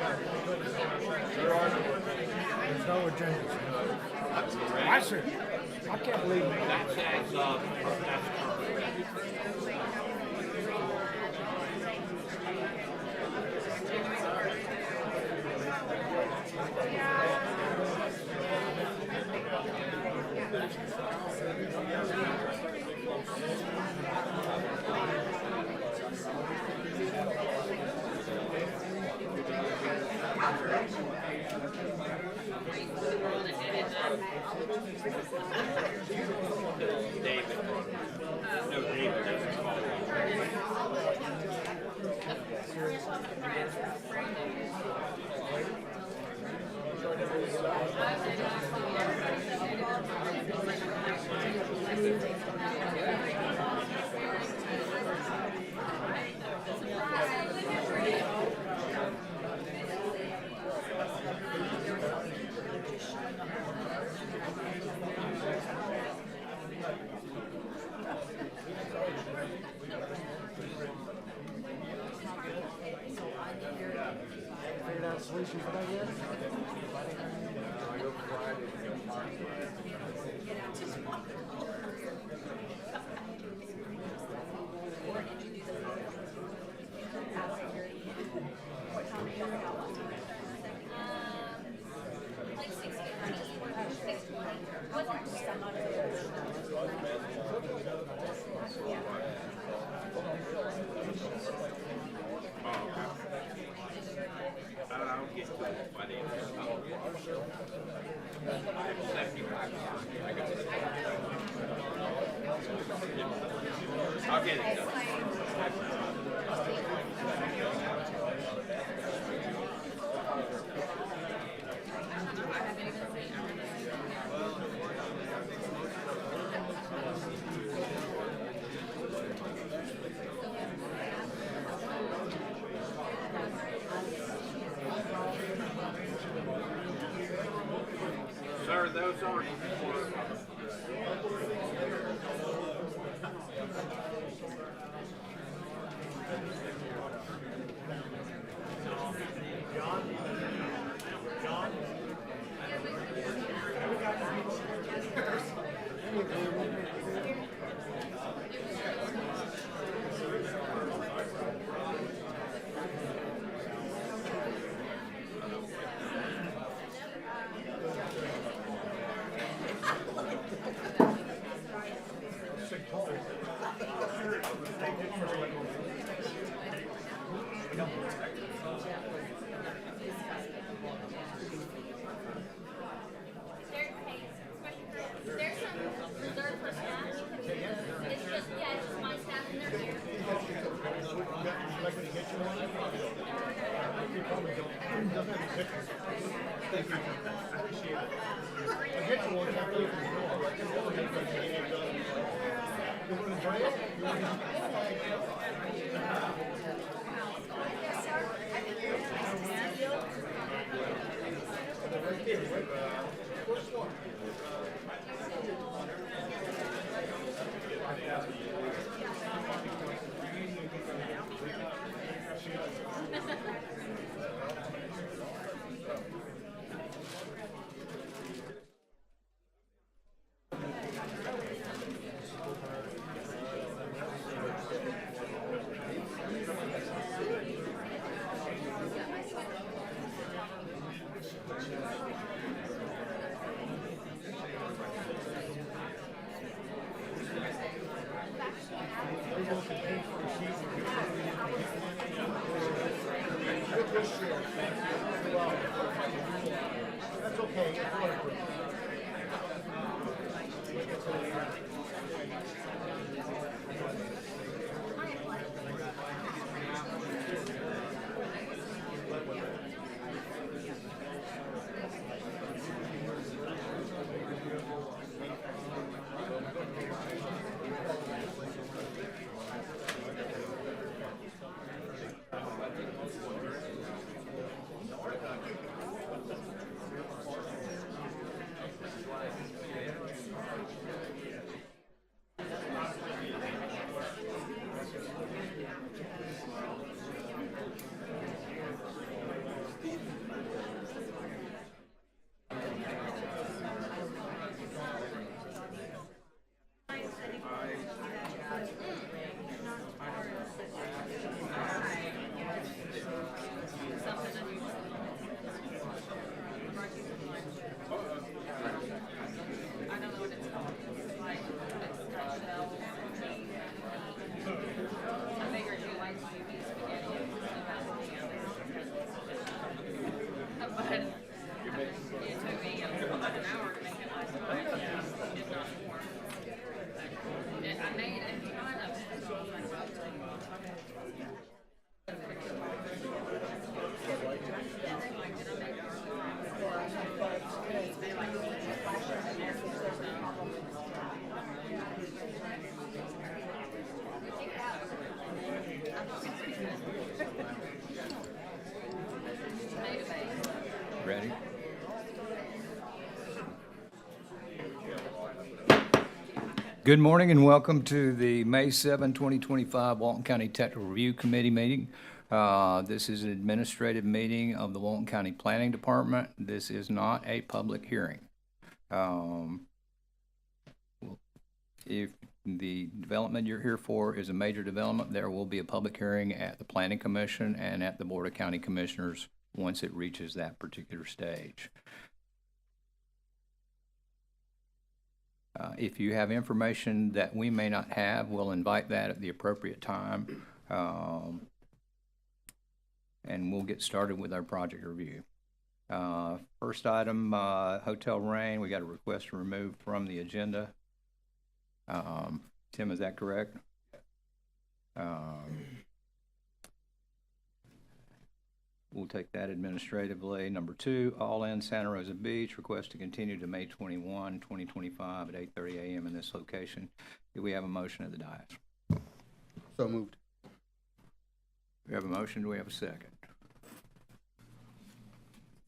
There's no agenda. I see. I can't believe it. That says, that's David. No, David doesn't call it. Figured out a solution for that yet? I'll get to it by the end of the summer. 75. I'll get it done. Sir, those aren't. There's some reserved for staff. It's just my staff and they're here. That's okay. ready. Good morning and welcome to the May 7, 2025 Walton County Technical Review Committee meeting. This is an administrative meeting of the Walton County Planning Department. This is not a public hearing. If the development you're here for is a major development, there will be a public hearing at the Planning Commission and at the Board of County Commissioners once it reaches that particular stage. If you have information that we may not have, we'll invite that at the appropriate time. And we'll get started with our project review. First item, Hotel Rain. We got a request to remove from the agenda. Tim, is that correct? We'll take that administratively. Number 2, All In Santa Rosa Beach, request to continue to May 21, 2025 at 8:30 a.m. in this location. Do we have a motion at the dais? So moved. We have a motion. Do we have a second?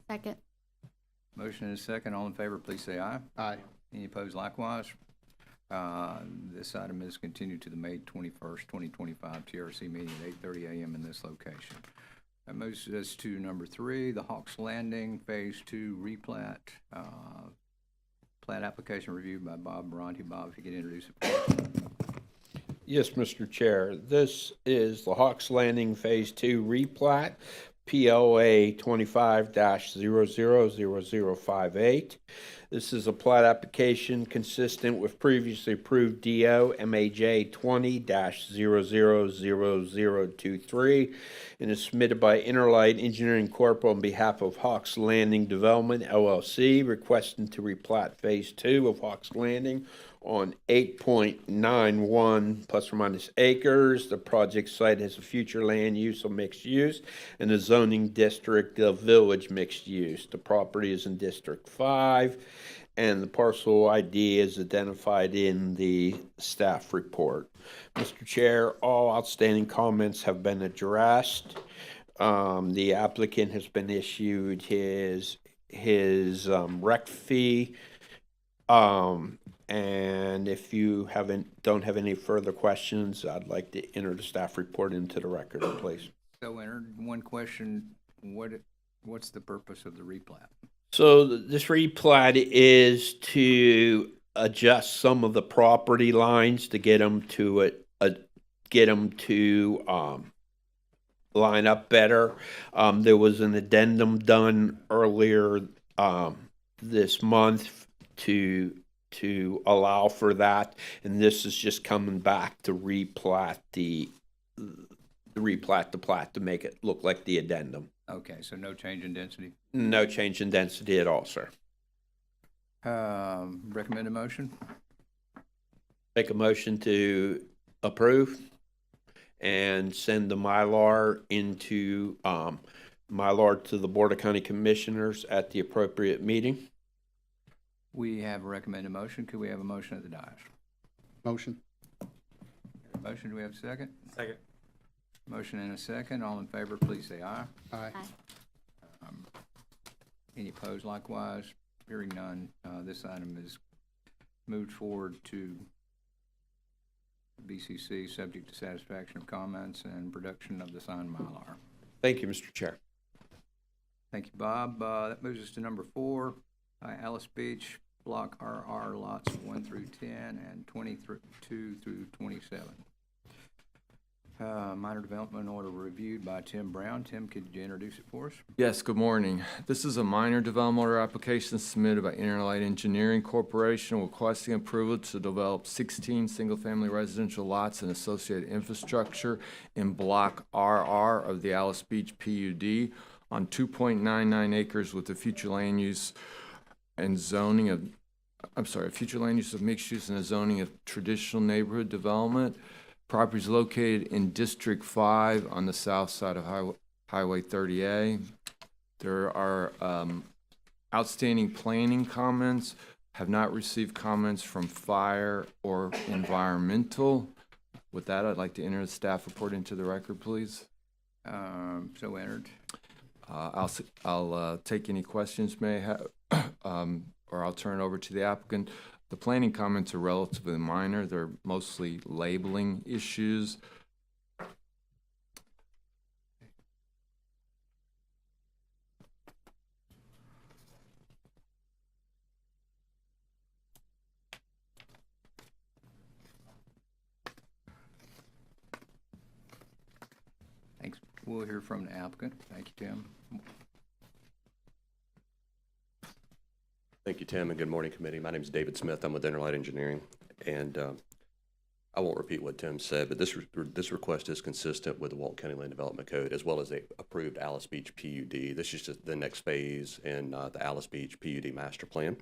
Second. Motion and a second. All in favor, please say aye. Aye. Any opposed likewise? This item is continued to the May 21st, 2025 TRC meeting at 8:30 a.m. in this location. That moves us to number 3, the Hawks Landing Phase 2 replat. Plat application reviewed by Bob Baronti. Bob, if you could introduce it. Yes, Mr. Chair. This is the Hawks Landing Phase 2 replat, POA 25-000058. This is a plat application consistent with previously approved DO MINTO 20-000023 and is submitted by Interlight Engineering Corp. On behalf of Hawks Landing Development, LLC, requesting to replat Phase 2 of Hawks Landing on 8.91 plus or minus acres. The project site has a future land use of mixed use and a zoning district of village mixed use. The property is in District 5 and the parcel ID is identified in the staff report. Mr. Chair, all outstanding comments have been addressed. The applicant has been issued his rec fee. And if you don't have any further questions, I'd like to enter the staff report into the record, please. So entered. One question, what's the purpose of the replat? So this replat is to adjust some of the property lines to get them to line up better. There was an addendum done earlier this month to allow for that, and this is just coming back to replat the plat to make it look like the addendum. Okay, so no change in density? No change in density at all, sir. Recommend a motion? Make a motion to approve and send the Mylar to the Board of County Commissioners at the appropriate meeting. We have a recommended motion. Could we have a motion at the dais? Motion. Motion, do we have a second? Second. Motion and a second. All in favor, please say aye. Aye. Any opposed likewise? Hearing none, this item is moved forward to BCC subject to satisfaction of comments and production of the signed Mylar. Thank you, Mr. Chair. Thank you, Bob. That moves us to number 4, Alice Beach, Block RR, lots 1 through 10 and 22 through 27. Minor development order reviewed by Tim Brown. Tim, could you introduce it for us? Yes, good morning. This is a minor development order application submitted by Interlight Engineering Corporation requesting approval to develop 16 single-family residential lots and associated infrastructure in Block RR of the Alice Beach PUD on 2.99 acres with the future land use and zoning of, future land use of mixed use and a zoning of traditional neighborhood development. Property is located in District 5 on the south side of Highway 30A. There are outstanding planning comments, have not received comments from fire or environmental. With that, I'd like to enter the staff report into the record, please. So entered. I'll take any questions may have, or I'll turn it over to the applicant. The planning comments are relatively minor. They're mostly labeling issues. Thanks. We'll hear from the applicant. Thank you, Tim. Thank you, Tim, and good morning, committee. My name is David Smith. I'm with Interlight Engineering, and I won't repeat what Tim said, but this request is consistent with the Walton County Land Development Code as well as the approved Alice Beach PUD. This is just the next phase in the Alice Beach PUD master plan,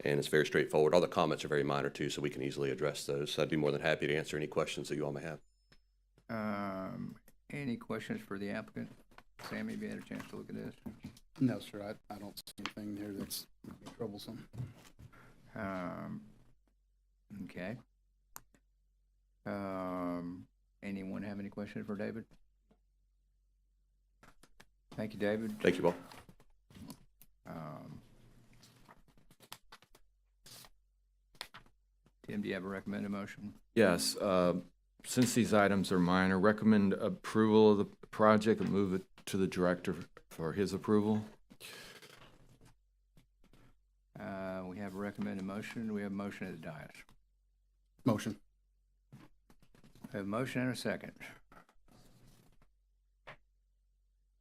and it's very straightforward. All the comments are very minor too, so we can easily address those. So I'd be more than happy to answer any questions that you all may have. Any questions for the applicant? Sammy, have you had a chance to look at this? No, sir, I don't see anything here that's troublesome. Okay. Anyone have any questions for David? Thank you, David. Thank you, Bob. Tim, do you have a recommended motion? Yes, since these items are minor, recommend approval of the project and move it to the director for his approval. We have a recommended motion. We have a motion at the dais. Motion. We have a motion and a second.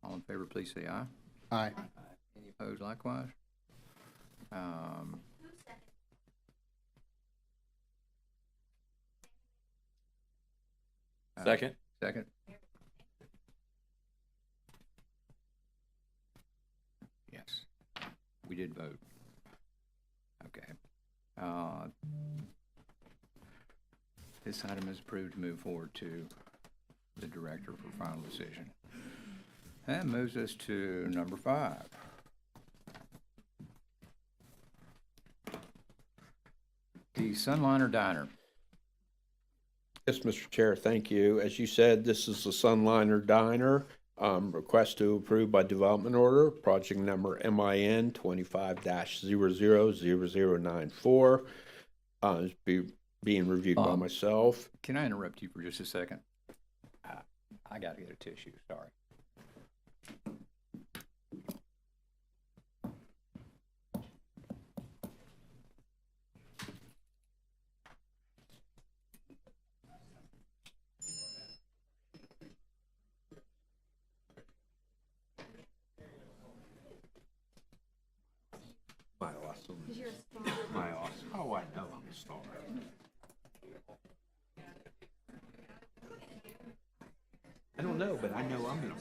All in favor, please say aye. Aye. Any opposed likewise? Second. Second? Yes. We did vote. Okay. This item is approved to move forward to the director for final decision. That moves us to number 5. The Sunliner Diner. Yes, Mr. Chair, thank you. As you said, this is the Sunliner Diner. Request to approve by development order, project number MIN 25-000094. It's being reviewed by myself. Can I interrupt you for just a second? I got to get a tissue, sorry. My awesome. Oh, I know I'm a star. I don't know, but I know I'm gonna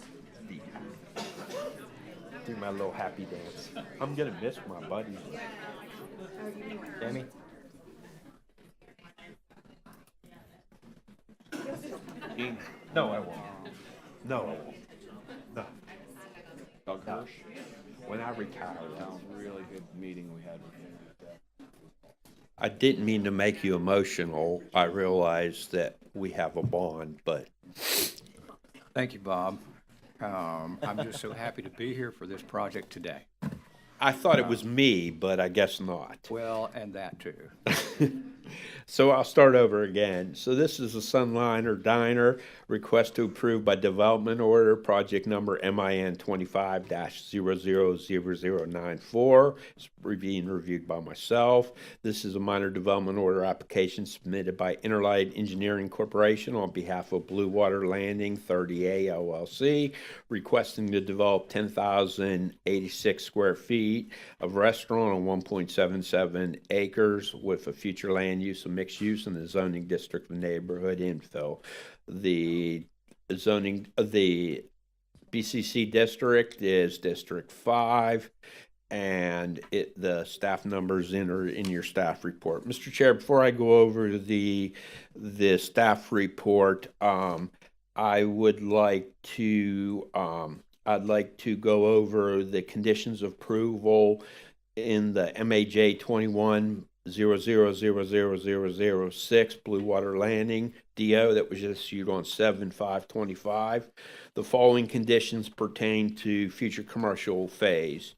be do my little happy dance. I'm gonna miss my buddies. Jamie? No, I won't. No, I won't. No. Doug Hirsch? When I retire, that was a really good meeting we had with him. I didn't mean to make you emotional. I realize that we have a bond, but Thank you, Bob. I'm just so happy to be here for this project today. I thought it was me, but I guess not. Well, and that too. So I'll start over again. So this is the Sunliner Diner, request to approve by development order, project number MIN 25-000094. It's being reviewed by myself. This is a minor development order application submitted by Interlight Engineering Corporation on behalf of Blue Water Landing 30A LLC, requesting to develop 10,086 square feet of restaurant on 1.77 acres with a future land use of mixed use in the zoning district of neighborhood infill. The zoning of the BCC district is District 5, and the staff numbers are in your staff report. Mr. Chair, before I go over the staff report, I would like to I'd like to go over the conditions of approval in the MAJ 21 DO MIN20-000006, Blue Water Landing, DO that was issued on 7/5/25. The following conditions pertain to future commercial phase.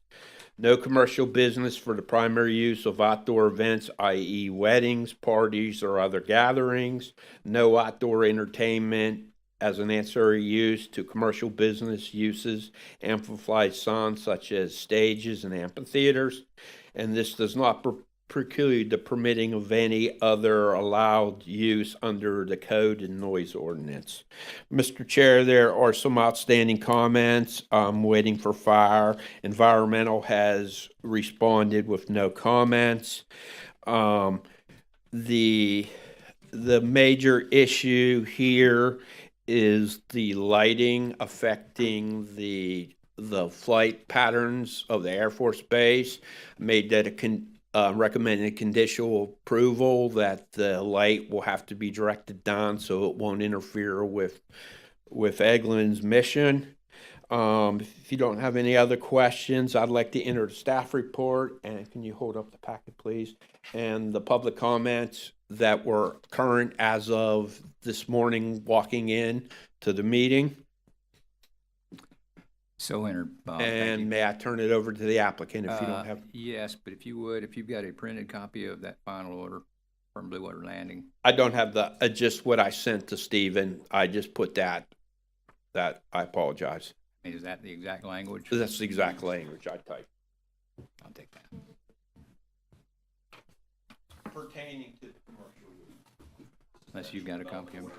No commercial business for the primary use of outdoor events, i.e. weddings, parties, or other gatherings. No outdoor entertainment as an ancillary use to commercial business uses, amplified sound such as stages and amphitheaters. And this does not preclude the permitting of any other allowed use under the code and noise ordinance. Mr. Chair, there are some outstanding comments. I'm waiting for fire. Environmental has responded with no comments. The major issue here is the lighting affecting the flight patterns of the Air Force Base. Made that recommended conditional approval that the light will have to be directed down so it won't interfere with Eglin's mission. If you don't have any other questions, I'd like to enter the staff report. And can you hold up the packet, please? And the public comments that were current as of this morning walking in to the meeting. So entered, Bob. Thank you. And may I turn it over to the applicant if you don't have? Yes, but if you would, if you've got a printed copy of that final order from Blue Water Landing. I don't have the, just what I sent to Stephen. I just put that, I apologize. Is that the exact language? That's the exact language I typed. I'll take that. Pertaining to the commercial use. Unless you've got a copy of it.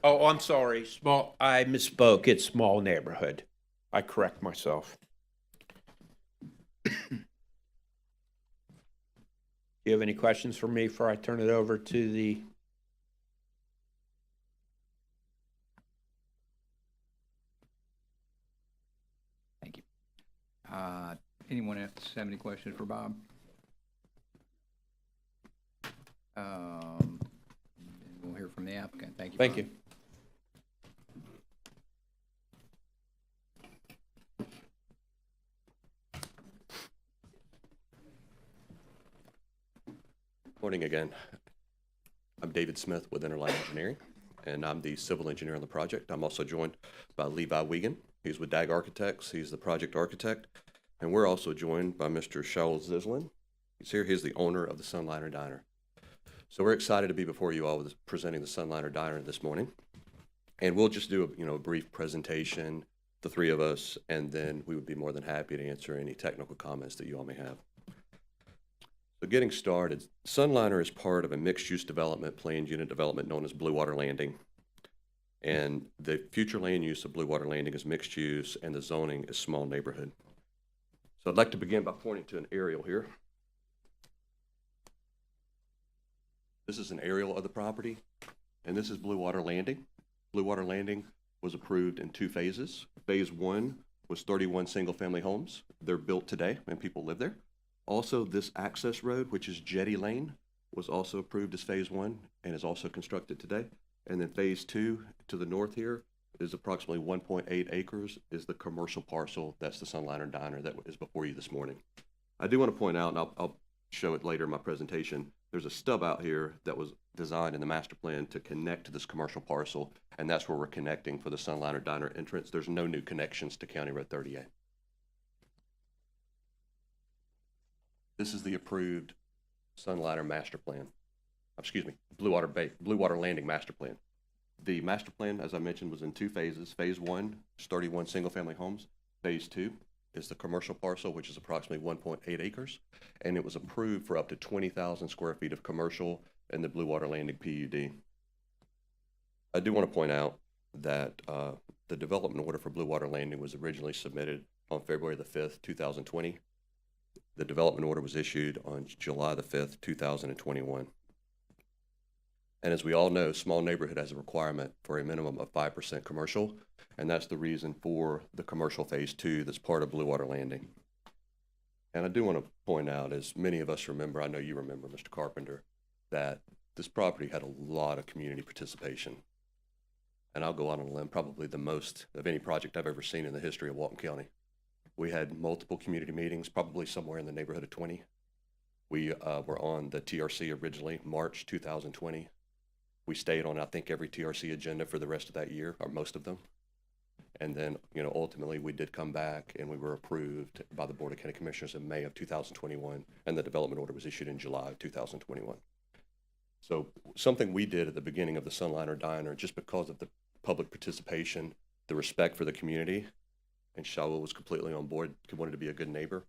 Oh, I'm sorry, I misspoke. It's small neighborhood. I correct myself. Do you have any questions for me before I turn it over to the? Thank you. Anyone else have any questions for Bob? We'll hear from the applicant. Thank you. Thank Bob. you. Morning again. I'm David Smith with Interline Engineering, and I'm the civil engineer on the project. I'm also joined by Levi Wiegand. He's with DAG Architects. He's the project architect. And we're also joined by Mr. Shaul Zislin. He's here. He's the owner of the Sunliner Diner. So we're excited to be before you all with presenting the Sunliner Diner this morning. And we'll just do a brief presentation, the three of us, and then we would be more than happy to answer any technical comments that you all may have. So getting started, Sunliner is part of a mixed-use development planned unit development known as Blue Water Landing. And the future land use of Blue Water Landing is mixed use and the zoning is small neighborhood. So I'd like to begin by pointing to an aerial here. This is an aerial of the property, and this is Blue Water Landing. Blue Water Landing was approved in 2 phases. Phase 1 was 31 single-family homes. They're built today, and people live there. Also, this access road, which is Jetty Lane, was also approved as phase 1 and is also constructed today. And then phase 2 to the north here is approximately 1.8 acres is the commercial parcel. That's the Sunliner Diner that is before you this morning. I do want to point out, and I'll show it later in my presentation, there's a stub out here that was designed in the master plan to connect to this commercial parcel, and that's where we're connecting for the Sunliner Diner entrance. There's no new connections to County Road 38. This is the approved Sunliner master plan. Excuse me, Blue Water Landing master plan. The master plan, as I mentioned, was in 2 phases. Phase 1 is 31 single-family homes. Phase 2 is the commercial parcel, which is approximately 1.8 acres, and it was approved for up to 20,000 square feet of commercial in the Blue Water Landing PUD. I do want to point out that the development order for Blue Water Landing was originally submitted on February the 5th, 2020. The development order was issued on July the 5th, 2021. And as we all know, small neighborhood has a requirement for a minimum of 5% commercial, and that's the reason for the commercial phase 2 that's part of Blue Water Landing. And I do want to point out, as many of us remember, I know you remember, Mr. Carpenter, that this property had a lot of community participation. And I'll go on a limb, probably the most of any project I've ever seen in the history of Walton County. We had multiple community meetings, probably somewhere in the neighborhood of 20. We were on the TRC originally, March 2020. We stayed on, I think, every TRC agenda for the rest of that year, or most of them. And then, ultimately, we did come back and we were approved by the Board of County Commissioners in May of 2021, and the development order was issued in July of 2021. So something we did at the beginning of the Sunliner Diner, just because of the public participation, the respect for the community, and Shaul was completely on board, wanted to be a good neighbor,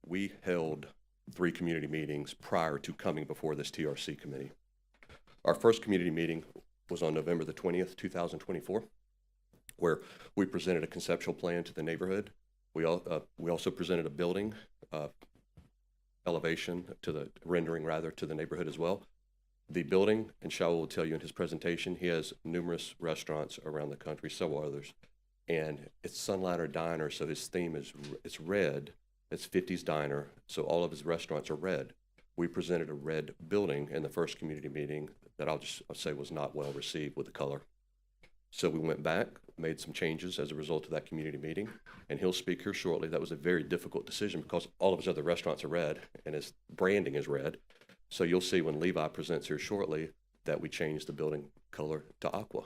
we held 3 community meetings prior to coming before this TRC committee. Our first community meeting was on November the 20th, 2024, where we presented a conceptual plan to the neighborhood. We also presented a building elevation to the rendering rather to the neighborhood as well. The building, and Shaul will tell you in his presentation, he has numerous restaurants around the country, several others, and it's Sunliner Diner, so his theme is it's red. It's 50s Diner, so all of his restaurants are red. We presented a red building in the first community meeting that I'll say was not well received with the color. So we went back, made some changes as a result of that community meeting, and he'll speak here shortly. That was a very difficult decision because all of his other restaurants are red and his branding is red. So you'll see when Levi presents here shortly that we changed the building color to aqua.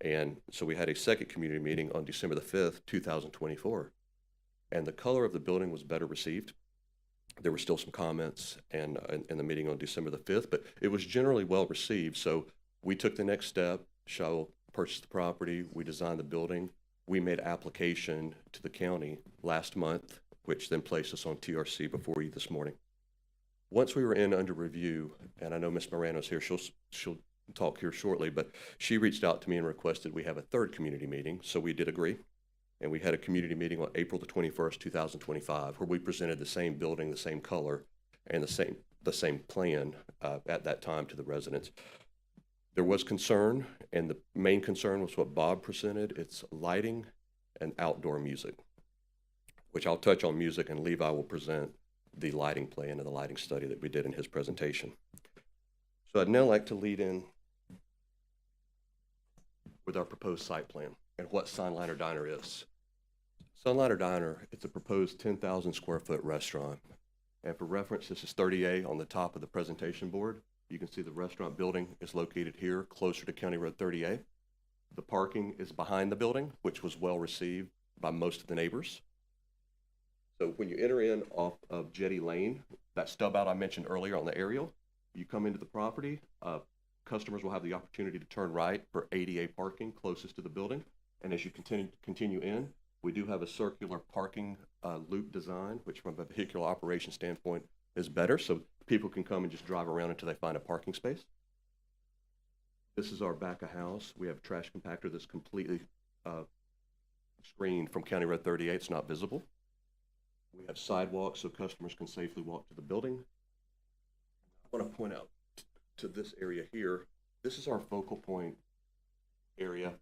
And so we had a second community meeting on December the 5th, 2024. And the color of the building was better received. There were still some comments in the meeting on December the 5th, but it was generally well received. So we took the next step. Shaul purchased the property. We designed the building. We made application to the county last month, which then placed us on TRC before you this morning. Once we were in under review, and I know Ms. Morano's here, she'll talk here shortly, but she reached out to me and requested we have a third community meeting, so we did agree. And we had a community meeting on April the 21st, 2025, where we presented the same building, the same color, and the same plan at that time to the residents. There was concern, and the main concern was what Bob presented. It's lighting and outdoor music, which I'll touch on music, and Levi will present the lighting plan and the lighting study that we did in his presentation. So I'd now like to lead in with our proposed site plan and what Sunliner Diner is. Sunliner Diner, it's a proposed 10,000 square foot restaurant. And for reference, this is 30A on the top of the presentation board. You can see the restaurant building is located here, closer to County Road 30A. The parking is behind the building, which was well received by most of the neighbors. So when you enter in off of Jetty Lane, that stub out I mentioned earlier on the aerial, you come into the property, customers will have the opportunity to turn right for ADA parking closest to the building. And as you continue in, we do have a circular parking loop design, which from a vehicular operation standpoint is better. So people can come and just drive around until they find a parking space. This is our back of house. We have a trash compactor that's completely screened from County Road 38. It's not visible. We have sidewalks so customers can safely walk to the building. I want to point out to this area here, this is our focal point area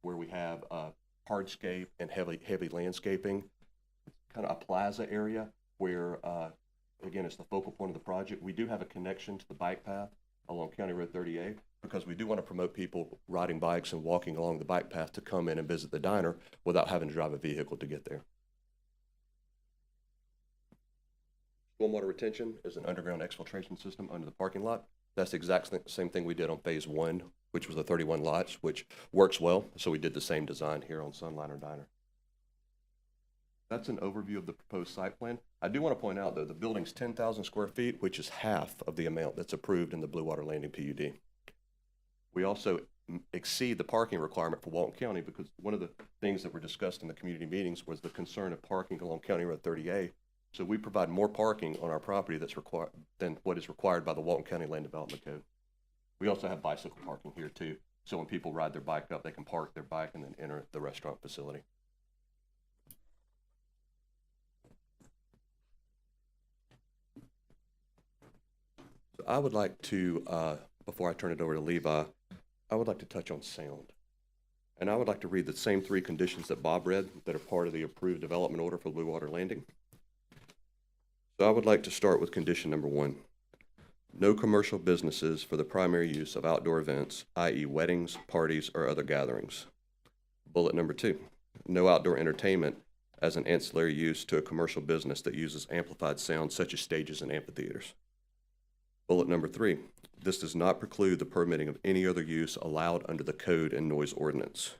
where we have hardscape and heavy landscaping. It's kind of a plaza area where, again, it's the focal point of the project. We do have a connection to the bike path along County Road 38 because we do want to promote people riding bikes and walking along the bike path to come in and visit the diner without having to drive a vehicle to get there. Stormwater retention is an underground exfiltration system under the parking lot. That's the exact same thing we did on phase 1, which was the 31 lots, which works well. So we did the same design here on Sunliner Diner. That's an overview of the proposed site plan. I do want to point out, though, the building's 10,000 square feet, which is half of the amount that's approved in the Blue Water Landing PUD. We also exceed the parking requirement for Walton County because one of the things that were discussed in the community meetings was the concern of parking along County Road 38. So we provide more parking on our property that's required than what is required by the Walton County Land Development Code. We also have bicycle parking here too. So when people ride their bike up, they can park their bike and then enter the restaurant facility. So I would like to, before I turn it over to Levi, I would like to touch on sound. And I would like to read the same 3 conditions that Bob read that are part of the approved development order for Blue Water Landing. So I would like to start with condition number 1. No commercial businesses for the primary use of outdoor events, i.e. weddings, parties, or other gatherings. Bullet number 2, no outdoor entertainment as an ancillary use to a commercial business that uses amplified sound such as stages and amphitheaters. Bullet number 3, this does not preclude the permitting of any other use allowed under the code and noise ordinance.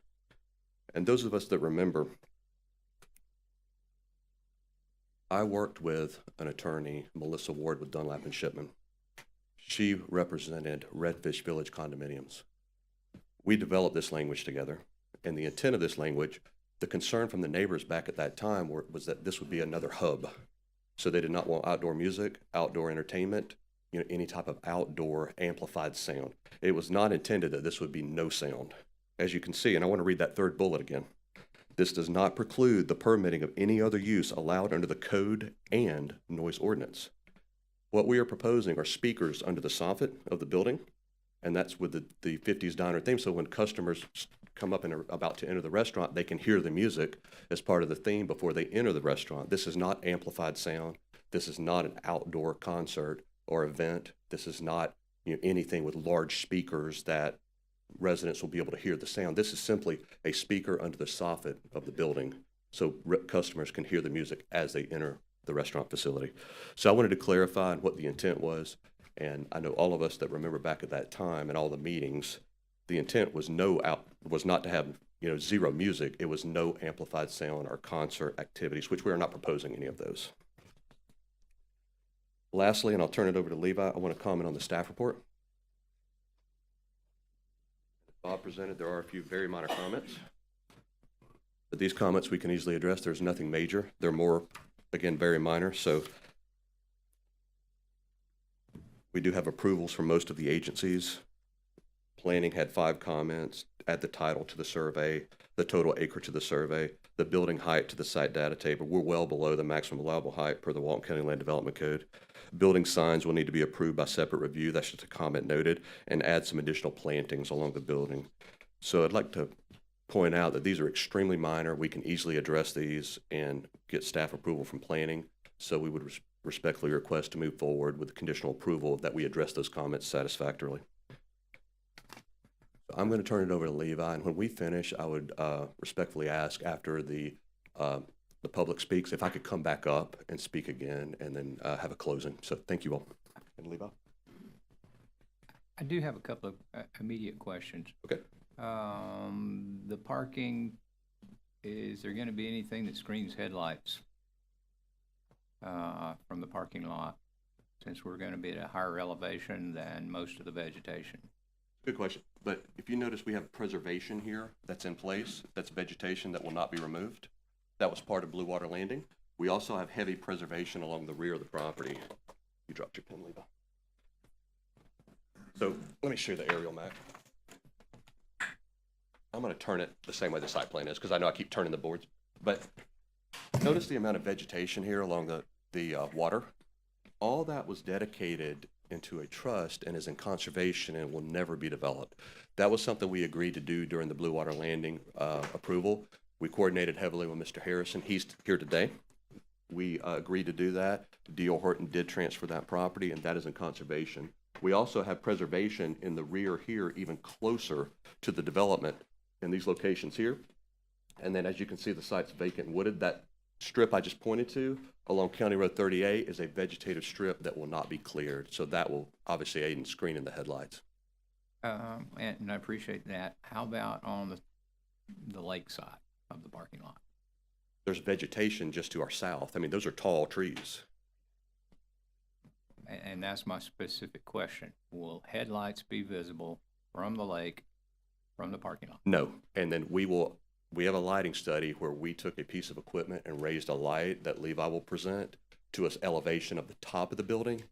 And those of us that remember, I worked with an attorney, Melissa Ward with Dunlap and Shipman. She represented Redfish Village condominiums. We developed this language together, and the intent of this language, the concern from the neighbors back at that time was that this would be another hub. So they did not want outdoor music, outdoor entertainment, any type of outdoor amplified sound. It was not intended that this would be no sound. As you can see, and I want to read that third bullet again. This does not preclude the permitting of any other use allowed under the code and noise ordinance. What we are proposing are speakers under the soffit of the building, and that's with the 50s diner theme. So when customers come up and are about to enter the restaurant, they can hear the music as part of the theme before they enter the restaurant. This is not amplified sound. This is not an outdoor concert or event. This is not anything with large speakers that residents will be able to hear the sound. This is simply a speaker under the soffit of the building so customers can hear the music as they enter the restaurant facility. So I wanted to clarify what the intent was, and I know all of us that remember back at that time and all the meetings, the intent was not to have zero music. It was no amplified sound or concert activities, which we are not proposing any of those. Lastly, and I'll turn it over to Levi, I want to comment on the staff report. Bob presented, there are a few very minor comments, but these comments we can easily address. There's nothing major. They're more, again, very minor. So we do have approvals from most of the agencies. Planning had 5 comments, add the title to the survey, the total acre to the survey, the building height to the site data table. We're well below the maximum allowable height per the Walton County Land Development Code. Building signs will need to be approved by separate review. That's just a comment noted, and add some additional plantings along the building. So I'd like to point out that these are extremely minor. We can easily address these and get staff approval from planning. So we would respectfully request to move forward with the conditional approval that we address those comments satisfactorily. I'm going to turn it over to Levi, and when we finish, I would respectfully ask after the public speaks if I could come back up and speak again and then have a closing. So thank you all. And Levi? I do have a couple of immediate questions. Okay. The parking, is there going to be anything that screens headlights from the parking lot, since we're going to be at a higher elevation than most of the vegetation? Good question. But if you notice, we have preservation here that's in place. That's vegetation that will not be removed. That was part of Blue Water Landing. We also have heavy preservation along the rear of the property. You dropped your pen, Levi. So let me show you the aerial map. I'm going to turn it the same way the site plan is, because I know I keep turning the boards. But notice the amount of vegetation here along the water. All that was dedicated into a trust and is in conservation and will never be developed. That was something we agreed to do during the Blue Water Landing approval. We coordinated heavily with Mr. Harrison. He's here today. We agreed to do that. D.O. Horton did transfer that property, and that is in conservation. We also have preservation in the rear here, even closer to the development in these locations here. And then as you can see, the site's vacant and wooded. That strip I just pointed to along County Road 38 is a vegetative strip that will not be cleared. So that will obviously aid in screening the headlights. And I appreciate that. How about on the lake side of the parking lot? There's vegetation just to our south. I mean, those are tall trees. And that's my specific question. Will headlights be visible from the lake, from the parking lot? No. And then we have a lighting study where we took a piece of equipment and raised a light that Levi will present to us elevation of the top of the building,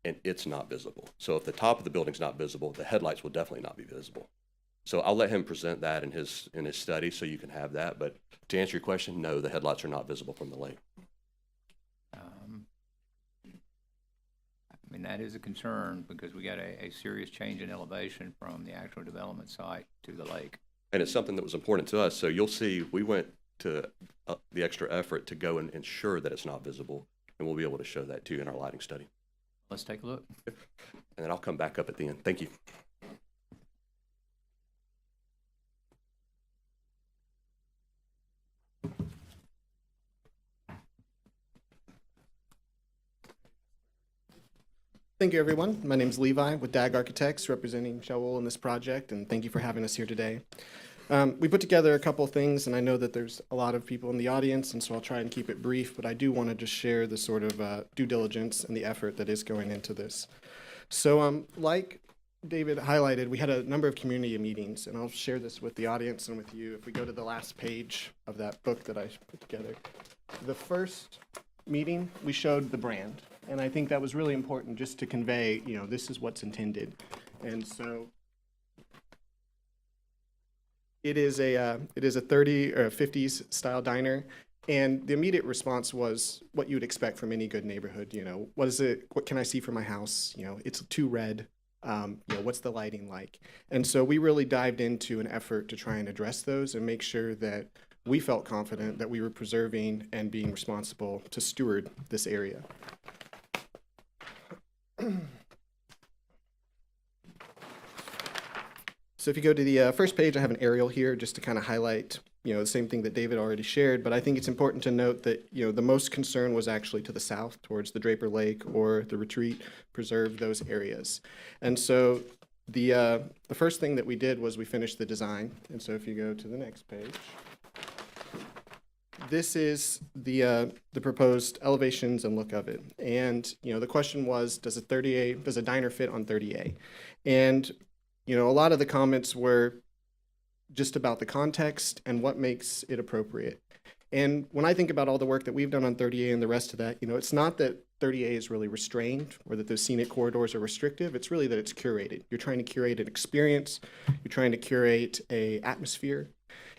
and it's not visible. So if the top of the building's not visible, the headlights will definitely not be visible. So I'll let him present that in his study so you can have that. But to answer your question, no, the headlights are not visible from the lake. I mean, that is a concern because we got a serious change in elevation from the actual development site to the lake. And it's something that was important to us. So you'll see we went to the extra effort to go and ensure that it's not visible. And we'll be able to show that to you in our lighting study. Let's take a look. And then I'll come back up at the end. Thank you. Thank you, everyone. My name is Levi with DAG Architects, representing Shaul in this project, and thank you for having us here today. We put together a couple of things, and I know that there's a lot of people in the audience, and so I'll try and keep it brief, but I do want to just share the sort of due diligence and the effort that is going into this. So like David highlighted, we had a number of community meetings, and I'll share this with the audience and with you. If we go to the last page of that book that I put together, the first meeting, we showed the brand. And I think that was really important just to convey, you know, this is what's intended. And so it is a 30 or 50s style diner. And the immediate response was what you would expect from any good neighborhood. You know, what can I see for my house? You know, it's too red. You know, what's the lighting like? And so we really dived into an effort to try and address those and make sure that we felt confident that we were preserving and being responsible to steward this area. So if you go to the first page, I have an aerial here just to kind of highlight, you know, the same thing that David already shared, but I think it's important to note that, you know, the most concern was actually to the south towards the Draper Lake or the retreat, preserve those areas. And so the first thing that we did was we finished the design. And so if you go to the next page, this is the proposed elevations and look of it. And, you know, the question was, does a diner fit on 30A? And, you know, a lot of the comments were just about the context and what makes it appropriate. And when I think about all the work that we've done on 30A and the rest of that, you know, it's not that 30A is really restrained or that those scenic corridors are restrictive. It's really that it's curated. You're trying to curate an experience. You're trying to curate a atmosphere.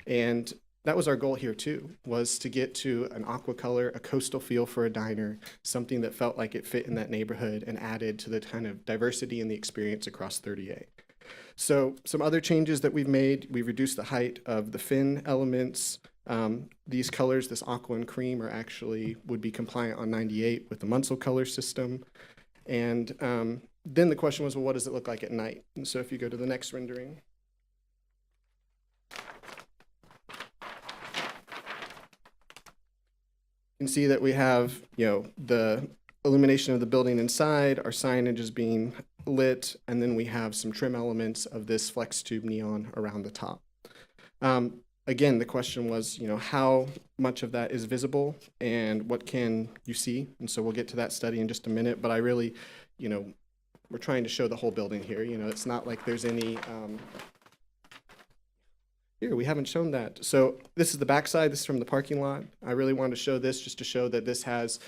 And that was our goal here too, was to get to an aqua color, a coastal feel for a diner, something that felt like it fit in that neighborhood and added to the kind of diversity in the experience across 30A. So some other changes that we've made, we've reduced the height of the fin elements. These colors, this aqua and cream, would be compliant on 98 with the Munsell color system. And then the question was, well, what does it look like at night? And so if you go to the next rendering, you can see that we have, you know, the illumination of the building inside, our signage is being lit, and then we have some trim elements of this flex tube neon around the top. Again, the question was, you know, how much of that is visible and what can you see? And so we'll get to that study in just a minute, but I really, you know, we're trying to show the whole building here. You know, it's not like there's any, here, we haven't shown that. So this is the backside, this is from the parking lot. I really wanted to show this just to show that this has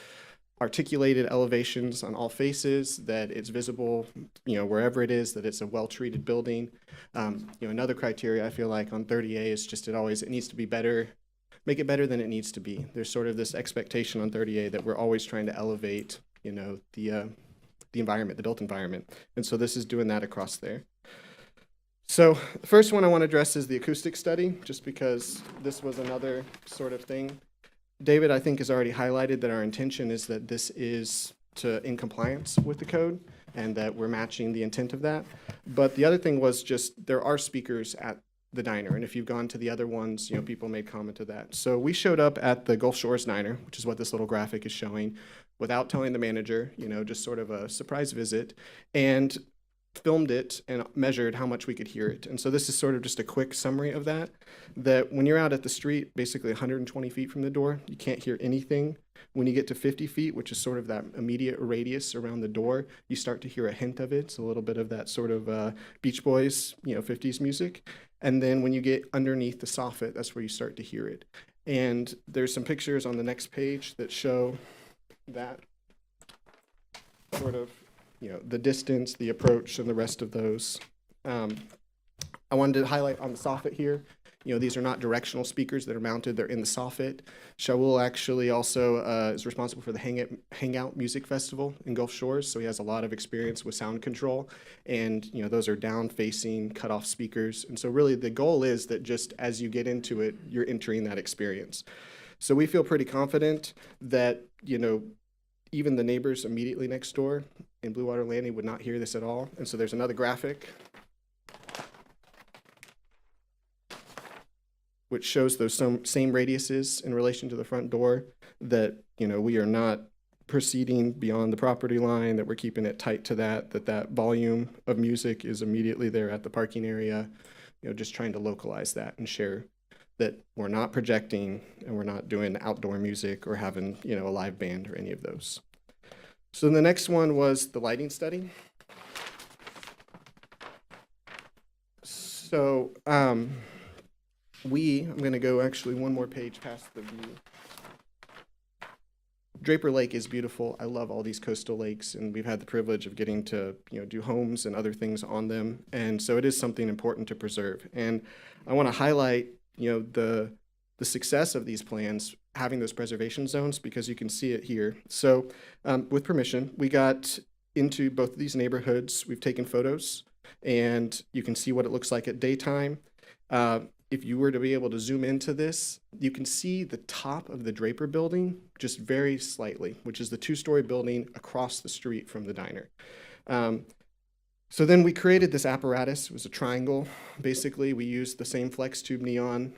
articulated elevations on all faces, that it's visible, you know, wherever it is, that it's a well-treated building. You know, another criteria I feel like on 30A is just it needs to be better, make it better than it needs to be. There's sort of this expectation on 30A that we're always trying to elevate, you know, the environment, the built environment. And so this is doing that across there. So the first one I want to address is the acoustic study, just because this was another sort of thing. David, I think, has already highlighted that our intention is that this is in compliance with the code and that we're matching the intent of that. But the other thing was just there are speakers at the diner, and if you've gone to the other ones, you know, people made comment to that. So we showed up at the Gulf Shores Diner, which is what this little graphic is showing, without telling the manager, you know, just sort of a surprise visit, and filmed it and measured how much we could hear it. And so this is sort of just a quick summary of that when you're out at the street, basically 120 feet from the door, you can't hear anything. When you get to 50 feet, which is sort of that immediate radius around the door, you start to hear a hint of it. It's a little bit of that sort of Beach Boys, you know, 50s music. And then when you get underneath the soffit, that's where you start to hear it. And there's some pictures on the next page that show that sort of, you know, the distance, the approach, and the rest of those. I wanted to highlight on the soffit here, you know, these are not directional speakers that are mounted, they're in the soffit. Shaul actually also is responsible for the Hangout Music Festival in Gulf Shores, so he has a lot of experience with sound control, and, you know, those are down-facing, cut-off speakers. And so really the goal is that just as you get into it, you're entering that experience. So we feel pretty confident that, you know, even the neighbors immediately next door in Blue Water Landing would not hear this at all. And so there's another graphic which shows those same radiuses in relation to the front door that, you know, we are not proceeding beyond the property line, that we're keeping it tight to that volume of music is immediately there at the parking area. You know, just trying to localize that and share that we're not projecting and we're not doing outdoor music or having, you know, a live band or any of those. So the next one was the lighting study. So I'm going to go actually one more page past the view. Draper Lake is beautiful. I love all these coastal lakes, and we've had the privilege of getting to, you know, do homes and other things on them. And so it is something important to preserve. And I want to highlight, you know, the success of these plans, having those preservation zones, because you can see it here. So with permission, we got into both of these neighborhoods. We've taken photos, and you can see what it looks like at daytime. If you were to be able to zoom into this, you can see the top of the Draper building just very slightly, which is the two-story building across the street from the diner. So then we created this apparatus. It was a triangle. Basically, we used the same flex tube neon,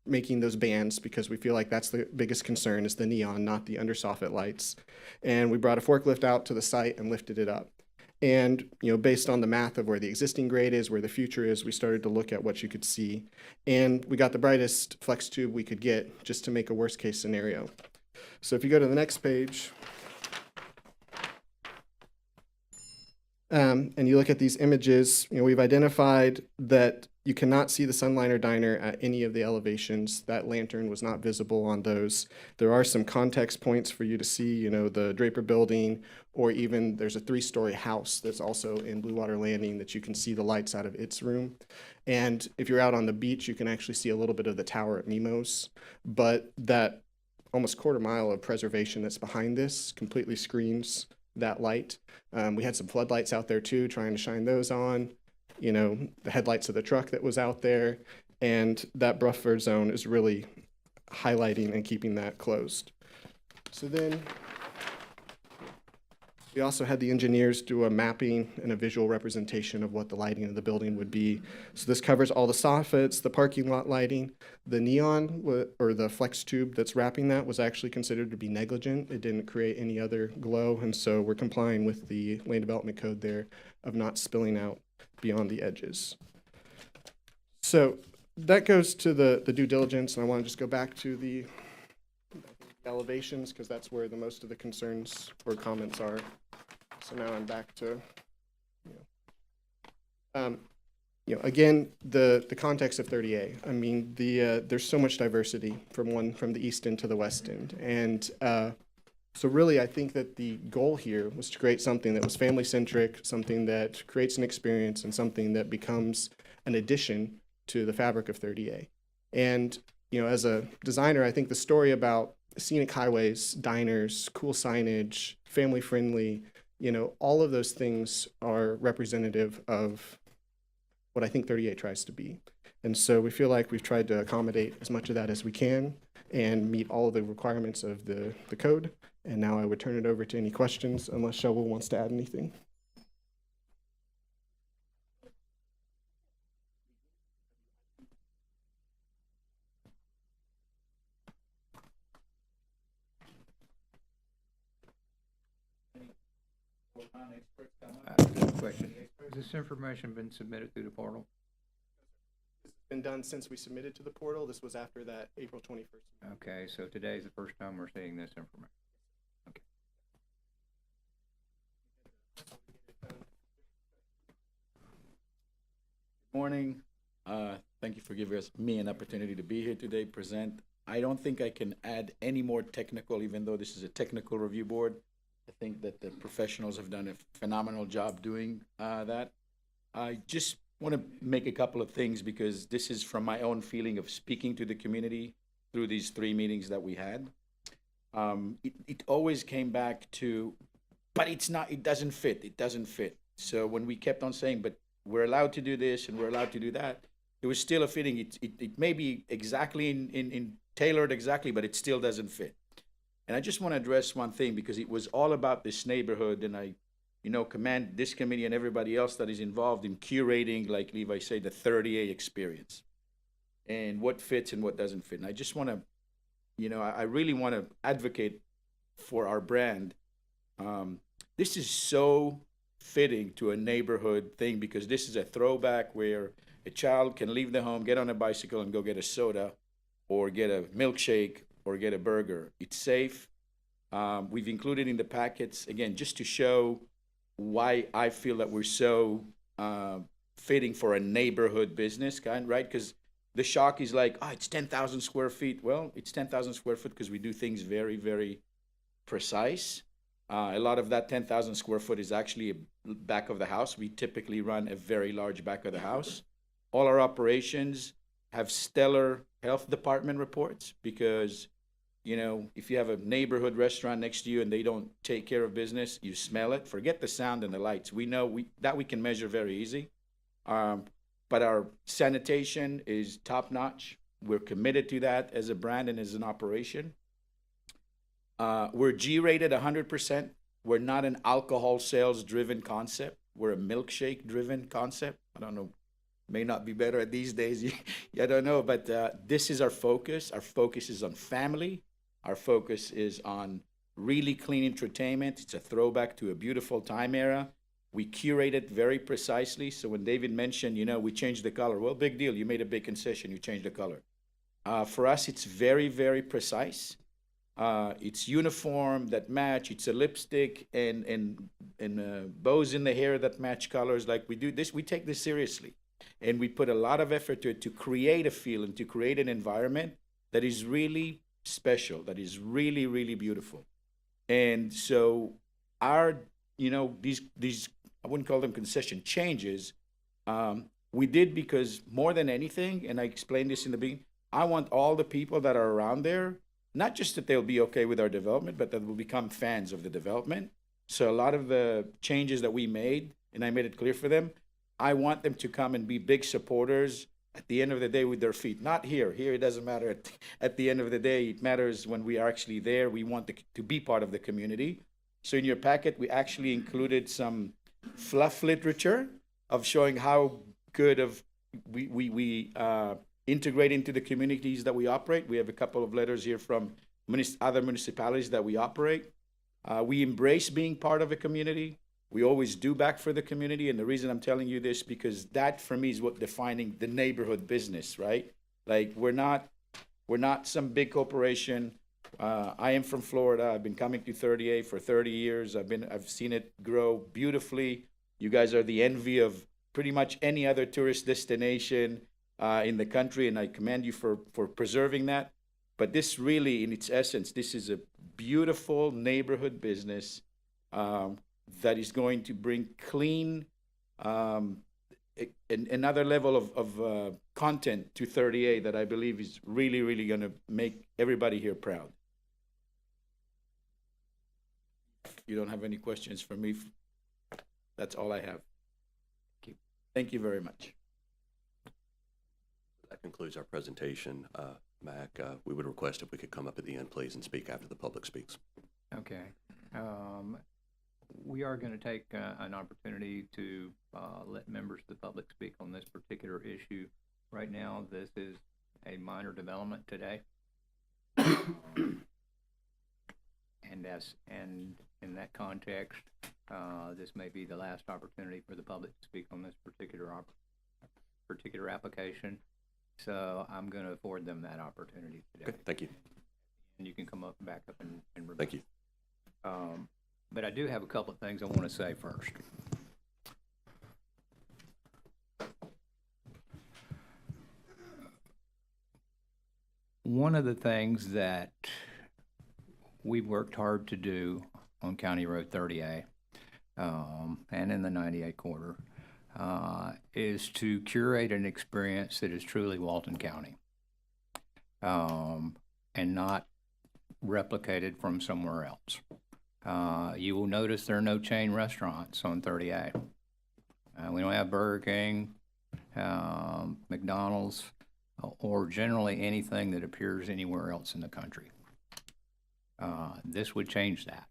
making those bands, because we feel like that's the biggest concern, is the neon, not the undersoffit lights. And we brought a forklift out to the site and lifted it up. And, you know, based on the math of where the existing grade is, where the future is, we started to look at what you could see. And we got the brightest flex tube we could get just to make a worst case scenario. So if you go to the next page, and you look at these images, you know, we've identified that you cannot see the Sunliner Diner at any of the elevations. That lantern was not visible on those. There are some context points for you to see, you know, the Draper building, or even there's a 3-story house that's also in Blue Water Landing that you can see the lights out of its room. And if you're out on the beach, you can actually see a little bit of the tower at Nemo's. But that almost quarter mile of preservation that's behind this completely screens that light. We had some floodlights out there too, trying to shine those on. You know, the headlights of the truck that was out there, and that buffer zone is really highlighting and keeping that closed. So then we also had the engineers do a mapping and a visual representation of what the lighting of the building would be. So this covers all the soffits, the parking lot lighting. The neon, or the flex tube that's wrapping that, was actually considered to be negligent. It didn't create any other glow, and so we're complying with the land development code there of not spilling out beyond the edges. So that goes to the due diligence, and I want to just go back to the elevations, because that's where the most of the concerns or comments are. So now I'm back to, again, the context of 30A. I mean, there's so much diversity from the east end to the west end, and so really, I think that the goal here was to create something that was family-centric, something that creates an experience, and something that becomes an addition to the fabric of 30A. And, you know, as a designer, I think the story about scenic highways, diners, cool signage, family-friendly, you know, all of those things are representative of what I think 30A tries to be. And so we feel like we've tried to accommodate as much of that as we can and meet all of the requirements of the code. And now I would turn it over to any questions, unless Shovel wants to add anything. Good question. Has this information been submitted through the portal? It's been done since we submitted to the portal. This was after that April 21st. Okay, so today's the first time we're seeing this information. Okay. Morning. Thank you for giving me an opportunity to be here today, present. I don't think I can add any more technical, even though this is a technical review board. I think that the professionals have done a phenomenal job doing that. I just want to make a couple of things, because this is from my own feeling of speaking to the community through these 3 meetings that we had. It always came back to, but it doesn't fit. So when we kept on saying, but we're allowed to do this and we're allowed to do that, it was still a fitting. It may be exactly in tailored exactly, but it still doesn't fit. And I just want to address one thing, because it was all about this neighborhood, and I, commend this committee and everybody else that is involved in curating, like Levi said, the 30A experience and what fits and what doesn't fit. And I just want to, I really want to advocate for our brand This is so fitting to a neighborhood thing because this is a throwback where a child can leave the home, get on a bicycle, and go get a soda, or get a milkshake, or get a burger. It's safe. We've included in the packets again just to show why I feel that we're so fitting for a neighborhood business kind, right? Because the shock is like, oh, it's 10,000 square feet. Well, it's 10,000 square foot because we do things very, very precise. A lot of that 10,000 square foot is actually a back of the house. We typically run a very large back of the house. All our operations have stellar health department reports because, you know, if you have a neighborhood restaurant next to you and they don't take care of business, you smell it. Forget the sound and the lights. We know that we can measure very easy. But our sanitation is top notch. We're committed to that as a brand and as an operation. We're G-rated 100%. We're not an alcohol sales driven concept. We're a milkshake driven concept. I don't know, may not be better these days. I don't know, but this is our focus. Our focus is on family. Our focus is on really clean entertainment. It's a throwback to a beautiful time era. We curate it very precisely. So when David mentioned, you know, we changed the color. Well, big deal. You made a big concession. You changed the color. For us, it's very, very precise. It's uniform that match. It's a lipstick and bows in the hair that match colors. Like we do this, we take this seriously. And we put a lot of effort to it to create a feel and to create an environment that is really special, that is really, really beautiful. And so our, you know, these I wouldn't call them concession changes, we did because more than anything, and I explained this in the beginning, I want all the people that are around there, not just that they'll be okay with our development, but that will become fans of the development. So a lot of the changes that we made, and I made it clear for them, I want them to come and be big supporters at the end of the day with their feet. Not here. Here it doesn't matter. At the end of the day, it matters when we are actually there. We want to be part of the community. So in your packet, we actually included some fluff literature of showing how good of we integrate into the communities that we operate. We have a couple of letters here from other municipalities that we operate. We embrace being part of a community. We always do back for the community. And the reason I'm telling you this, because that for me is what defining the neighborhood business, right? Like we're not some big corporation. I am from Florida. I've been coming to 38 for 30 years. I've seen it grow beautifully. You guys are the envy of pretty much any other tourist destination in the country, and I commend you for preserving that. But this really, in its essence, this is a beautiful neighborhood business that is going to bring clean, another level of content to 38 that I believe is really, really going to make everybody here proud. If you don't have any questions for me, that's all I have. Thank you very much. That concludes our presentation. Mac, we would request if we could come up at the end, please, and speak after the public speaks. Okay. We are going to take an opportunity to let members of the public speak on this particular issue. Right now, this is a minor development today. And in that context, this may be the last opportunity for the public to speak on this particular application. So I'm going to afford them that opportunity today. Okay, thank you. And you can come up, back up, and rebut. Thank you. But I do have a couple of things I want to say first. One of the things that we've worked hard to do on County Road 30A and in the 98 quarter is to curate an experience that is truly Walton County and not replicated from somewhere else. You will notice there are no chain restaurants on 30A. We don't have Burger King, McDonald's, or generally anything that appears anywhere else in the country. This would change that.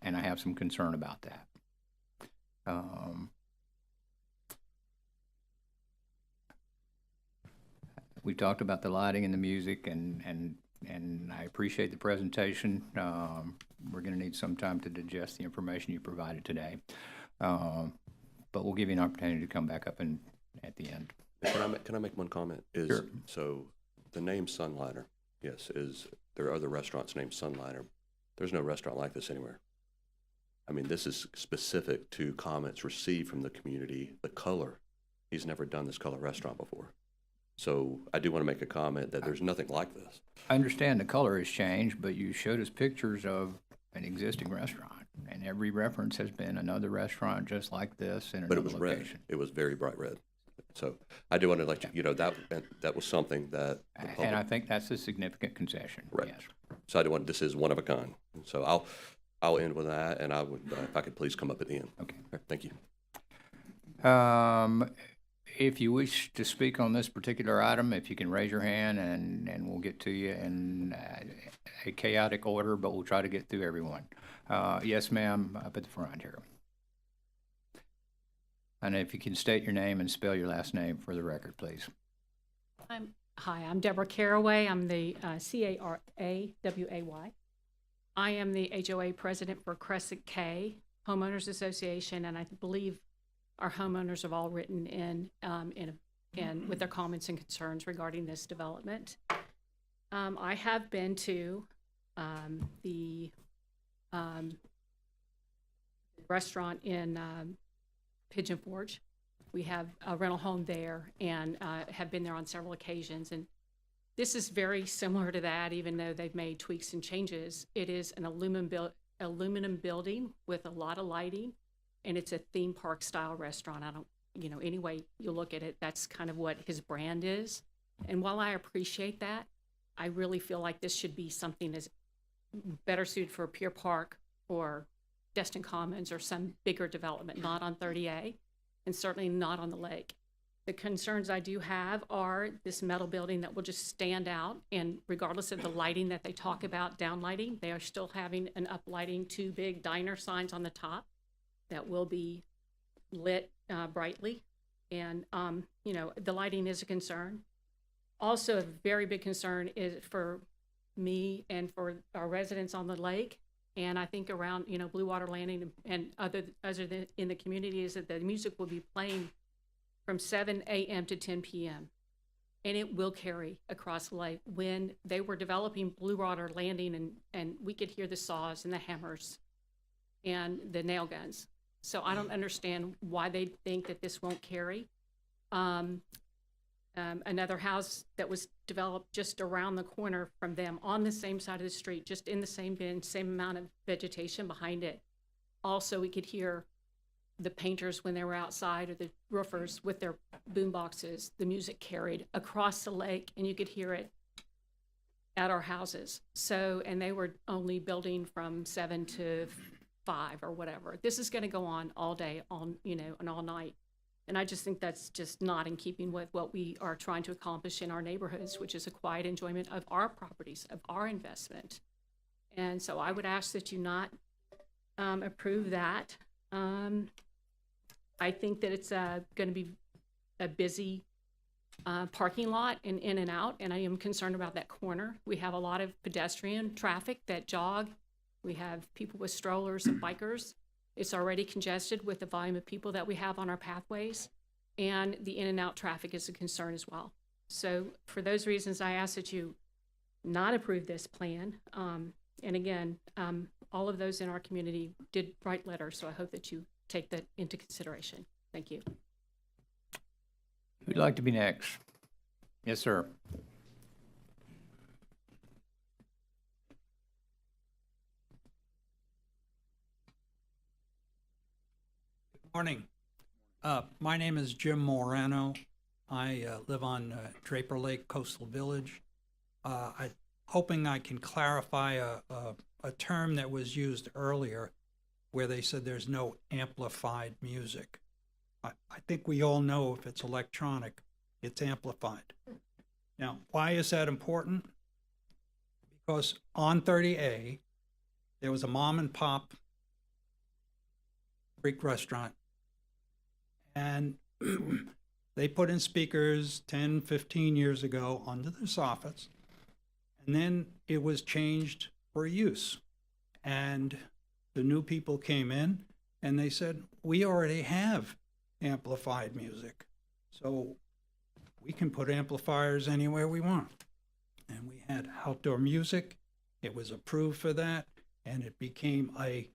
And I have some concern about that. We talked about the lighting and the music and and I appreciate the presentation. We're going to need some time to digest the information you provided today. But we'll give you an opportunity to come back up and at the end. Can I make one comment? Sure. So the name Sunliner, yes, there are other restaurants named Sunliner. There's no restaurant like this anywhere. I mean, this is specific to comments received from the community. The color, he's never done this color restaurant before. So I do want to make a comment that there's nothing like this. I understand the color has changed, but you showed us pictures of an existing restaurant, and every reference has been another restaurant just like this in But another it was location. red. It was very bright red. So I do want to let you know that was something that the public, And I think that's a significant concession. Right. Yes. so I do want, this is one of a kind. So I'll end with that, and I would, if I could please come up at the end. Okay. All right, thank you. If you wish to speak on this particular item, if you can raise your hand, and we'll get to you in a chaotic order, but we'll try to get through everyone. Yes, ma'am, up at the front here. And if you can state your name and spell your last name for the record, please. Hi, I'm Deborah Caraway. I'm the Caraway. I am the HOA president for Crescent K Homeowners Association, and I believe our homeowners have all written in with their comments and concerns regarding this development. I have been to the restaurant in Pigeon Forge. We have a rental home there, and have been there on several occasions. And this is very similar to that, even though they've made tweaks and changes. It is an aluminum building with a lot of lighting, and it's a theme park style restaurant. Any way you look at it, that's kind of what his brand is. And while I appreciate that, I really feel like this should be something that's better suited for Pier Park or Destin Commons or some bigger development, not on 30A, and certainly not on the lake. The concerns I do have are this metal building that will just stand out, and regardless of the lighting that they talk about, down lighting, they are still having an up lighting, 2 big diner signs on the top that will be lit brightly. And, the lighting is a concern. Also, a very big concern is for me and for our residents on the lake, and I think around, Blue Water Landing and other than in the community, is that the music will be playing from 7 a.m. to 10 p.m. And it will carry across the lake. When they were developing Blue Water Landing, and we could hear the saws and the hammers and the nail guns. So I don't understand why they think that this won't carry. Another house that was developed just around the corner from them on the same side of the street, just in the same bin, same amount of vegetation behind it. Also, we could hear the painters when they were outside, or the roofers with their boom boxes. The music carried across the lake, and you could hear it at our houses. So, and they were only building from 7 to 5 or whatever. This is going to go on all day, and all night. And I just think that's just not in keeping with what we are trying to accomplish in our neighborhoods, which is a quiet enjoyment of our properties, of our investment. And so I would ask that you not approve that. I think that it's going to be a busy parking lot and in and out, and I am concerned about that corner. We have a lot of pedestrian traffic that jog. We have people with strollers and bikers. It's already congested with the volume of people that we have on our pathways, and the in and out traffic is a concern as well. So for those reasons, I ask that you not approve this plan. And again, all of those in our community did write letters, so I hope that you take that into consideration. Thank you. Who'd like to be next? Yes, sir. Morning. My name is Jim Morano. I live on Draper Lake Coastal Village. I'm hoping I can clarify a term that was used earlier where they said there's no amplified music. I think we all know if it's electronic, it's amplified. Now, why is that important? Because on 30A, there was a mom and pop Greek restaurant, and they put in speakers 10, 15 years ago under the soffits, And then it was changed for use. And the new people came in and they said, we already have amplified music. So we can put amplifiers anywhere we want. And we had outdoor music. It was approved for that. And it became a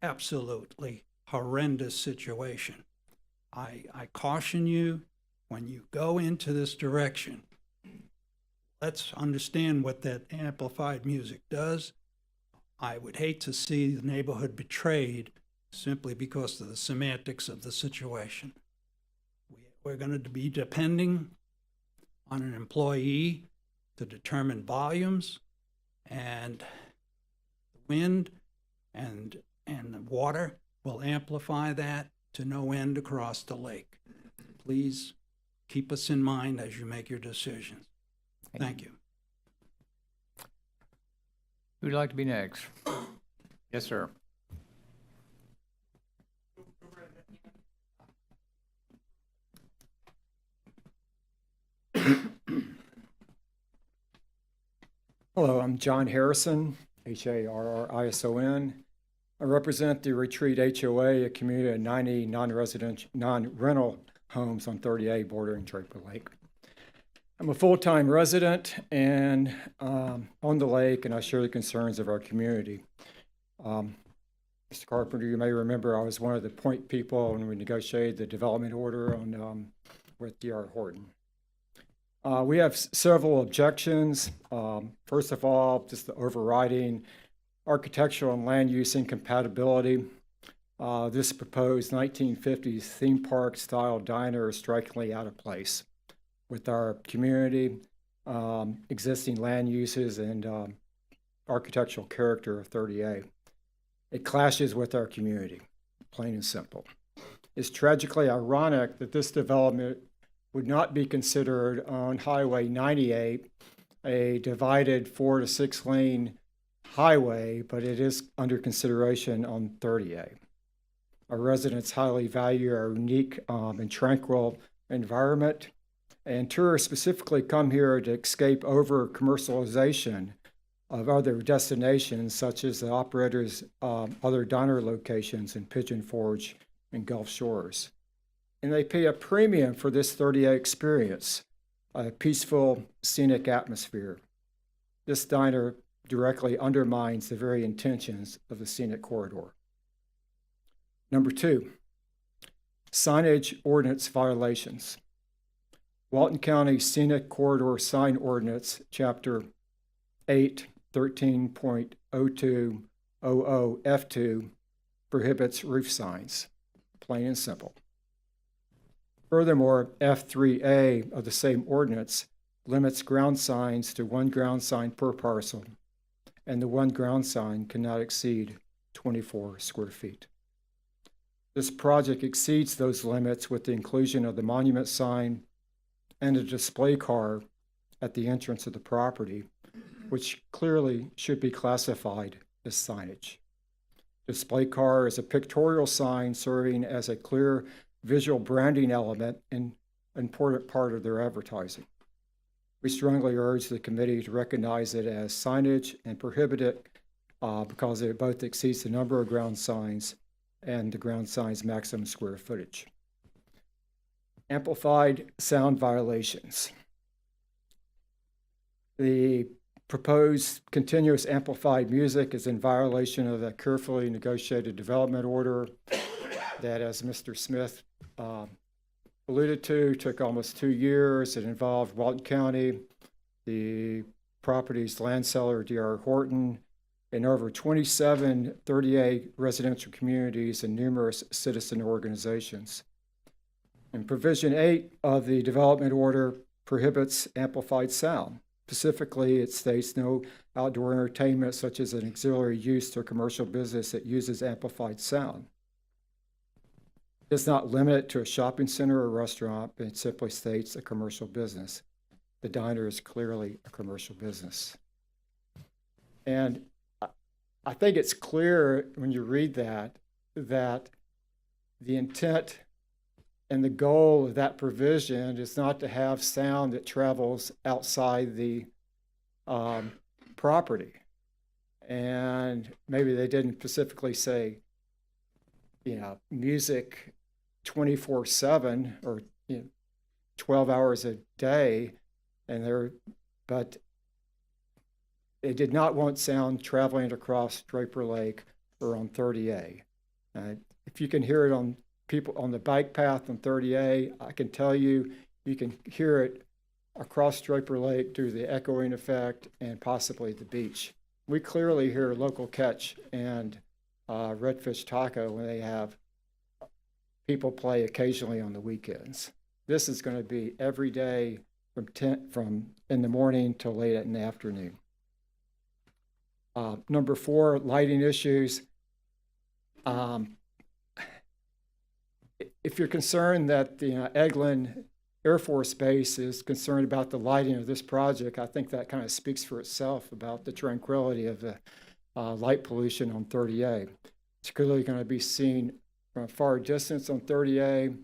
absolutely horrendous situation. I caution you, when you go into this direction, let's understand what that amplified music does. I would hate to see the neighborhood betrayed simply because of the semantics of the situation. We're going to be depending on an employee to determine volumes, and the wind and the water will amplify that to no end across the lake. Please keep us in mind as you make your decisions. Thank you. Who'd like to be next? Yes, sir. Hello, I'm John Harrison, Harrison. I represent the Retreat HOA, a community of 90 non-rental homes on 30A bordering Draper Lake. I'm a full-time resident and on the lake, and I share the concerns of our community. Mr. Carpenter, you may remember I was one of the point people when we negotiated the development order on with D.R. Horton. We have several objections. First of all, just the overriding architectural and land use incompatibility. This proposed 1950s theme park style diner is strikingly out of place with our community, existing land uses, and architectural character of 30A. It clashes with our community, plain and simple. It's tragically ironic that this development would not be considered on Highway 98, a divided 4 to 6 lane highway, but it is under consideration on 30A. Our residents highly value our unique and tranquil environment, and tourists specifically come here to escape over commercialization of other destinations, such as the operators' other diner locations in Pigeon Forge and Gulf Shores. And they pay a premium for this 30A experience, a peaceful, scenic atmosphere. This diner directly undermines the very intentions of the scenic corridor. Number 2, signage ordinance violations. Walton County Scenic Corridor Sign Ordinance, Chapter 8, 13.0200 F2 prohibits roof signs, plain and simple. Furthermore, F3A of the same ordinance limits ground signs to 1 ground sign per parcel, and the 1 ground sign cannot exceed 24 square feet. This project exceeds those limits with the inclusion of the monument sign and a display car at the entrance of the property, which clearly should be classified as signage. Display car is a pictorial sign serving as a clear visual branding element and important part of their advertising. We strongly urge the committee to recognize it as signage and prohibit it because it both exceeds the number of ground signs and the ground sign's maximum square footage. Amplified sound violations. The proposed continuous amplified music is in violation of the carefully negotiated development order that, as Mr. Smith alluded to, took almost 2 years. It involved Walton County, the property's land seller, D.R. Horton, and over 27 38 residential communities and numerous citizen organizations. And Provision 8 of the development order prohibits amplified sound. Specifically, it states no outdoor entertainment such as an auxiliary use to a commercial business that uses amplified sound. It's not limited to a shopping center or restaurant, but it simply states a commercial business. The diner is clearly a commercial business. And I think it's clear when you read that the intent and the goal of that provision is not to have sound that travels outside the property. And maybe they didn't specifically say, music 24/7 or 12 hours a day, but they did not want sound traveling across Draper Lake or on 30A. If you can hear it on people on the bike path on 30A, I can tell you can hear it across Draper Lake due to the echoing effect and possibly the beach. We clearly hear Local Catch and Redfish Taco when they have people play occasionally on the weekends. This is going to be every day from in the morning till late in the afternoon. Number 4, lighting issues. If you're concerned that the Eglin Air Force Base is concerned about the lighting of this project, I think that kind of speaks for itself about the tranquility of the light pollution on 30A. It's clearly going to be seen from a far distance on 30A.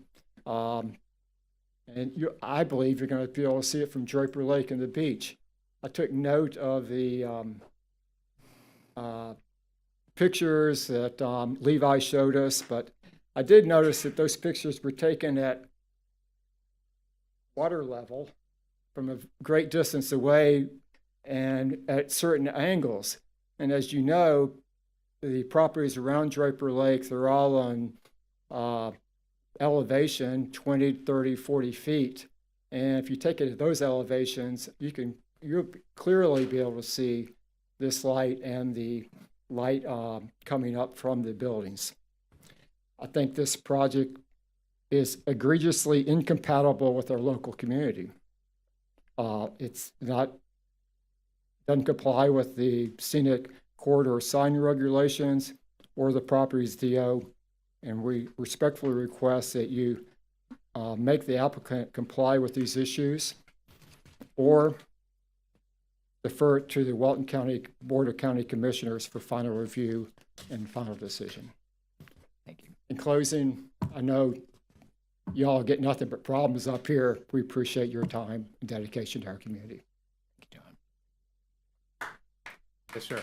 I believe you're going to be able to see it from Draper Lake and the beach. I took note of the pictures that Levi showed us, but I did notice that those pictures were taken at water level from a great distance away and at certain angles. And as you know, the properties around Draper Lake, they're all on elevation 20, 30, 40 feet. And if you take it at those elevations, you'll clearly be able to see this light and the light coming up from the buildings. I think this project is egregiously incompatible with our local community. It's not, doesn't comply with the scenic corridor sign regulations or the property's DO, and we respectfully request that you make the applicant comply with these issues or defer it to the Walton County Board of County Commissioners for final review and final decision. Thank you. In closing, I know y'all get nothing but problems up here. We appreciate your time and dedication to our community. Thank you, John. Yes, sir.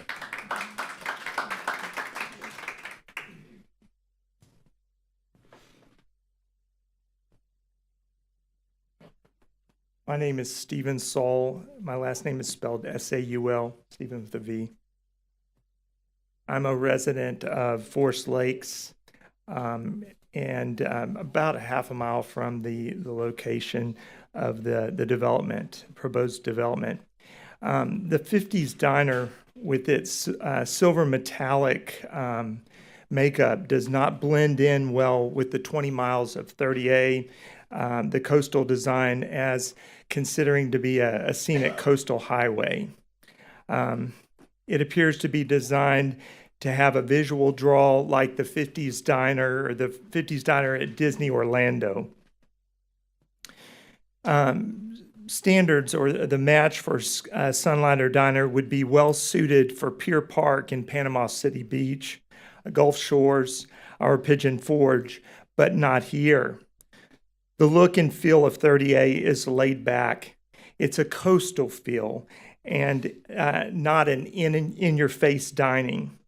My name is Stephen Saul. My last name is spelled S-A-U-L, Stephen with a V. I'm a resident of Forest Lakes, and about a half a mile from the location of the development, proposed development. The 50s diner with its silver metallic makeup does not blend in well with the 20 miles of 30A, the coastal design as considering to be a scenic coastal highway. It appears to be designed to have a visual draw like the 50s diner or the 50s diner at Disney Orlando. Standards or the match for Sunlighter Diner would be well suited for Pier Park in Panama City Beach, Gulf Shores, or Pigeon Forge, but not here. The look and feel of 30A is laid back. It's a coastal feel and not an in-your-face dining.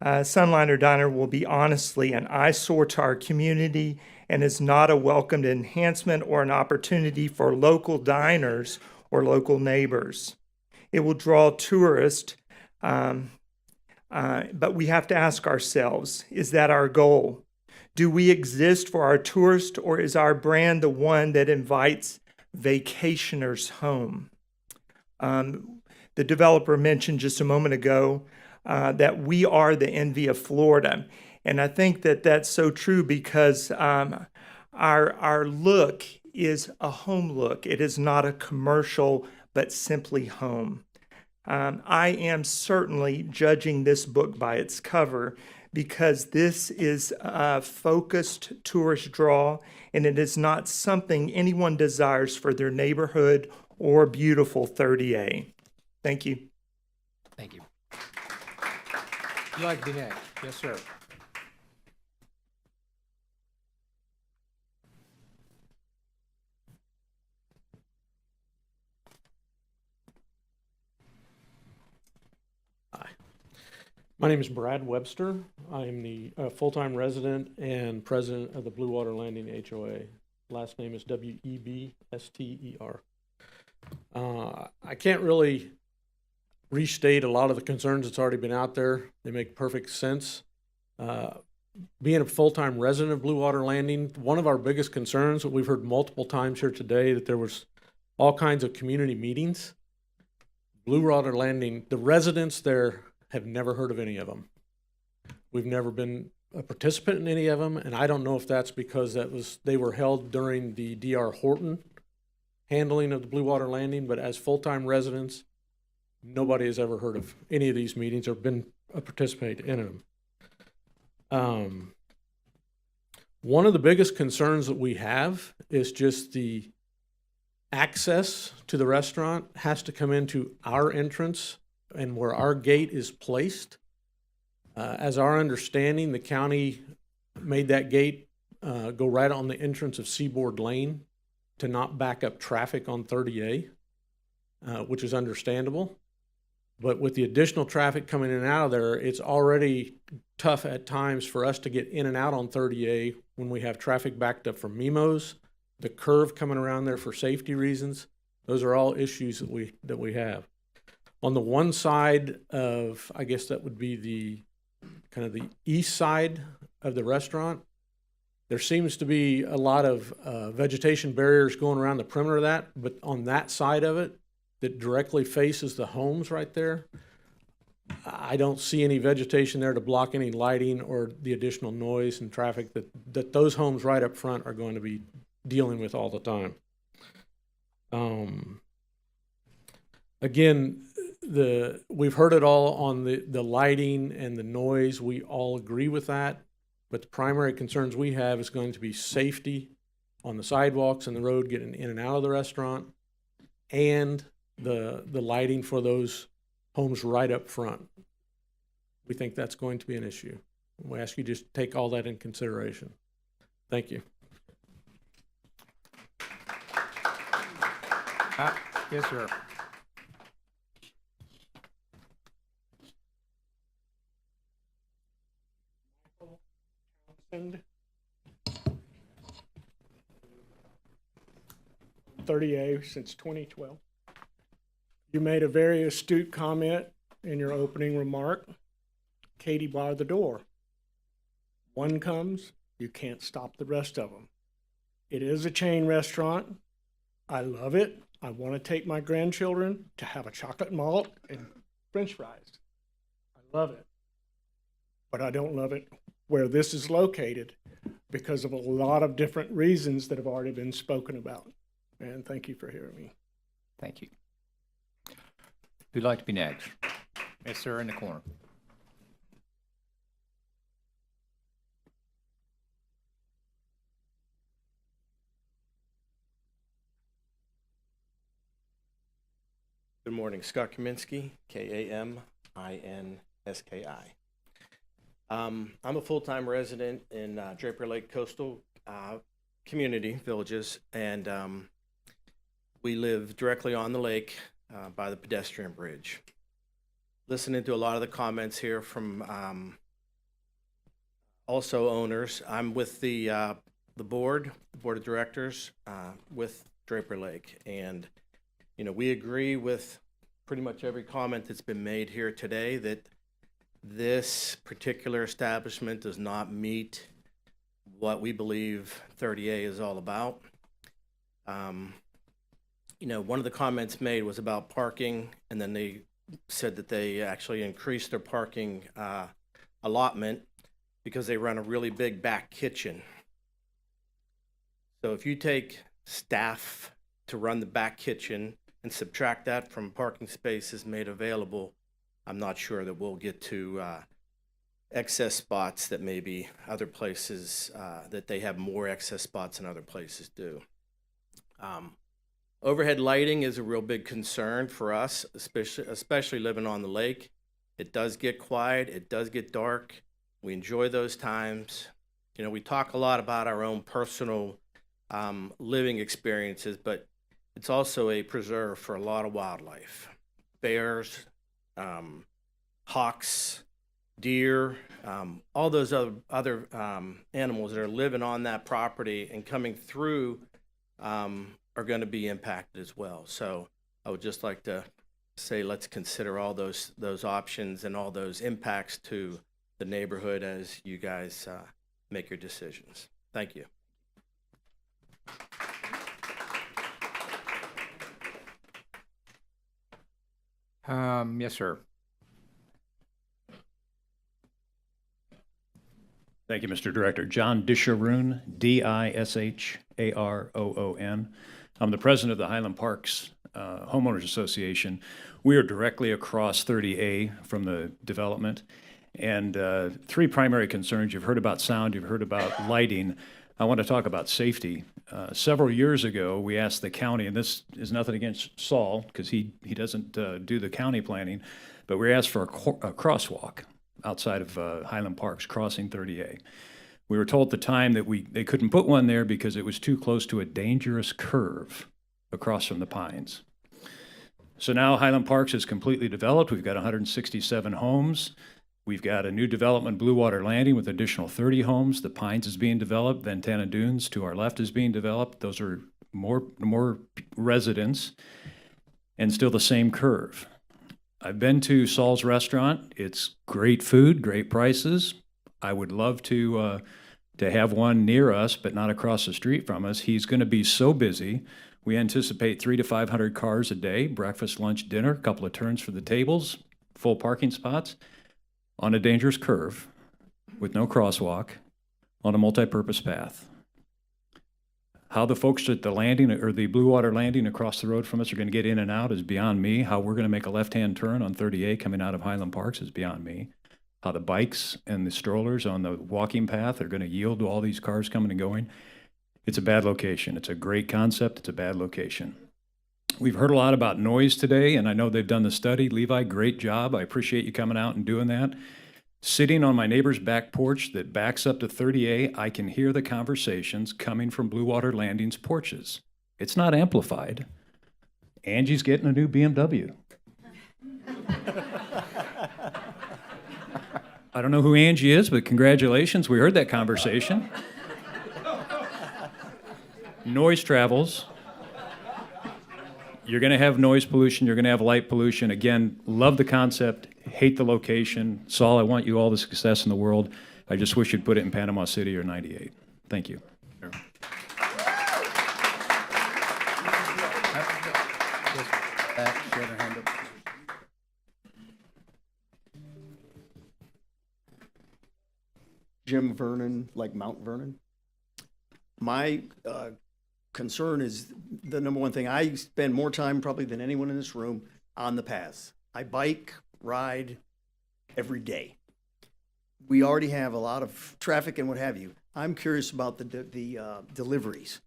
Sunliner Diner will be honestly an eyesore to our community and is not a welcomed enhancement or an opportunity for local diners or local neighbors. It will draw tourists, but we have to ask ourselves, is that our goal? Do we exist for our tourists, or is our brand the one that invites vacationers home? The developer mentioned just a moment ago that we are the envy of Florida. And I think that that's so true because our look is a home look. It is not a commercial, but simply home. I am certainly judging this book by its cover because this is a focused tourist draw, and it is not something anyone desires for their neighborhood or beautiful 30A. Thank you. Thank you. Would you like to be next? Yes, sir. My name is Brad Webster. I'm the full-time resident and president of the Blue Water Landing HOA. Last name is W-E-B-S-T-E-R. I can't really restate a lot of the concerns that's already been out there. They make perfect sense. Being a full-time resident of Blue Water Landing, one of our biggest concerns that we've heard multiple times here today, that there was all kinds of community meetings. Blue Water Landing, the residents there have never heard of any of them. We've never been a participant in any of them, and I don't know if that's because they were held during the D.R. Horton handling of the Blue Water Landing, but as full-time residents, nobody has ever heard of any of these meetings or been a participant in them. One of the biggest concerns that we have is just the access to the restaurant has to come into our entrance and where our gate is placed. As our understanding, the county made that gate go right on the entrance of Seaboard Lane to not back up traffic on 30A, which is understandable. But with the additional traffic coming in and out of there, it's already tough at times for us to get in and out on 30A when we have traffic backed up from Mimos, the curve coming around there for safety reasons. Those are all issues that we have. On the one side of, I guess that would be the kind of the east side of the restaurant, there seems to be a lot of vegetation barriers going around the perimeter of that, but on that side of it, that directly faces the homes right there, I don't see any vegetation there to block any lighting or the additional noise and traffic that those homes right up front are going to be dealing with all the time. Again, we've heard it all on the lighting and the noise. We all agree with that, but the primary concerns we have is going to be safety on the sidewalks and the road getting in and out of the restaurant, and the lighting for those homes right up front. We think that's going to be an issue. We ask you to just take all that in consideration. Thank you. Yes, sir. And 30A since 2012. You made a very astute comment in your opening remark. Katie barred the door. One comes, you can't stop the rest of them. It is a chain restaurant. I love it. I want to take my grandchildren to have a chocolate malt and French fries. I love it. But I don't love it where this is located because of a lot of different reasons that have already been spoken about. And thank you for hearing me. Thank you. Who'd like to be next? Yes, sir, in the corner. Good morning, Scott Kaminsky, Kaminski. I'm a full-time resident in Draper Lake Coastal Community Villages, and we live directly on the lake by the pedestrian bridge. Listening to a lot of the comments here from also owners, I'm with the board of directors with Draper Lake, and you know, we agree with pretty much every comment that's been made here today that this particular establishment does not meet what we believe 30A is all about. You know, one of the comments made was about parking, and then they said that they actually increased their parking allotment because they run a really big back kitchen. So if you take staff to run the back kitchen and subtract that from parking spaces made available, I'm not sure that we'll get to excess spots that maybe other places, that they have more excess spots than other places do. Overhead lighting is a real big concern for us, especially living on the lake. It does get quiet, it does get dark. We enjoy those times. You know, we talk a lot about our own personal living experiences, but it's also a preserve for a lot of wildlife. Bears, hawks, deer, all those other animals that are living on that property and coming through are going to be impacted as well. So I would just like to say, let's consider all those options and all those impacts to the neighborhood as you guys make your decisions. Thank you. Yes, sir. Thank you, Mr. Director. John Disharoon, Disharoon. I'm the president of the Highland Parks Homeowners Association. We are directly across 30A from the development. And three primary concerns. You've heard about sound, you've heard about lighting. I want to talk about safety. Several years ago, we asked the county, and this is nothing against Saul, because he doesn't do the county planning, but we asked for a crosswalk outside of Highland Parks, crossing 30A. We were told at the time that they couldn't put one there because it was too close to a dangerous curve across from the pines. So now Highland Parks is completely developed. We've got 167 homes. We've got a new development, Blue Water Landing, with additional 30 homes. The Pines is being developed. Ventana Dunes to our left is being developed. Those are more residents and still the same curve. I've been to Saul's restaurant. It's great food, great prices. I would love to have one near us, but not across the street from us. He's going to be so busy. We anticipate 300 to 500 cars a day, breakfast, lunch, dinner, a couple of turns for the tables, full parking spots, on a dangerous curve with no crosswalk on a multi-purpose path. How the folks at the landing or the Blue Water Landing across the road from us are going to get in and out is beyond me. How we're going to make a left-hand turn on 30A coming out of Highland Parks is beyond me. How the bikes and the strollers on the walking path are going to yield to all these cars coming and going. It's a bad location. It's a great concept. It's a bad location. We've heard a lot about noise today, and I know they've done the study. Levi, great job. I appreciate you coming out and doing that. Sitting on my neighbor's back porch that backs up to 30A, I can hear the conversations coming from Blue Water Landing's porches. It's not amplified. Angie's getting a new BMW. I don't know who Angie is, but congratulations. We heard that conversation. Noise travels. You're going to have noise pollution. You're going to have light pollution. Again, love the concept, hate the location. Saul, I want you all the success in the world. I just wish you'd put it in Panama City or 98. Thank you. Jim Vernon, like Mount Vernon. My concern is the number one thing. I spend more time probably than anyone in this room on the paths. I bike, ride every day. We already have a lot of traffic and what have you. I'm curious about the deliveries.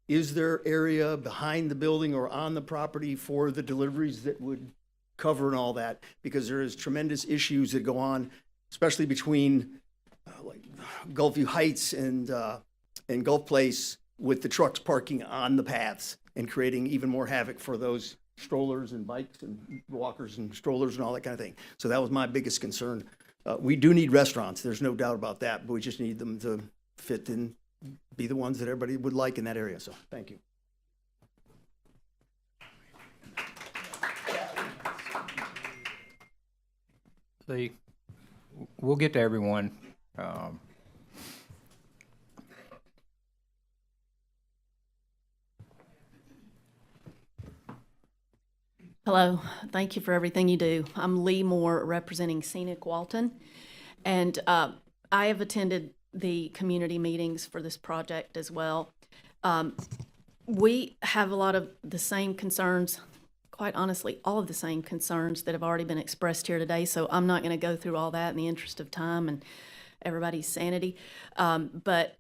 Is there area behind the building or on the property for the deliveries that would cover and all that? Because there is tremendous issues that go on, especially between like Gulfview Heights and Gulf Place, with the trucks parking on the paths and creating even more havoc for those strollers and bikes and walkers and strollers and all that kind of thing. So that was my biggest concern. We do need restaurants, there's no doubt about that, but we just need them to fit and be the ones that everybody would like in that area. So thank you. We'll get to everyone. Hello, thank you for everything you do. I'm Lee Moore, representing Scenic Walton, and I have attended the community meetings for this project as well. We have a lot of the same concerns, quite honestly, all of the same concerns that have already been expressed here today, so I'm not going to go through all that in the interest of time and everybody's sanity. But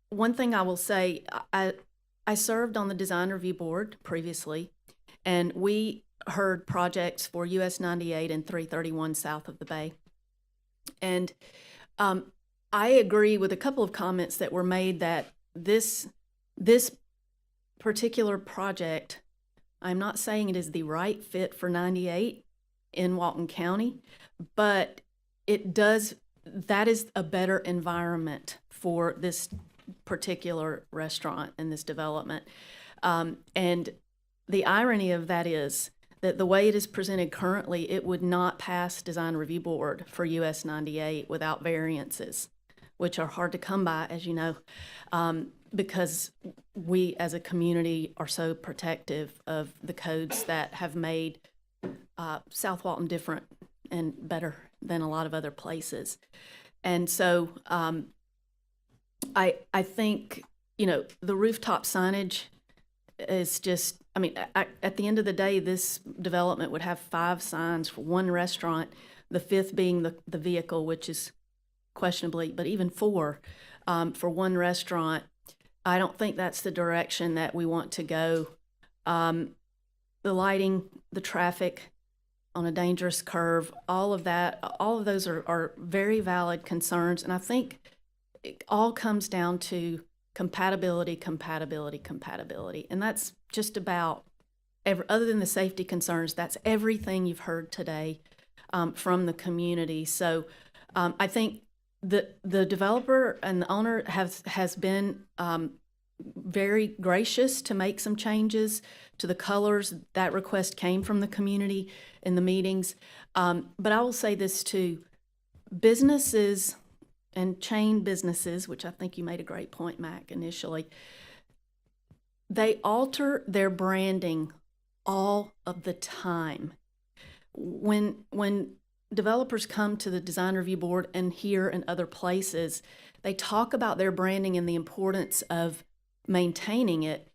one thing I will say, I served on the design review board previously, and we heard projects for US 98 and 331 south of the bay. And I agree with a couple of comments that were made that this particular project, I'm not saying it is the right fit for 98 in Walton County, but it does that is a better environment for this particular restaurant and this development. And the irony of that is that the way it is presented currently, it would not pass Design Review Board for US 98 without variances, which are hard to come by, as you know, because we as a community are so protective of the codes that have made South Walton different and better than a lot of other places. And so I think, you know, the rooftop signage is just, I mean, at the end of the day, this development would have 5 signs for one restaurant, the 5th being the vehicle, which is questionably, but even 4 for one restaurant. I don't think that's the direction that we want to go. The lighting, the traffic on a dangerous curve, all of that, all of those are very valid concerns. And I think it all comes down to compatibility. And that's just about, other than the safety concerns, that's everything you've heard today from the community. So I think the developer and the owner has been very gracious to make some changes to the colors. That request came from the community in the meetings. But I will say this too, businesses and chain businesses, which I think you made a great point, Mac, initially, they alter their branding all of the time. When developers come to the Design Review Board and here and other places, they talk about their branding and the importance of maintaining it.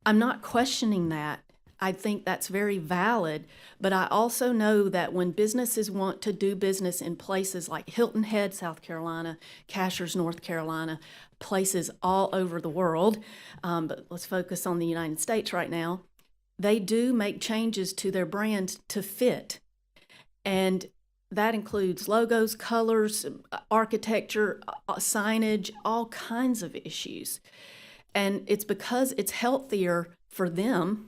I'm not questioning that. I think that's very valid, but I also know that when businesses want to do business in places like Hilton Head, South Carolina, Cashers, North Carolina, places all over the world, but let's focus on the United States right now, they do make changes to their brand to fit. And that includes logos, colors, architecture, signage, all kinds of issues. And it's because it's healthier for them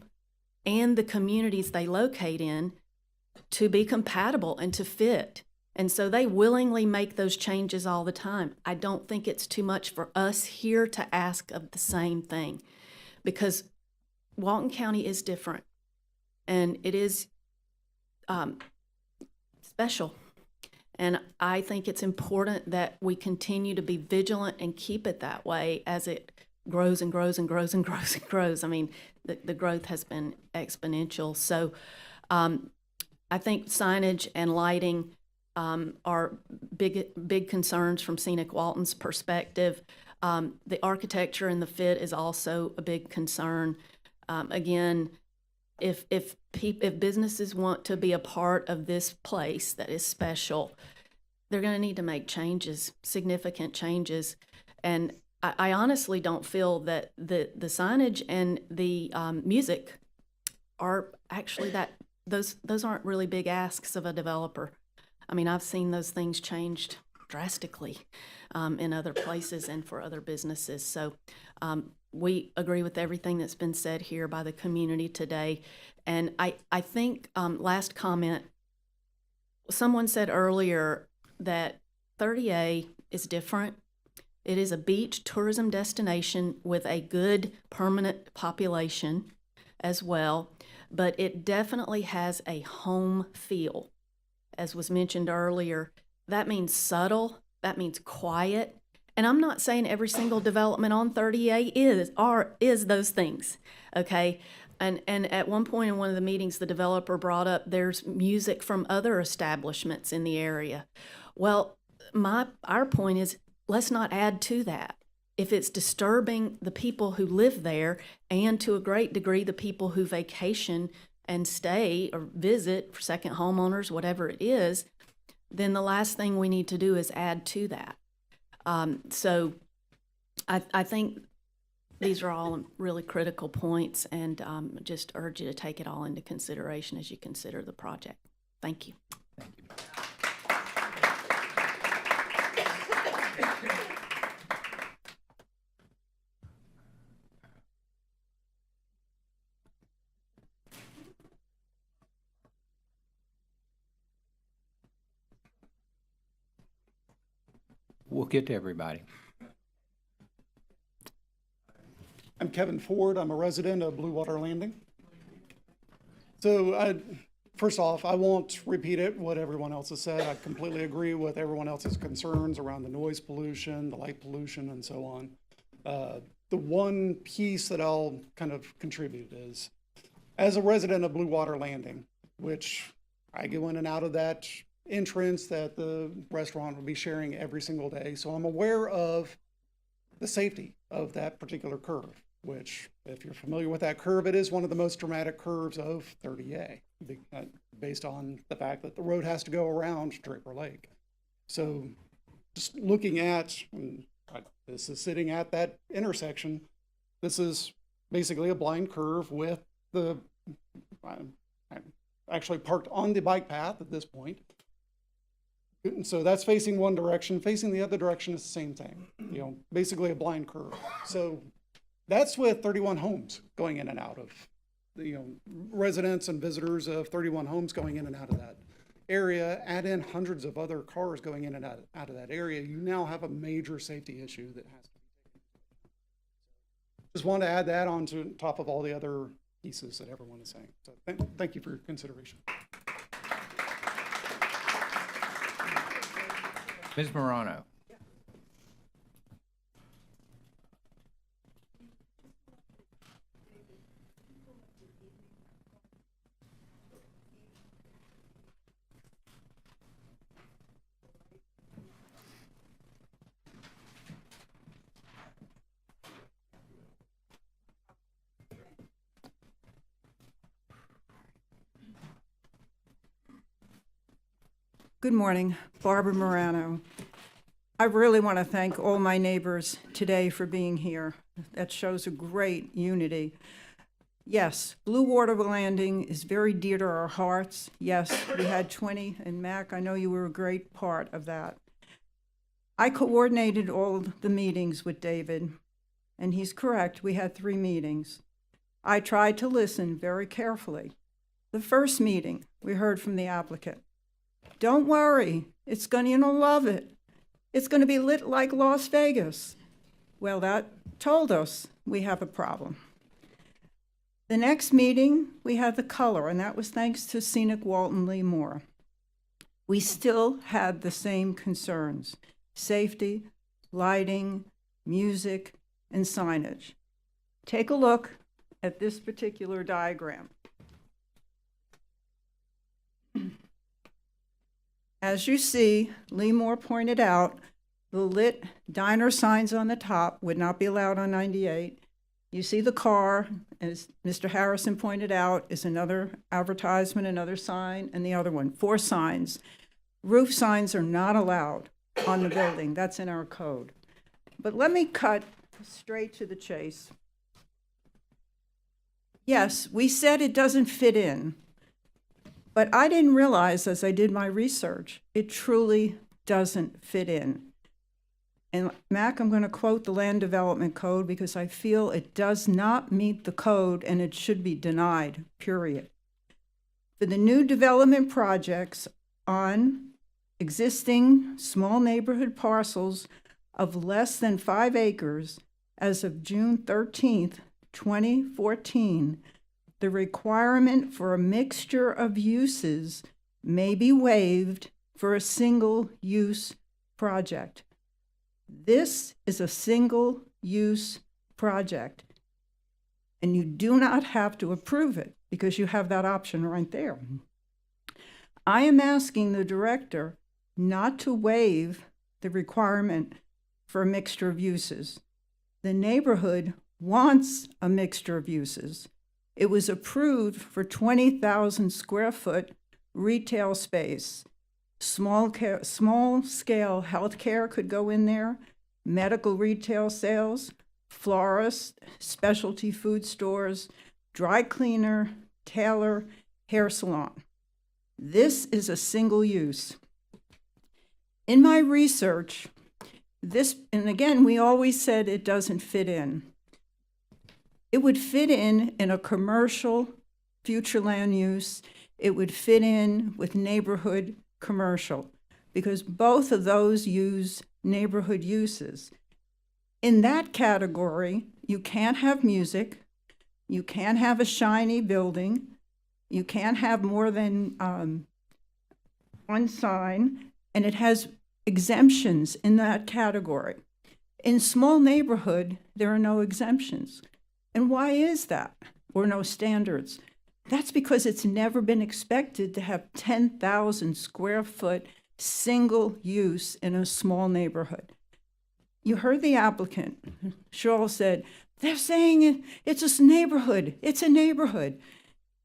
and the communities they locate in to be compatible and to fit. And so they willingly make those changes all the time. I don't think it's too much for us here to ask of the same thing, because Walton County is different and it is special. And I think it's important that we continue to be vigilant and keep it that way as it grows and grows and grows and grows and grows. I mean, the growth has been exponential. So I think signage and lighting are big concerns from Scenic Walton's perspective. The architecture and the fit is also a big concern. Again, if businesses want to be a part of this place that is special, they're going to need to make changes, significant changes. And I honestly don't feel that the signage and the music are actually those aren't really big asks of a developer. I mean, I've seen those things changed drastically in other places and for other businesses. So we agree with everything that's been said here by the community today. And I think, last comment, someone said earlier that 30A is different. It is a beach tourism destination with a good permanent population as well, but it definitely has a home feel. As was mentioned earlier, that means subtle, that means quiet. And I'm not saying every single development on 30A is those things, okay? And at one point in one of the meetings, the developer brought up there's music from other establishments in the area. Well, our point is, let's not add to that. If it's disturbing the people who live there and to a great degree the people who vacation and stay or visit for second homeowners, whatever it is, then the last thing we need to do is add to that. So I think these are all really critical points, and just urge you to take it all into consideration as you consider the project. Thank you. Thank you. We'll get to everybody. I'm Kevin Ford. I'm a resident of Blue Water Landing. So first off, I won't repeat what everyone else has said. I completely agree with everyone else's concerns around the noise pollution, the light pollution, and so on. The one piece that I'll kind of contribute is, as a resident of Blue Water Landing, which I go in and out of that entrance that the restaurant will be sharing every single day, so I'm aware of the safety of that particular curve, which, if you're familiar with that curve, it is one of the most dramatic curves of 30A, based on the fact that the road has to go around Draper Lake. So just looking at, this is sitting at that intersection, this is basically a blind curve with the, I'm actually parked on the bike path at this point. So that's facing one direction. Facing the other direction is the same thing, basically a blind curve. So that's with 31 homes going in and out of, residents and visitors of 31 homes going in and out of that area. Add in hundreds of other cars going in and out of that area. You now have a major safety issue that has to be taken. Just wanted to add that on to top of all the other pieces that everyone is saying. So thank you for your consideration. Ms. Morano. Good morning, Barbara Morano. I really want to thank all my neighbors today for being here. That shows a great unity. Yes, Blue Water Landing is very dear to our hearts. Yes, we had 20, and Mac, I know you were a great part of that. I coordinated all the meetings with David, and he's correct, we had 3 meetings. I tried to listen very carefully. The first meeting, we heard from the applicant. Don't worry, you're gonna love it. It's gonna be lit like Las Vegas. Well, that told us we have a problem. The next meeting, we had the color, and that was thanks to Scenic Walton Lee Moore. We still had the same concerns: safety, lighting, music, and signage. Take a look at this particular diagram. As you see, Lee Moore pointed out, the lit diner signs on the top would not be allowed on 98. You see the car, as Mr. Harrison pointed out, is another advertisement, another sign, and the other one, 4 signs. Roof signs are not allowed on the building. That's in our code. But let me cut straight to the chase. Yes, we said it doesn't fit in. But I didn't realize, as I did my research, it truly doesn't fit in. And Mac, I'm going to quote the Land Development Code because I feel it does not meet the code and it should be denied, period. For the new development projects on existing small neighborhood parcels of less than 5 acres as of June 13th, 2014, the requirement for a mixture of uses may be waived for a single-use project. This is a single-use project, and you do not have to approve it because you have that option right there. I am asking the director not to waive the requirement for a mixture of uses. The neighborhood wants a mixture of uses. It was approved for 20,000 square foot retail space. Small scale healthcare could go in there, medical retail sales, florists, specialty food stores, dry cleaner, tailor, hair salon. This is a single use. In my research, and again, we always said it doesn't fit in. It would fit in a commercial future land use. It would fit in with neighborhood commercial because both of those use neighborhood uses. In that category, you can't have music, you can't have a shiny building, you can't have more than one sign, and it has exemptions in that category. In small neighborhood, there are no exemptions. And why is that? Or no standards? That's because it's never been expected to have 10,000 square foot single use in a small neighborhood. You heard the applicant. Cheryl said, they're saying it's a neighborhood. It's a neighborhood.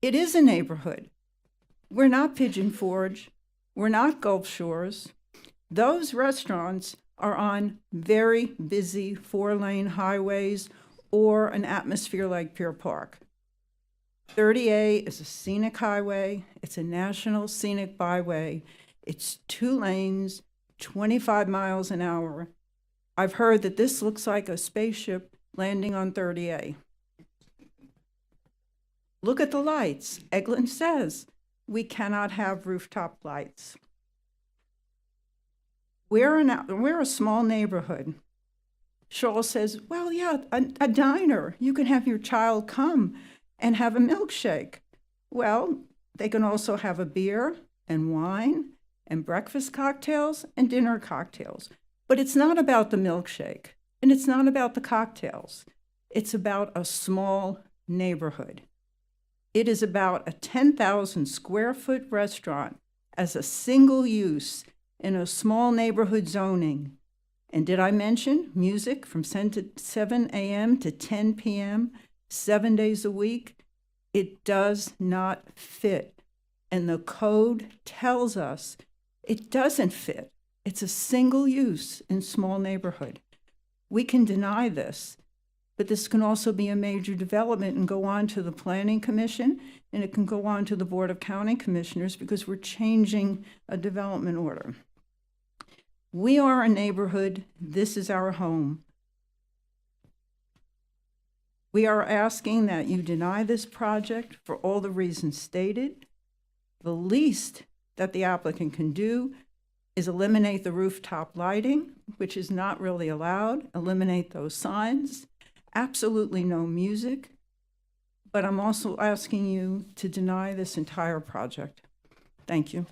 It is a neighborhood. We're not Pigeon Forge. We're not Gulf Shores. Those restaurants are on very busy 4-lane highways or an atmosphere like Pier Park. 30A is a scenic highway. It's a national scenic byway. It's 2 lanes, 25 miles an hour. I've heard that this looks like a spaceship landing on 30A. Look at the lights. Eglin says we cannot have rooftop lights. We're a small neighborhood. Cheryl says, well, yeah, a diner. You can have your child come and have a milkshake. Well, they can also have a beer and wine and breakfast cocktails and dinner cocktails. But it's not about the milkshake, and it's not about the cocktails. It's about a small neighborhood. It is about a 10,000 square foot restaurant as a single use in a small neighborhood zoning. And did I mention music from 7 a.m. to 10 p.m., 7 days a week? It does not fit. And the code tells us it doesn't fit. It's a single use in small neighborhood. We can deny this, but this can also be a major development and go on to the Planning Commission, and it can go on to the Board of County Commissioners because we're changing a development order. We are a neighborhood. This is our home. We are asking that you deny this project for all the reasons stated. The least that the applicant can do is eliminate the rooftop lighting, which is not really allowed, eliminate those signs, absolutely no music. But I'm also asking you to deny this entire project. Thank you.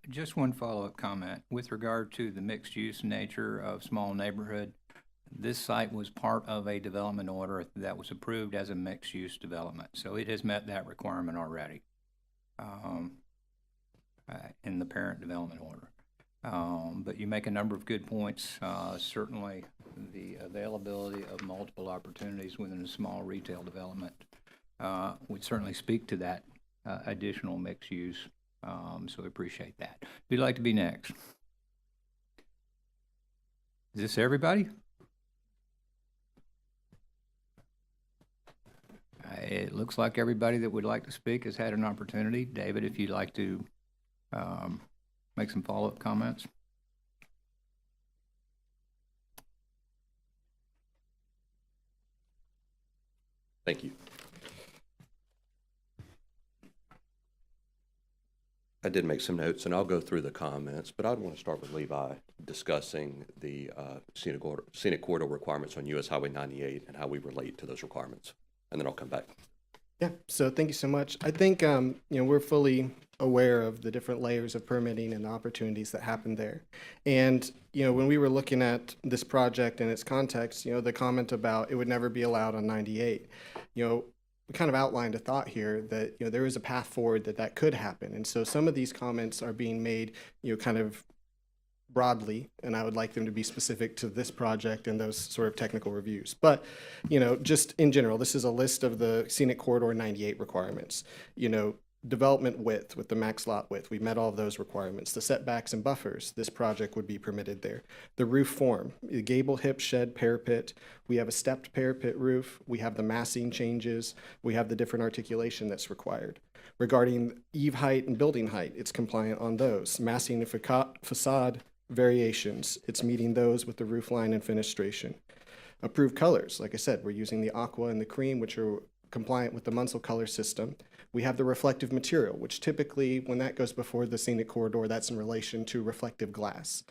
Just one follow-up comment. With regard to the mixed-use nature of small neighborhood, this site was part of a development order that was approved as a mixed-use development. So it has met that requirement already in the parent development order. But you make a number of good points. Certainly the availability of multiple opportunities within a small retail development would certainly speak to that additional mixed use. So we appreciate that. Who'd like to be next? Is this everybody? It looks like everybody that would like to speak has had an opportunity. David, if you'd like to make some follow-up comments. Thank you. I did make some notes, and I'll go through the comments, but I'd want to start with Levi discussing the scenic corridor requirements on US Highway 98 and how we relate to those requirements, and then I'll come back. Yeah, so thank you so much. I think, we're fully aware of the different layers of permitting and the opportunities that happen there. And, when we were looking at this project and its context, the comment about it would never be allowed on 98, we kind of outlined a thought here that, there is a path forward that could happen. And so some of these comments are being made, kind of broadly, and I would like them to be specific to this project and those sort of technical reviews. But, just in general, this is a list of the Scenic Corridor 98 requirements. Development width with the max lot width, we met all of those requirements. The setbacks and buffers, this project would be permitted there. The roof form, the gable, hip, shed, parapet. We have a stepped parapet roof. We have the massing changes. We have the different articulation that's required. Regarding eave height and building height, it's compliant on those. Massing and facade variations, it's meeting those with the roof line and fenestration. Approved colors, like I said, we're using the aqua and the cream, which are compliant with the Munsell color system. We have the reflective material, which typically, when that goes before the scenic corridor, that's in relation to reflective glass.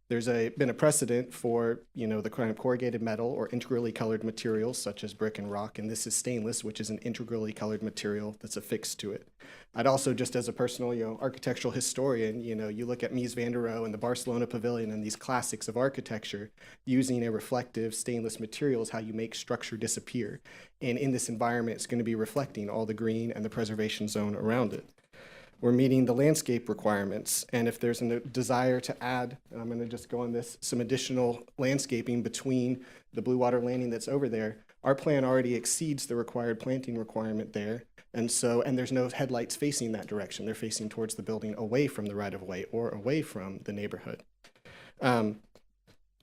There's been a precedent for, the kind of corrugated metal or integrally colored materials such as brick and rock, and this is stainless, which is an integrally colored material that's affixed to it. I'd also, just as a personal, architectural historian, you look at Mies van der Rohe and the Barcelona Pavilion and these classics of architecture, using a reflective stainless material is how you make structure disappear. And in this environment, it's going to be reflecting all the green and the preservation zone around it. We're meeting the landscape requirements, and if there's a desire to add, and I'm going to just go on this, some additional landscaping between the Blue Water Landing that's over there, our plan already exceeds the required planting requirement there, and there's no headlights facing that direction. They're facing towards the building, away from the right-of-way or away from the neighborhood.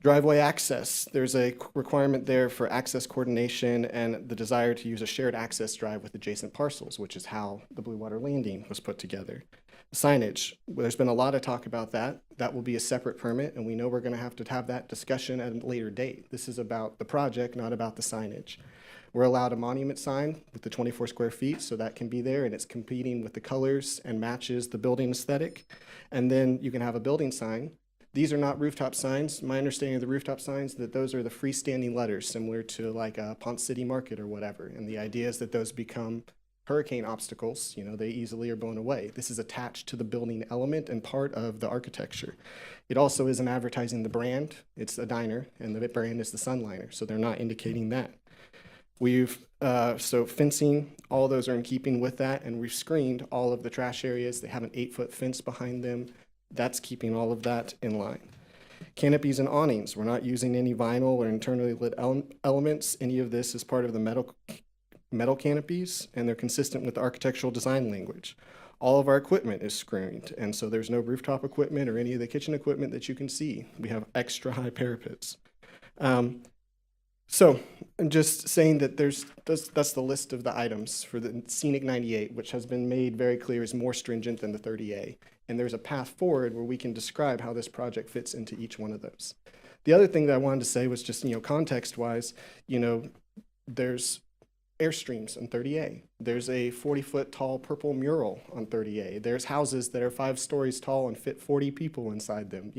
Driveway access, there's a requirement there for access coordination and the desire to use a shared access drive with adjacent parcels, which is how the Blue Water Landing was put together. Signage, there's been a lot of talk about that. That will be a separate permit, and we know we're going to have that discussion at a later date. This is about the project, not about the signage. We're allowed a monument sign with the 24 square feet, so that can be there, and it's competing with the colors and matches the building aesthetic. And then you can have a building sign. These are not rooftop signs. My understanding of the rooftop signs, that those are the freestanding letters, similar to like a Ponce City Market or whatever. And the idea is that those become hurricane obstacles. They easily are blown away. This is attached to the building element and part of the architecture. It also isn't advertising the brand. It's a diner, and the brand is the Sunliner, so they're not indicating that. So fencing, all those are in keeping with that, and we've screened all of the trash areas. They have an 8-foot fence behind them. That's keeping all of that in line. Canopies and awnings, we're not using any vinyl or internally lit elements. Any of this is part of the metal canopies, and they're consistent with the architectural design language. All of our equipment is screened, and so there's no rooftop equipment or any of the kitchen equipment that you can see. We have extra high parapets. So I'm just saying that that's the list of the items for the Scenic 98, which has been made very clear is more stringent than the 30A. And there's a path forward where we can describe how this project fits into each one of those. The other thing that I wanted to say was just, context-wise, there's Airstreams on 30A. There's a 40-foot tall purple mural on 30A. There's houses that are 5 stories tall and fit 40 people inside them.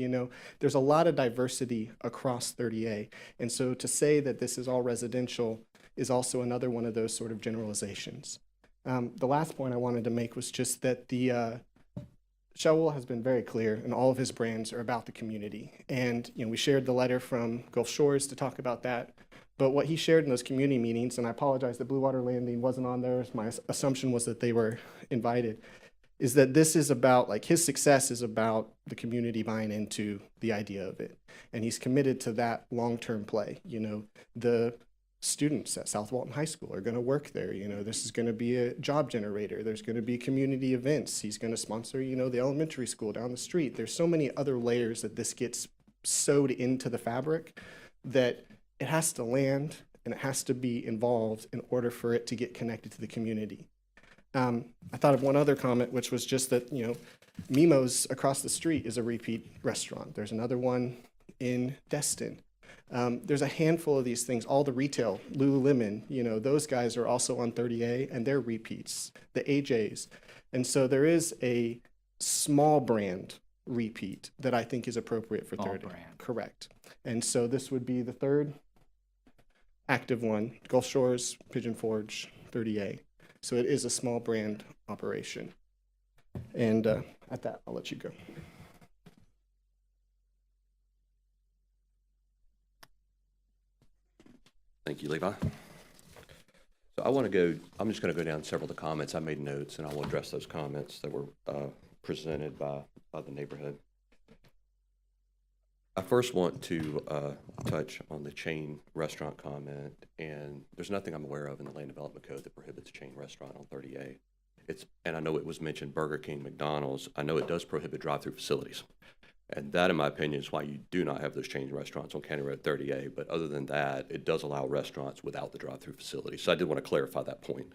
There's a lot of diversity across 30A. And so to say that this is all residential is also another one of those sort of generalizations. The last point I wanted to make was just that the Shaul has been very clear, and all of his brands are about the community. And we shared the letter from Gulf Shores to talk about that. But what he shared in those community meetings, and I apologize that Blue Water Landing wasn't on there, my assumption was that they were invited, is that this is about, his success is about the community buying into the idea of it. And he's committed to that long-term play. The students at South Walton High School are going to work there. This is going to be a job generator. There's going to be community events. He's going to sponsor, the elementary school down the street. There's so many other layers that this gets sewed into the fabric that it has to land and it has to be involved in order for it to get connected to the community. I thought of one other comment, which was just that, Mimo's across the street is a repeat restaurant. There's another one in Destin. There's a handful of these things, all the retail, Lululemon, those guys are also on 30A and they're repeats, the AJs. And so there is a small brand repeat that I think is appropriate for 30. Correct. And so this would be the third active one, Gulf Shores, Pigeon Forge, 30A. So it is a small brand operation. And at that, I'll let you go. Thank you, Levi. So I'm just going to go down several of the comments. I made notes, and I will address those comments that were presented by the neighborhood. I first want to touch on the chain restaurant comment, and there's nothing I'm aware of in the Land Development Code that prohibits a chain restaurant on 30A. And I know it was mentioned Burger King, McDonald's. I know it does prohibit drive-through facilities. And that, in my opinion, is why you do not have those chain restaurants on County Road 30A. But other than that, it does allow restaurants without the drive-through facility. So I did want to clarify that point.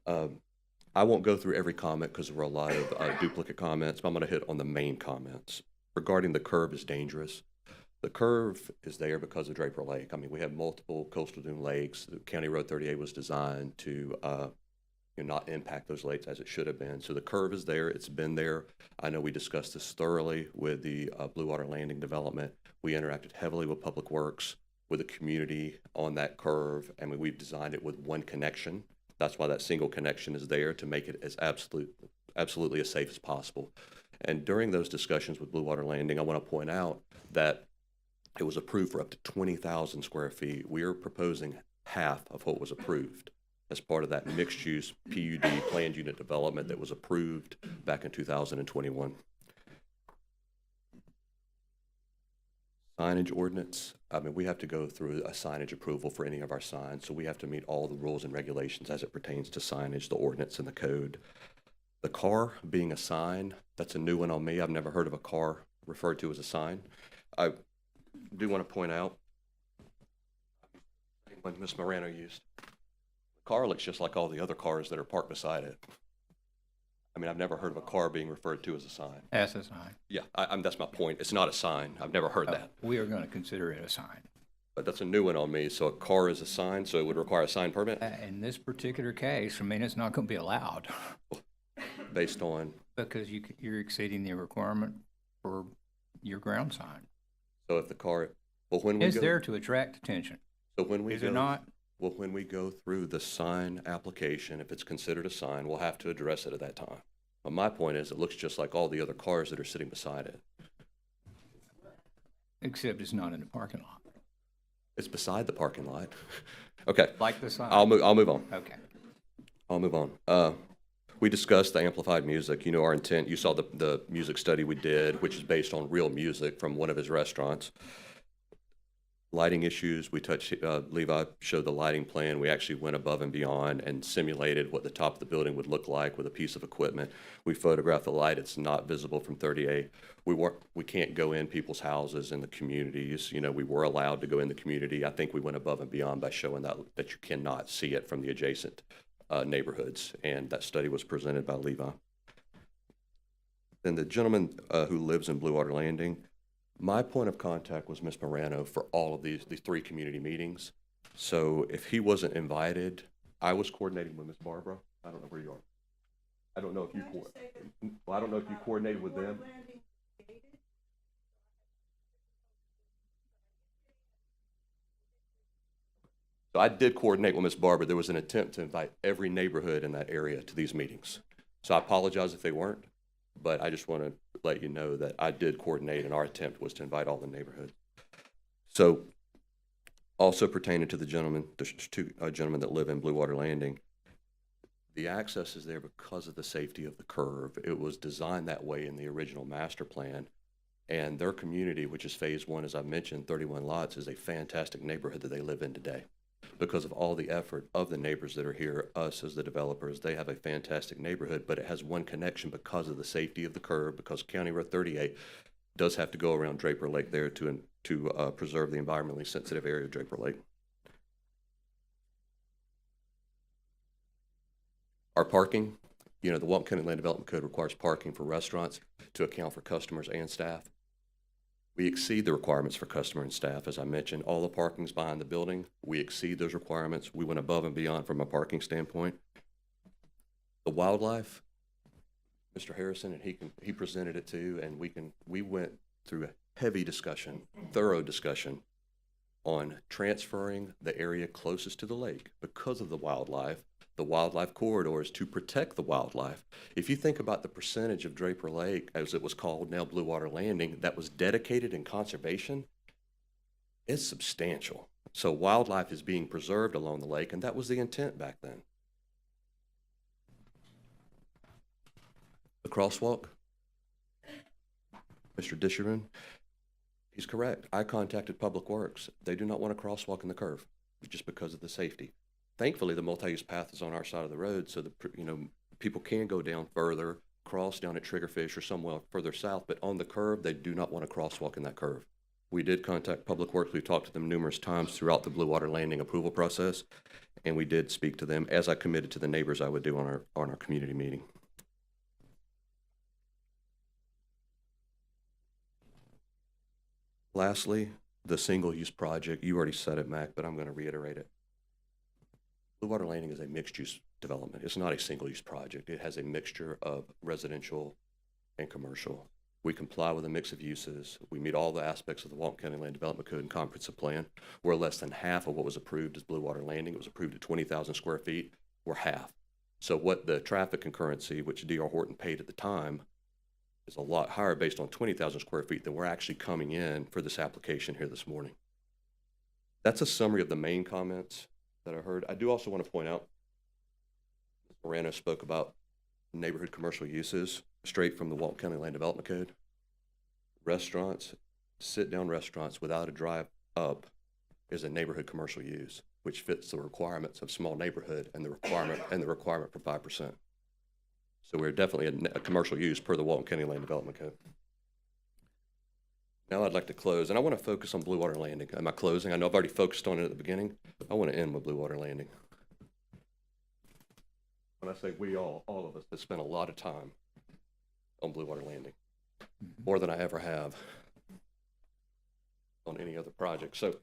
I won't go through every comment because there were a lot of duplicate comments, but I'm going to hit on the main comments. Regarding the curb is dangerous, The curve is there because of Draper Lake. I mean, we have multiple coastal dune lakes. The County Road 38 was designed to not impact those lakes as it should have been. So the curve is there. It's been there. I know we discussed this thoroughly with the Blue Water Landing development. We interacted heavily with Public Works, with the community on that curve. I mean, we've designed it with one connection. That's why that single connection is there, to make it as absolutely as safe as possible. And during those discussions with Blue Water Landing, I want to point out that it was approved for up to 20,000 square feet. We are proposing half of what was approved as part of that mixed-use PUD planned unit development that was approved back in 2021. Signage ordinance. I mean, we have to go through a signage approval for any of our signs, so we have to meet all the rules and regulations as it pertains to signage, the ordinance, and the code. The car being a sign, that's a new one on me. I've never heard of a car referred to as a sign. I do want to point out what Ms. Morano used. The car looks just like all the other cars that are parked beside it. I mean, I've never heard of a car being referred to as a sign. As a sign. Yeah, that's my point. It's not a sign. I've never heard that. We are going to consider it a sign. But that's a new one on me. So a car is a sign, so it would require a sign permit? In this particular case, I mean, it's not going to be allowed. Based on? Because you're exceeding the requirement for your ground sign. So if the car, well, when we It's go, there to attract attention. So when we Is go, it not? Well, when we go through the sign application, if it's considered a sign, we'll have to address it at that time. But my point is, it looks just like all the other cars that are sitting beside it. Except it's not in the parking lot. It's beside the parking lot. Okay. Like the sign. I'll move on. Okay. I'll move on. We discussed the amplified music. You know our intent. You saw the music study we did, which is based on real music from one of his restaurants. Lighting issues, we touched, Levi showed the lighting plan. We actually went above and beyond and simulated what the top of the building would look like with a piece of equipment. We photographed the light. It's not visible from 38. We can't go in people's houses in the communities. You know, we were allowed to go in the community. I think we went above and beyond by showing that you cannot see it from the adjacent neighborhoods, and that study was presented by Levi. Then the gentleman who lives in Blue Water Landing, my point of contact was Ms. Morano for all of these three community meetings. So if he wasn't invited, I was coordinating with Ms. Barbara. I don't know where you are. I don't know if you I don't know if you coordinated with them. So I did coordinate with Ms. Barbara. There was an attempt to invite every neighborhood in that area to these meetings. So I apologize if they weren't, but I just want to let you know that I did coordinate, and our attempt was to invite all the neighborhoods. So also pertaining to the gentleman, there's two gentlemen that live in Blue Water Landing, the access is there because of the safety of the curve. It was designed that way in the original master plan, and their community, which is phase one, as I mentioned, 31 lots, is a fantastic neighborhood that they live in today. Because of all the effort of the neighbors that are here, us as the developers, they have a fantastic neighborhood, but it has one connection because of the safety of the curve, because County Road 38 does have to go around Draper Lake there to preserve the environmentally sensitive area of Draper Lake. Our parking, you know, the Walton County Land Development Code requires parking for restaurants to account for customers and staff. We exceed the requirements for customer and staff. As I mentioned, all the parking's behind the building. We exceed those requirements. We went above and beyond from a parking standpoint. The wildlife, Mr. Harrison, and he presented it too, and we went through a heavy discussion, thorough discussion on transferring the area closest to the lake because of the wildlife corridors to protect the wildlife. If you think about the percentage of Draper Lake, as it was called, now Blue Water Landing, that was dedicated in conservation, it's substantial. So wildlife is being preserved along the lake, and that was the intent back then. The crosswalk, Mr. Disherman, he's correct. I contacted Public Works. They do not want a crosswalk in the curve just because of the safety. Thankfully, the multi-use path is on our side of the road, so people can go down further, cross down at Triggerfish or somewhere further south, but on the curve, they do not want a crosswalk in that curve. We did contact Public Works. We've talked to them numerous times throughout the Blue Water Landing approval process, and we did speak to them, as I committed to the neighbors I would do on our community meeting. Lastly, the single-use project, you already said it, Mac, but I'm going to reiterate it. Blue Water Landing is a mixed-use development. It's not a single-use project. It has a mixture of residential and commercial. We comply with a mix of uses. We meet all the aspects of the Walton County Land Development Code and Comprehensive Plan. We're less than half of what was approved as Blue Water Landing. It was approved at 20,000 square feet. We're half. So what the traffic concurrency, which D.R. Horton paid at the time, is a lot higher based on 20,000 square feet than we're actually coming in for this application here this morning. That's a summary of the main comments that I heard. I do also want to point out, Ms. Morano spoke about neighborhood commercial uses straight from the Walton County Land Development Code. Restaurants, sit-down restaurants without a drive up is a neighborhood commercial use, which fits the requirements of small neighborhood and the requirement for 5%. So we're definitely a commercial use per the Walton County Land Development Code. Now I'd like to close, and I want to focus on Blue Water Landing. Am I closing? I know I've already focused on it at the beginning. I want to end with Blue Water Landing. When I say we all of us have spent a lot of time on Blue Water Landing, more than I ever have on any other project. So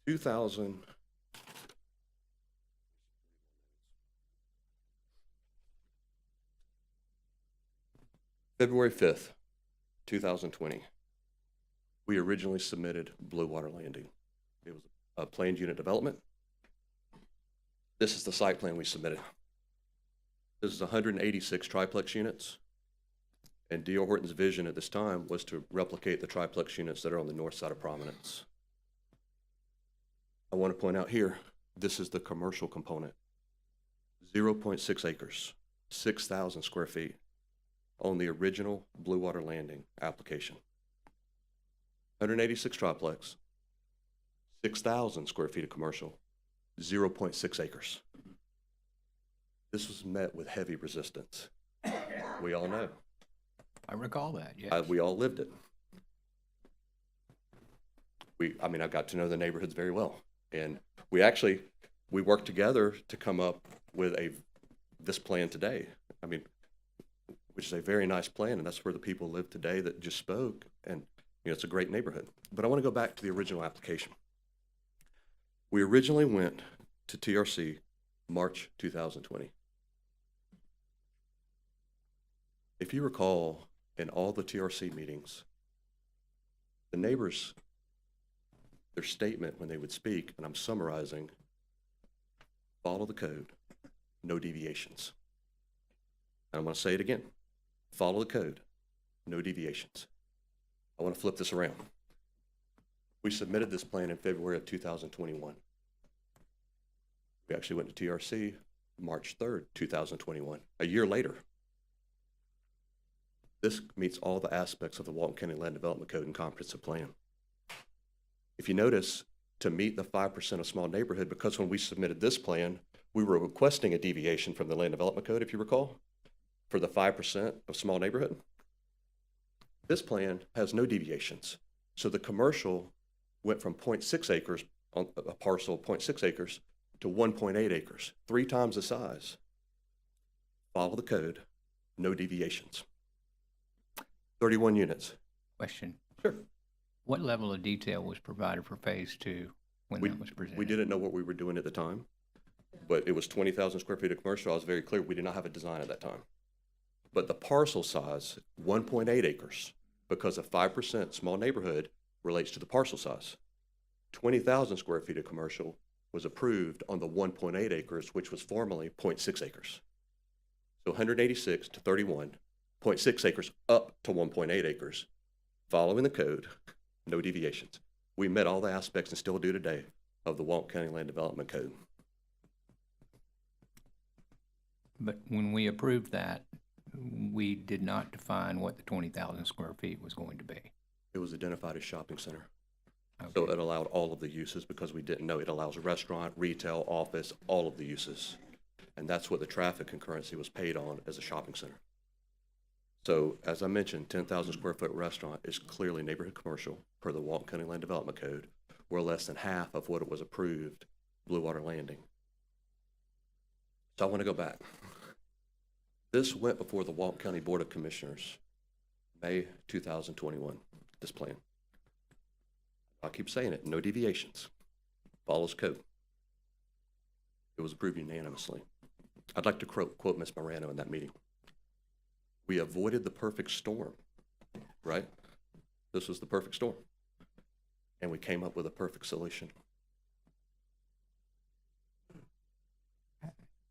2000, February 5th, 2020, we originally submitted Blue Water Landing. It was a planned unit development. This is the site plan we submitted. This is 186 triplex units. And D.R. Horton's vision at this time was to replicate the triplex units that are on the north side of Prominence. I want to point out here, this is the commercial component. 0.6 acres, 6,000 square feet on the original Blue Water Landing application. 186 triplex, 6,000 square feet of commercial, 0.6 acres. This was met with heavy resistance. We all know. I recall that, yes. We all lived it. I got to know the neighborhoods very well. And we worked together to come up with this plan today. Which is a very nice plan, and that's where the people live today that just spoke, and it's a great neighborhood. But I want to go back to the original application. We originally went to TRC March 2020. If you recall, in all the TRC meetings, the neighbors, their statement when they would speak, and I'm summarizing, follow the code, no deviations. And I'm going to say it again. Follow the code, no deviations. I want to flip this around. We submitted this plan in February of 2021. We actually went to TRC March 3rd, 2021, a year later. This meets all the aspects of the Walton County Land Development Code and Comprehensive Plan. If you notice, to meet the 5% of small neighborhood, because when we submitted this plan, we were requesting a deviation from the Land Development Code, if you recall, for the 5% of small neighborhood. This plan has no deviations. So the commercial went from 0.6 acres, on a parcel of 0.6 acres, to 1.8 acres, 3 times the size. Follow the code, no deviations. 31 units. Question. Sure. What level of detail was provided for phase 2 when that was presented? We didn't know what we were doing at the time, but it was 20,000 square feet of commercial. I was very clear, we did not have a design at that time. But the parcel size, 1.8 acres, because of 5% small neighborhood relates to the parcel size. 20,000 square feet of commercial was approved on the 1.8 acres, which was formerly 0.6 acres. So 186 to 31, 0.6 acres up to 1.8 acres, following the code, no deviations. We met all the aspects and still do today of the Walton County Land Development Code. But when we approved that, we did not define what the 20,000 square feet was going to be. It was identified as shopping center. Okay. So it allowed all of the uses because we didn't know. It allows restaurant, retail, office, all of the uses. And that's what the traffic concurrency was paid on as a shopping center. So as I mentioned, 10,000 square foot restaurant is clearly neighborhood commercial per the Walton County Land Development Code. We're less than half of what it was approved, Blue Water Landing. So I want to go back. This went before the Walton County Board of Commissioners, May 2021. this plan. I'll keep saying it, no deviations. Follows code. It was approved unanimously. I'd like to quote Ms. Morano in that meeting. We avoided the perfect storm, right? This was the perfect storm. And we came up with a perfect solution.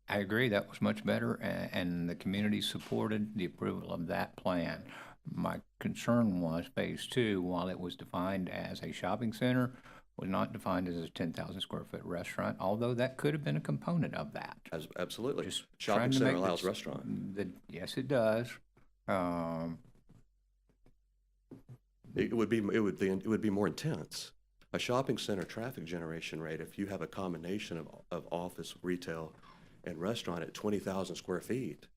I agree, that was much better, and the community supported the approval of that plan. My concern was phase 2, while it was defined as a shopping center, was not defined as a 10,000 square foot restaurant, although that could have been a component of that. Absolutely. Just Shopping trying to center make allows this- restaurant. Yes, it does. It would be more intense. A shopping center traffic generation rate, if you have a combination of office, retail, and restaurant at 20,000 square feet.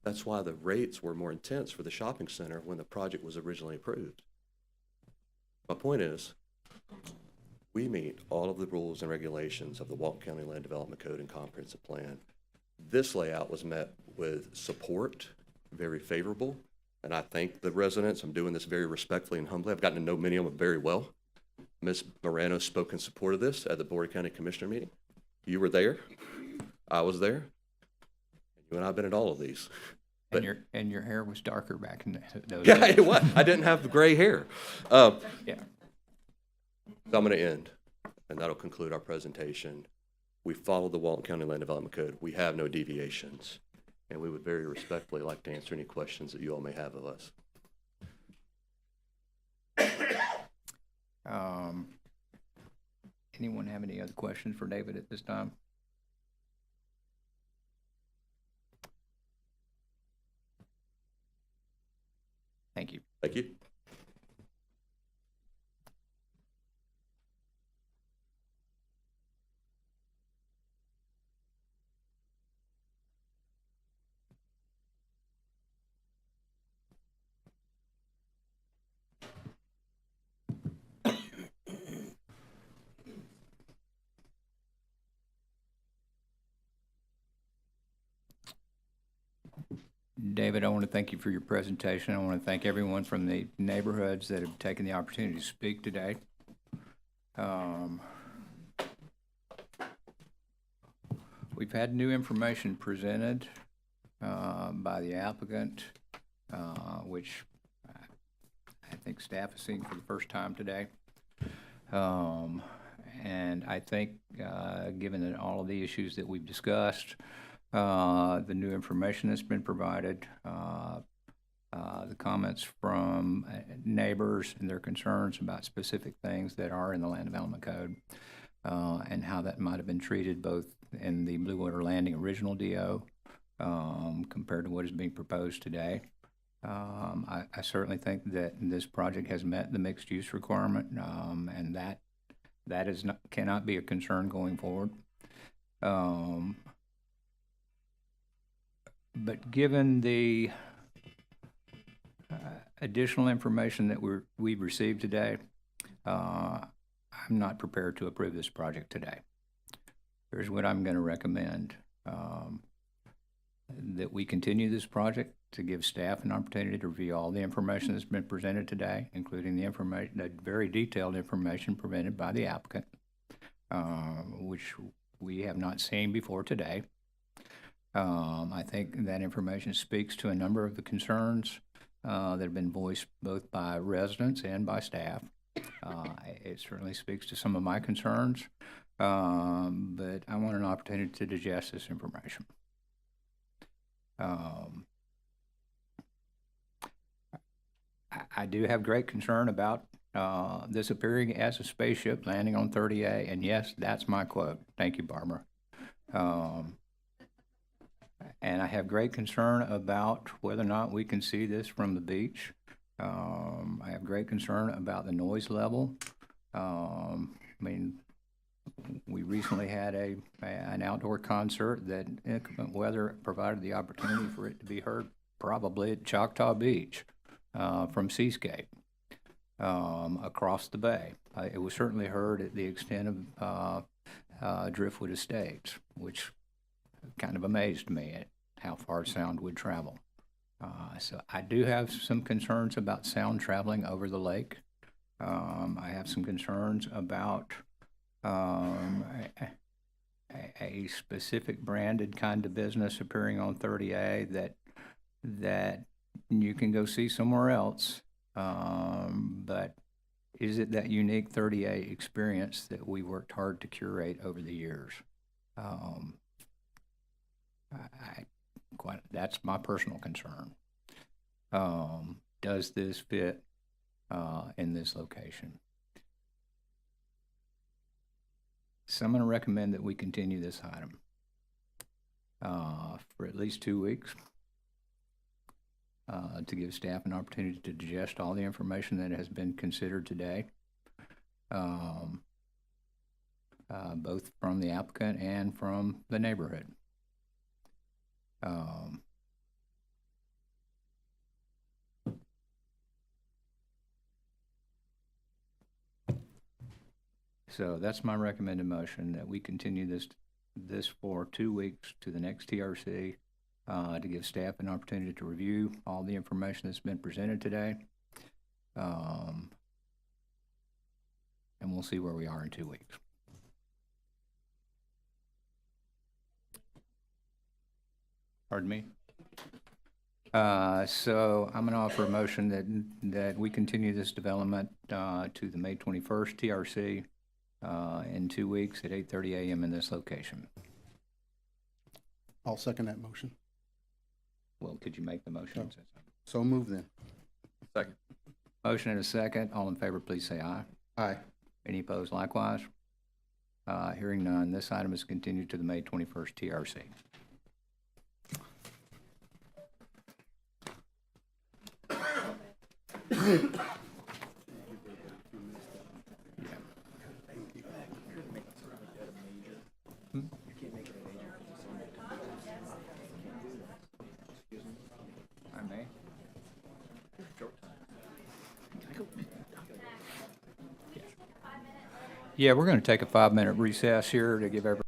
That's why the rates were more intense for the shopping center when the project was originally approved. My point is, we meet all of the rules and regulations of the Walton County Land Development Code and Comprehensive Plan. This layout was met with support, very favorable, and I thank the residents. I'm doing this very respectfully and humbly. I've gotten to know many of them very well. Ms. Morano spoke in support of this at the Board of County Commissioner meeting. You were there. I was there. You and I have been at all of these. But, and your hair was darker back in those yeah, days. it was. I didn't have the gray hair. Yeah. So I'm going to end, and that'll conclude our presentation. We follow the Walton County Land Development Code. We have no deviations, and we would very respectfully like to answer any questions that you all may have of us. Anyone have any other questions for David at this time? Thank you. Thank you. David, I want to thank you for your presentation. I want to thank everyone from the neighborhoods that have taken the opportunity to speak today. We've had new information presented by the applicant, which I think staff has seen for the first time today. And I think, given that all of the issues that we've discussed, the new information that's been provided, the comments from neighbors and their concerns about specific things that are in the Land Development Code, and how that might have been treated both in the Blue Water Landing original DO compared to what is being proposed today. I certainly think that this project has met the mixed use requirement, and that is cannot be a concern going forward. But given the additional information that we've received today, I'm not prepared to approve this project today. Here's what I'm going to recommend. That we continue this project to give staff an opportunity to review all the information that's been presented today, including the very detailed information presented by the applicant, which we have not seen before today. I think that information speaks to a number of the concerns that have been voiced both by residents and by staff. It certainly speaks to some of my concerns, but I want an opportunity to digest this information. I do have great concern about this appearing as a spaceship landing on 30A, and yes, that's my quote. Thank you, Barbara. And I have great concern about whether or not we can see this from the beach. I have great concern about the noise level. I mean, we recently had an outdoor concert that inclement weather provided the opportunity for it to be heard probably at Choctaw Beach from Seascape across the bay. It was certainly heard at the extent of Driftwood Estates, which kind of amazed me at how far sound would travel. So I do have some concerns about sound traveling over the lake. I have some concerns about a specific branded kind of business appearing on 30A that you can go see somewhere else. But is it that unique 30A experience that we worked hard to curate over the years? That's my personal concern. Does this fit in this location? So I'm going to recommend that we continue this item for at least 2 weeks to give staff an opportunity to digest all the information that has been considered today, both from the applicant and from the neighborhood. So that's my recommended motion, that we continue this for 2 weeks to the next TRC to give staff an opportunity to review all the information that's been presented today. And we'll see where we are in 2 weeks. Pardon me? So I'm going to offer a motion that we continue this development to the May 21st TRC in 2 weeks at 8:30 a.m. in this location. I'll second that motion. Well, could you make the motion? So move then. Second. Motion and a second. All in favor, please say aye. Aye. Any opposed likewise? Hearing none, this item is continued to the May 21st TRC. I may. Yeah, we're going to take a 5-minute recess here to give everybody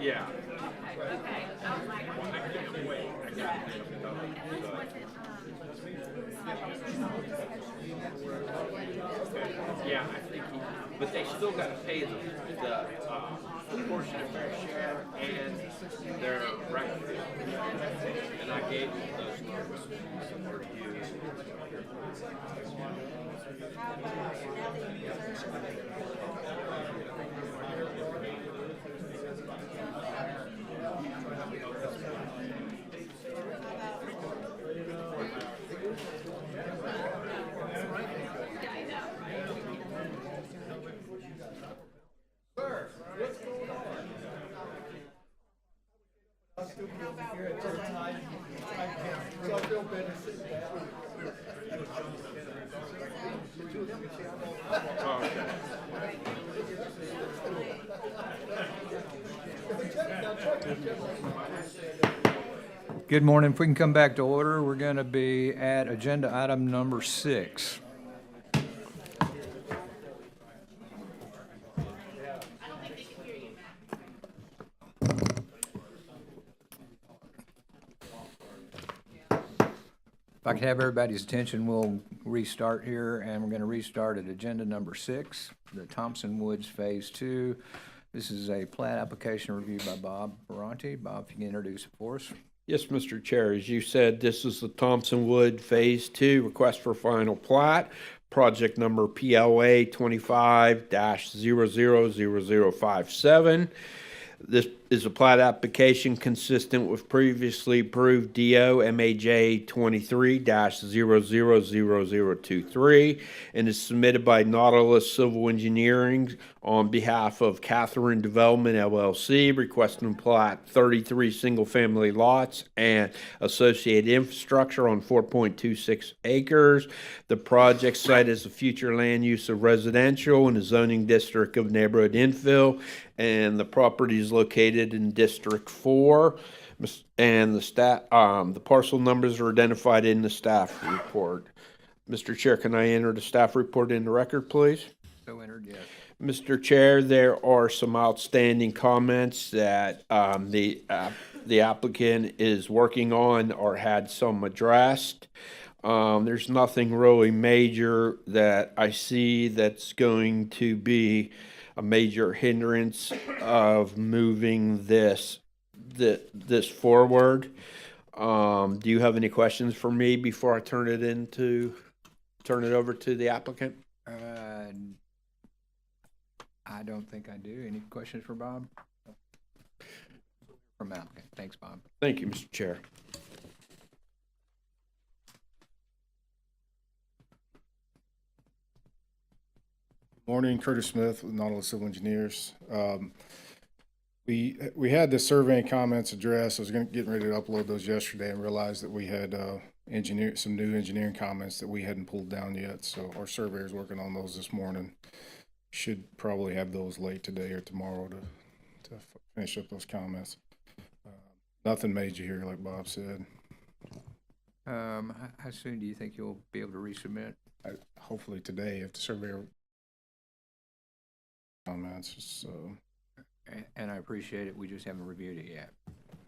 Yeah. Yeah, I think but they still got to pay the portion of their share and their record. And I gave them those numbers for you. Good morning. If we can come back to order, we're going to be at agenda item number 6. If I could have everybody's attention, we'll restart here, and we're going to restart at agenda number 6, the Thompson Woods Phase 2. This is a plat application reviewed by Bob Baronti. Bob, if you can introduce it for us. Yes, Mr. Chair, as you said, this is the Thompson Wood Phase 2 request for final plat, project number PLA 25-000057. This is a plat application consistent with previously approved DO MINTO 000023 and is submitted by Nautilus Civil Engineering on behalf of Catherine Development LLC, requesting plat 33 single-family lots and associated infrastructure on 4.26 acres. The project site is a future land use of residential in the zoning district of neighborhood infill, and the property is located in District 4, and the parcel numbers are identified in the staff report. Mr. Chair, can I enter the staff report in the record, please? So entered, yes. Mr. Chair, there are some outstanding comments that the applicant is working on or had some addressed. There's nothing really major that I see that's going to be a major hindrance of moving this forward. Do you have any questions for me before I turn it over to the applicant? I don't think I do. Any questions for Bob? From applicant. Thanks, Bob. Thank you, Mr. Chair. Morning, Curtis Smith with Nautilus Civil Engineers. We had the survey and comments addressed. I was getting ready to upload those yesterday and realized that we had some new engineering comments that we hadn't pulled down yet. So our surveyor's working on those this morning. Should probably have those late today or tomorrow to finish up those comments. Nothing major here, like Bob said. How soon do you think you'll be able to resubmit? Hopefully today, if the surveyor comments. So. And I appreciate it. We just haven't reviewed it yet.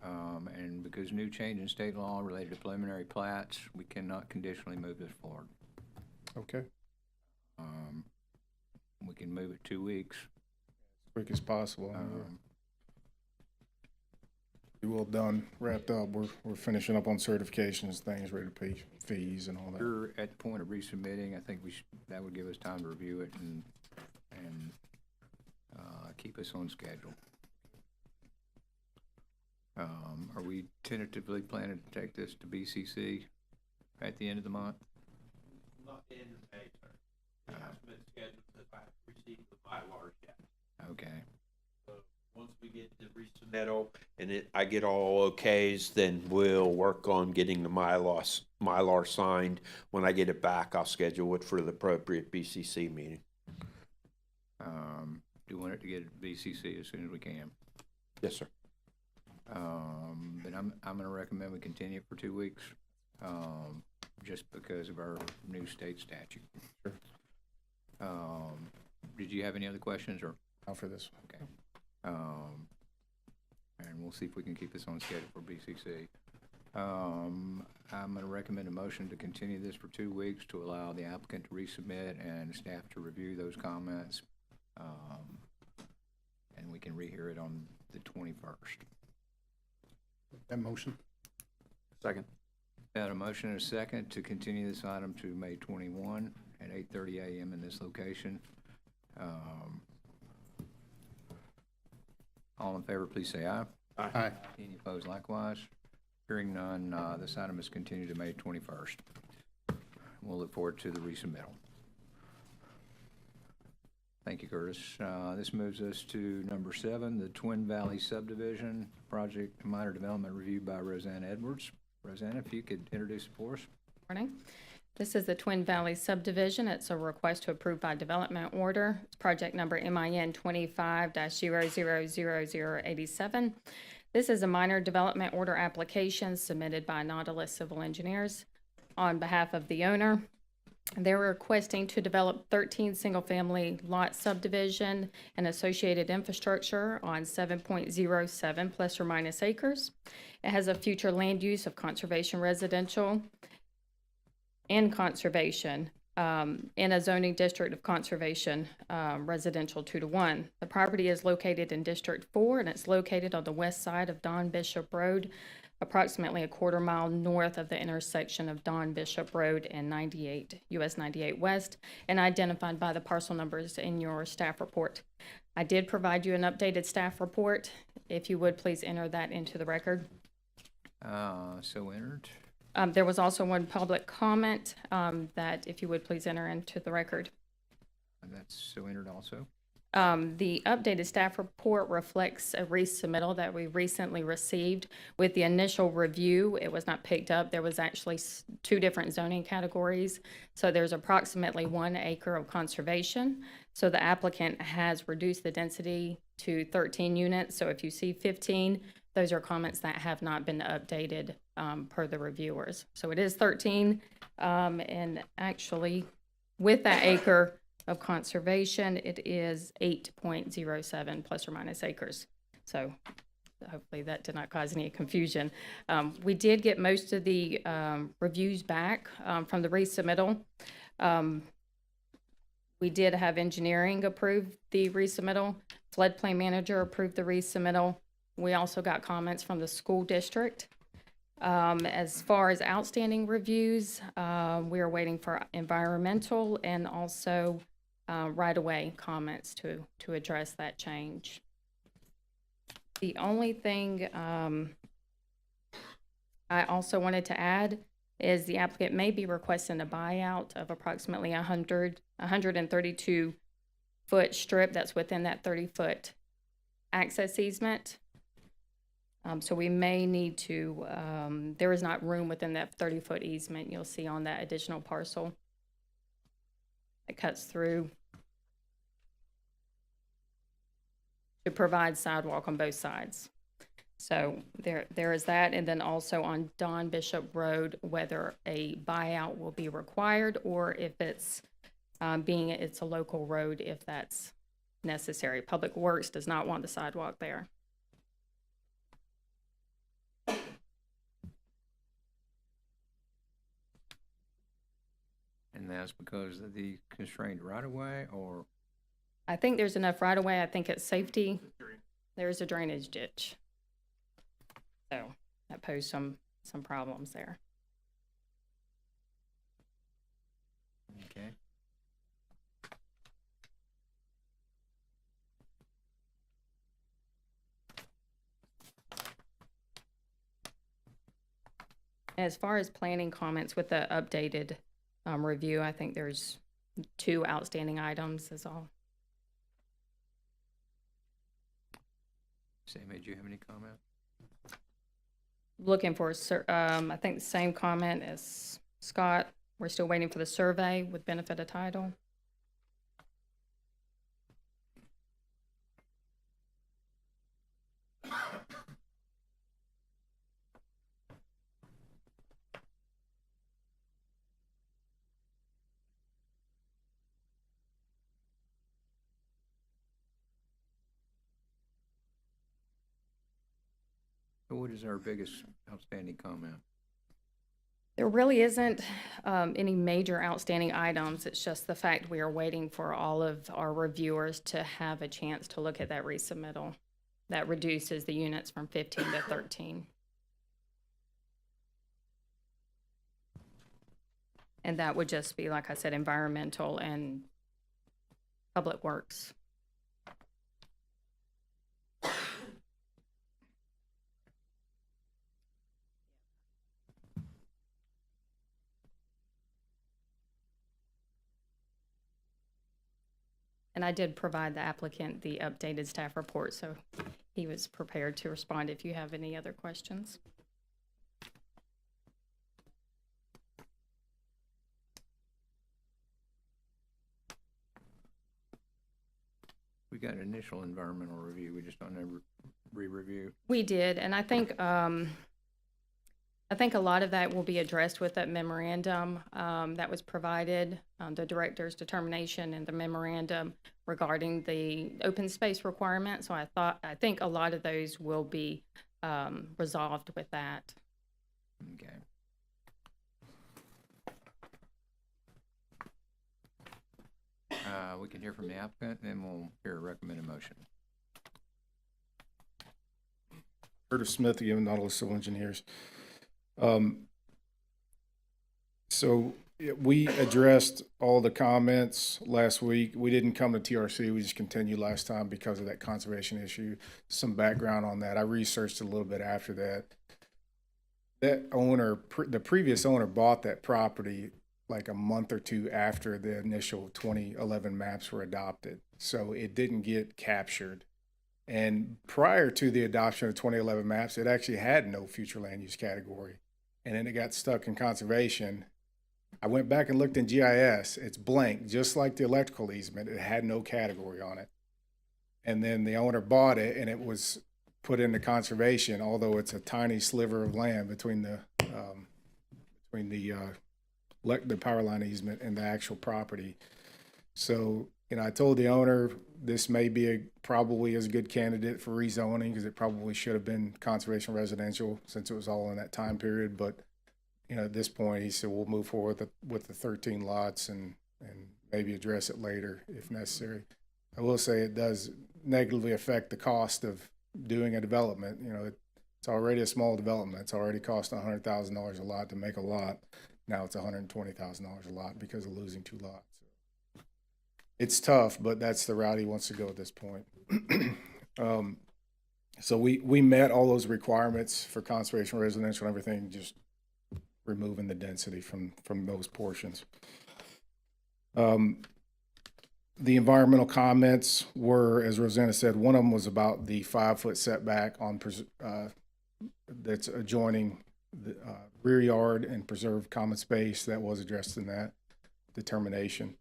And because new change in state law related to preliminary plats, we cannot conditionally move this forward. Okay. We can move it 2 weeks. As quick as possible. Be well done, wrapped up. We're finishing up on certifications, things, ready to pay fees and all that. We're at the point of resubmitting. I think that would give us time to review it and keep us on schedule. Are we tentatively planning to take this to BCC at the end of the month? Not the end of May, sir. It hasn't been scheduled if I receive the bylaws yet. Okay. So once we get the resubmittal and I get all okays, then we'll work on getting the Mylar signed. When I get it back, I'll schedule it for the appropriate BCC meeting. Do you want it to get to BCC as soon as we can? Yes, sir. But I'm going to recommend we continue it for 2 weeks, just because of our new state statute. Sure. Did you have any other questions, or? Not for this. Okay. And we'll see if we can keep this on schedule for BCC. I'm going to recommend a motion to continue this for 2 weeks to allow the applicant to resubmit and staff to review those comments. And we can rehear it on the 21st. That motion. Second. Got a motion and a second to continue this item to May 21 at 8:30 a.m. in this location. All in favor, please say aye. Aye. Any opposed likewise? Hearing none, this item is continued to May 21st. We'll look forward to the resubmittal. Thank you, Curtis. This moves us to number 7, the Twin Valley Subdivision Project Minor Development Review by Rosanna Edwards. Rosanna, if you could introduce it for us. Morning. This is the Twin Valley Subdivision. It's a request to approve by development order. It's project number MIN20-000087. This is a minor development order application submitted by Nautilus Civil Engineers on behalf of the owner. They're requesting to develop 13 single-family lot subdivision and associated infrastructure on 7.07 plus or minus acres. It has a future land use of conservation residential and conservation in a zoning district of conservation residential 2-to-1. The property is located in District 4, and it's located on the west side of Don Bishop Road, approximately a quarter mile north of the intersection of Don Bishop Road and 98, US 98 West, and identified by the parcel numbers in your staff report. I did provide you an updated staff report. If you would, please enter that into the record. So entered. There was also one public comment that, if you would, please enter into the record. And that's so entered also. The updated staff report reflects a resubmittal that we recently received. With the initial review, it was not picked up. There was actually 2 different zoning categories. So there's approximately 1 acre of conservation. So the applicant has reduced the density to 13 units. So if you see 15, those are comments that have not been updated per the reviewers. So it is 13, and actually with that acre of conservation, it is 8.07 plus or minus acres. So hopefully that did not cause any confusion. We did get most of the reviews back from the resubmittal. We did have engineering approve the resubmittal. Floodplain manager approved the resubmittal. We also got comments from the school district. As far as outstanding reviews, we are waiting for environmental and also right-of-way comments to address that change. The only thing I also wanted to add is the applicant may be requesting a buyout of approximately 132-foot strip that's within that 30-foot access easement. So we may need to, there is not room within that 30-foot easement you'll see on that additional parcel. It cuts through to provide sidewalk on both sides. So there is that, and then also on Don Bishop Road, whether a buyout will be required or if it's it's a local road, if that's necessary. Public Works does not want the sidewalk there. And that's because of the constrained right-of-way, or? I think there's enough right-of-way. I think it's safety. There's a drainage ditch. So that posed some problems there. Okay. As far as planning comments with the updated review, I think there's 2 outstanding items is all. Sammy, do you have any comment? Looking for, I think the same comment as Scott. We're still waiting for the survey with benefit of title. So what is our biggest outstanding comment? There really isn't any major outstanding items. It's just the fact we are waiting for all of our reviewers to have a chance to look at that resubmittal. That reduces the units from 15 to 13. And that would just be, like I said, environmental and public works. And I did provide the applicant the updated staff report, so he was prepared to respond if you have any other questions. We got an initial environmental review, we just don't ever re-review. We did, and I think a lot of that will be addressed with that memorandum that was provided, the director's determination and the memorandum regarding the open space requirement. So I think a lot of those will be resolved with that. Okay. We can hear from the applicant, and we'll hear a recommended motion. Curtis Smith, again, Nautilus Civil Engineers. So we addressed all the comments last week. We didn't come to TRC. We just continued last time because of that conservation issue. Some background on that. I researched a little bit after that. That owner, the previous owner, bought that property like a month or two after the initial 2011 maps were adopted. So it didn't get captured. And prior to the adoption of 2011 maps, it actually had no future land use category. And then it got stuck in conservation. I went back and looked in GIS. It's blank, just like the electrical easement. It had no category on it. And then the owner bought it, and it was put into conservation, although it's a tiny sliver of land between the power line easement and the actual property. So, I told the owner this may be probably as a good candidate for rezoning because it probably should have been conservation residential since it was all in that time period. But, at this point, he said, we'll move forward with the 13 lots and maybe address it later if necessary. I will say it does negatively affect the cost of doing a development. It's already a small development. It's already cost $100,000 a lot to make a lot. Now it's $120,000 a lot because of losing 2 lots. It's tough, but that's the route he wants to go at this point. So we met all those requirements for conservation residential and everything, just removing the density from those portions. The environmental comments were, as Rosanna said, one of them was about the 5-foot setback on that's adjoining the rear yard and preserved common space. That was addressed in that determination.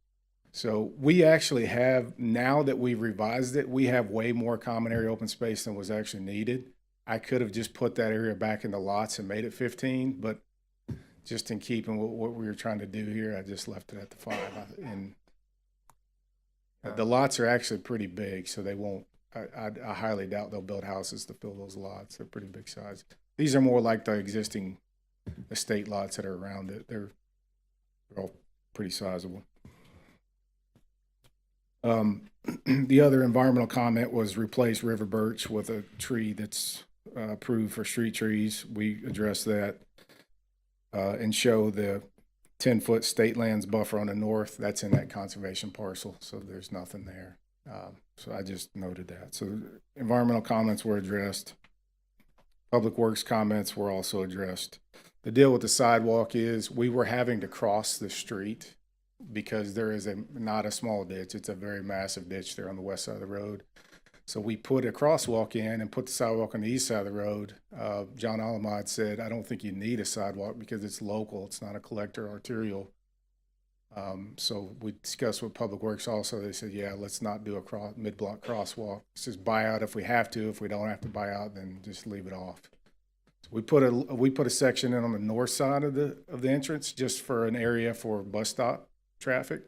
So we actually have, now that we've revised it, we have way more common area open space than was actually needed. I could have just put that area back in the lots and made it 15, but just in keeping with what we were trying to do here, I just left it at the 5. And the lots are actually pretty big, so they won't, I highly doubt they'll build houses to fill those lots. They're pretty big size. These are more like the existing estate lots that are around it. They're all pretty sizable. The other environmental comment was replace river birch with a tree that's approved for street trees. We addressed that and show the 10-foot state lands buffer on the north. That's in that conservation parcel, so there's nothing there. So I just noted that. So environmental comments were addressed. Public works comments were also addressed. The deal with the sidewalk is we were having to cross the street because there is not a small ditch. It's a very massive ditch there on the west side of the road. So we put a crosswalk in and put the sidewalk on the east side of the road. John Alamod said, I don't think you need a sidewalk because it's local. It's not a collector arterial. So we discussed with Public Works also. They said, yeah, let's not do a mid-block crosswalk. Let's just buy out if we have to. If we don't have to buy out, then just leave it off. So we put a section in on the north side of the entrance just for an area for bus stop traffic.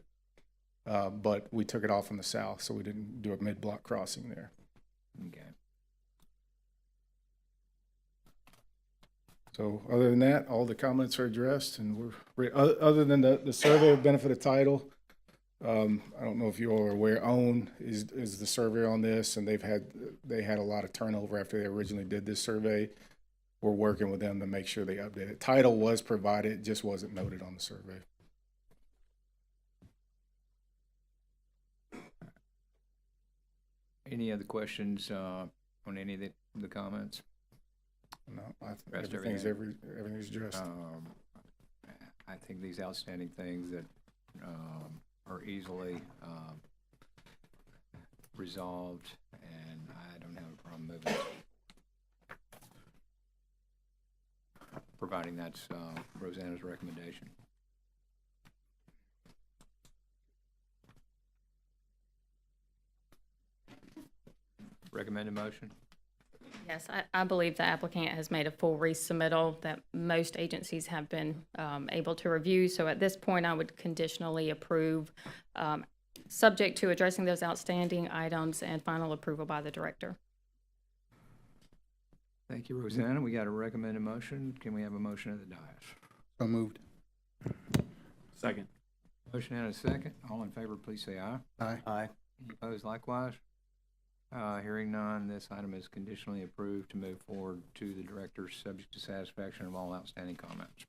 But we took it off on the south, so we didn't do a mid-block crossing there. Okay. So other than that, all the comments are addressed, and other than the survey of benefit of title, I don't know if you all are aware, OWN is the surveyor on this, and they had a lot of turnover after they originally did this survey. We're working with them to make sure they update it. Title was provided, it just wasn't noted on the survey. Any other questions on any of the comments? No, everything's addressed. I think these outstanding things that are easily resolved, and I don't have a problem moving. Providing that's Rosanna's recommendation. Recommended motion? Yes, I believe the applicant has made a full resubmittal that most agencies have been able to review. So at this point, I would conditionally approve, subject to addressing those outstanding items and final approval by the director. Thank you, Rosanna. We got a recommended motion. Can we have a motion of the dais? So moved. Second. Motion and a second. All in favor, please say aye. Aye. Aye. Any opposed likewise? Hearing none, this item is conditionally approved to move forward to the director, subject to satisfaction of all outstanding comments.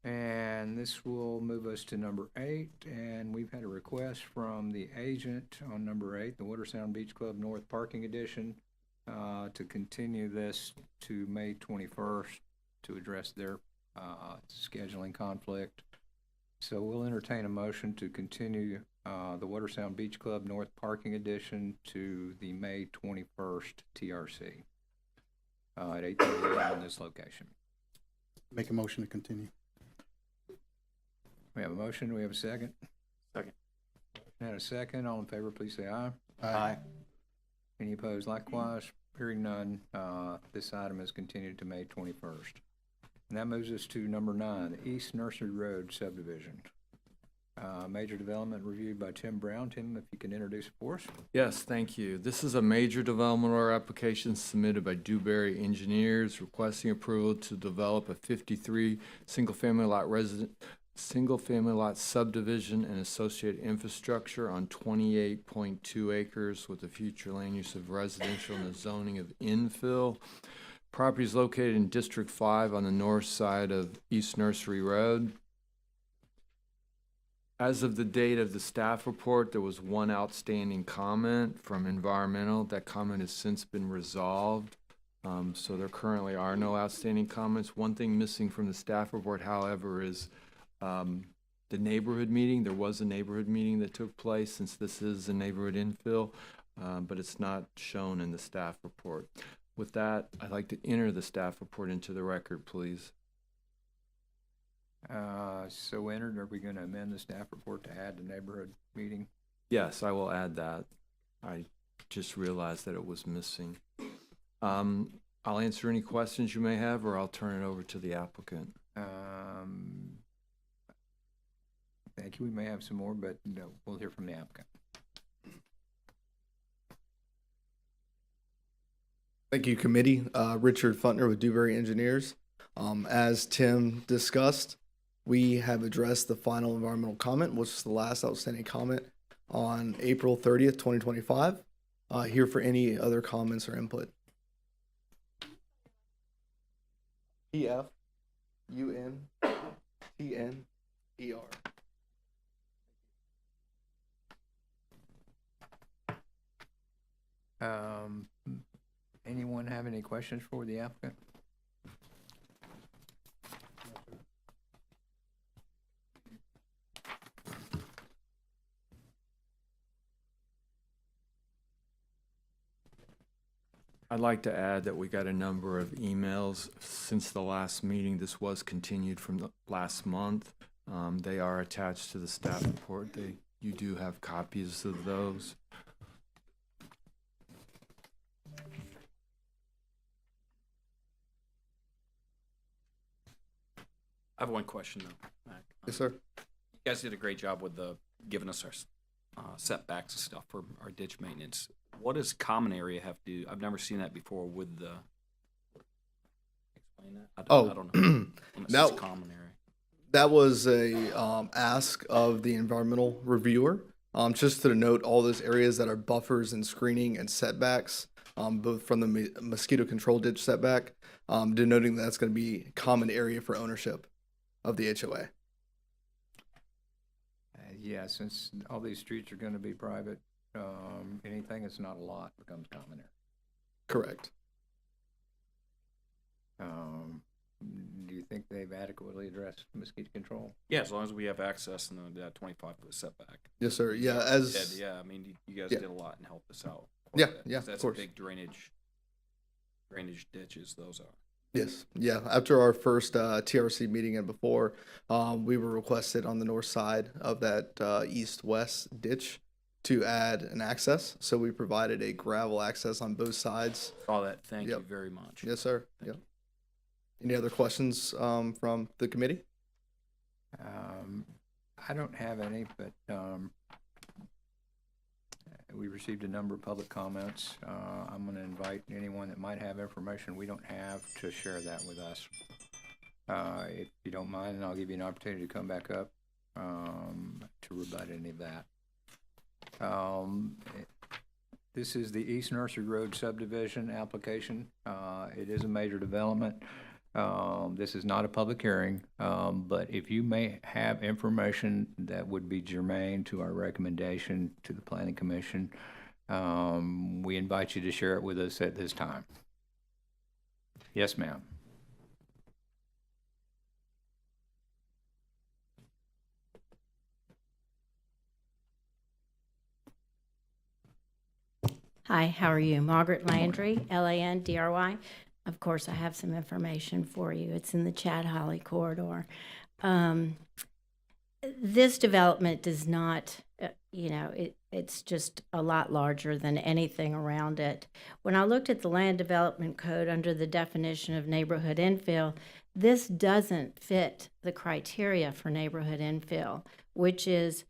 And this will move us to number 8, and we've had a request from the agent on number 8, the Watersound Beach Club North Parking Edition, to continue this to May 21st to address their scheduling conflict. So we'll entertain a motion to continue the Watersound Beach Club North Parking Edition to the May 21st TRC at 8:30 a.m. in this location. Make a motion to continue. We have a motion. Do we have a second? Second. And a second. All in favor, please say aye. Aye. Any opposed likewise? Hearing none, this item is continued to May 21st. And that moves us to number 9, the East Nursery Road subdivision. Major development reviewed by Tim Brown. Tim, if you can introduce it for us. Yes, thank you. This is a major development order application submitted by Dewberry Engineers requesting approval to develop a 53 single-family lot subdivision and associated infrastructure on 28.2 acres with a future land use of residential and the zoning of infill. Property is located in District 5 on the north side of East Nursery Road. As of the date of the staff report, there was one outstanding comment from environmental. That comment has since been resolved. So there currently are no outstanding comments. One thing missing from the staff report, however, is the neighborhood meeting. There was a neighborhood meeting that took place since this is a neighborhood infill, but it's not shown in the staff report. With that, I'd like to enter the staff report into the record, please. So entered. Are we going to amend the staff report to add the neighborhood meeting? Yes, I will add that. I just realized that it was missing. I'll answer any questions you may have, or I'll turn it over to the applicant. Thank you. We may have some more, but no, we'll hear from the applicant. Thank you, committee. Richard Funtner with Dewberry Engineers. As Tim discussed, we have addressed the final environmental comment, which is the last outstanding comment on April 30th, 2025. Here for any other comments or input. PFUNTNER. Anyone have any questions for the applicant? I'd like to add that we got a number of emails since the last meeting. This was continued from the last month. They are attached to the staff report. You do have copies of those. I have one question though, Mac. Yes, sir. You guys did a great job with giving us our setbacks and stuff for our ditch maintenance. What does common area have to do? I've never seen that before with the explain that? I Oh, don't know. When it says that, common area. that was a ask of the environmental reviewer, just to note all those areas that are buffers and screening and setbacks, both from the mosquito control ditch setback, denoting that that's going to be common area for ownership of the HOA. Yeah, since all these streets are going to be private, anything that's not a lot becomes common area. Correct. Do you think they've adequately addressed mosquito control? Yeah, as long as we have access and that 25-foot setback. Yes, sir. Yeah, as Yeah, I mean, you guys yeah. did a lot and helped us out. Yeah, quite a bit, yeah, 'cause that's of course. big drainage ditches, those are. Yes, yeah. After our first TRC meeting and before, we were requested on the north side of that east-west ditch to add an access. So we provided a gravel access on both sides. Saw that, thank you Yep. very much. Yes, sir. Yep. Any other questions from the committee? I don't have any, but we received a number of public comments. I'm going to invite anyone that might have information we don't have to share that with us. If you don't mind, and I'll give you an opportunity to come back up to rebut any of that. This is the East Nursery Road subdivision application. It is a major development. This is not a public hearing, but if you may have information that would be germane to our recommendation to the Planning Commission, we invite you to share it with us at this time. Yes, ma'am. Hi, how are you? Margaret Landry, Landry. Of course, I have some information for you. It's in the Chad Holly corridor. This development does not, it's just a lot larger than anything around it. When I looked at the land development code under the definition of neighborhood infill, this doesn't fit the criteria for neighborhood infill, which is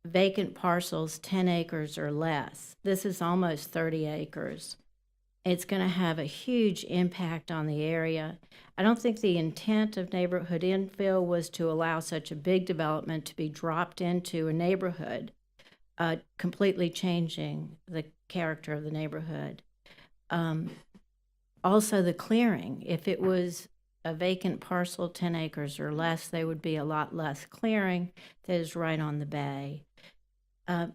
vacant parcels 10 acres or less. This is almost 30 acres. It's going to have a huge impact on the area. I don't think the intent of neighborhood infill was to allow such a big development to be dropped into a neighborhood, completely changing the character of the neighborhood. Also, the clearing. If it was a vacant parcel 10 acres or less, there would be a lot less clearing that is right on the bay.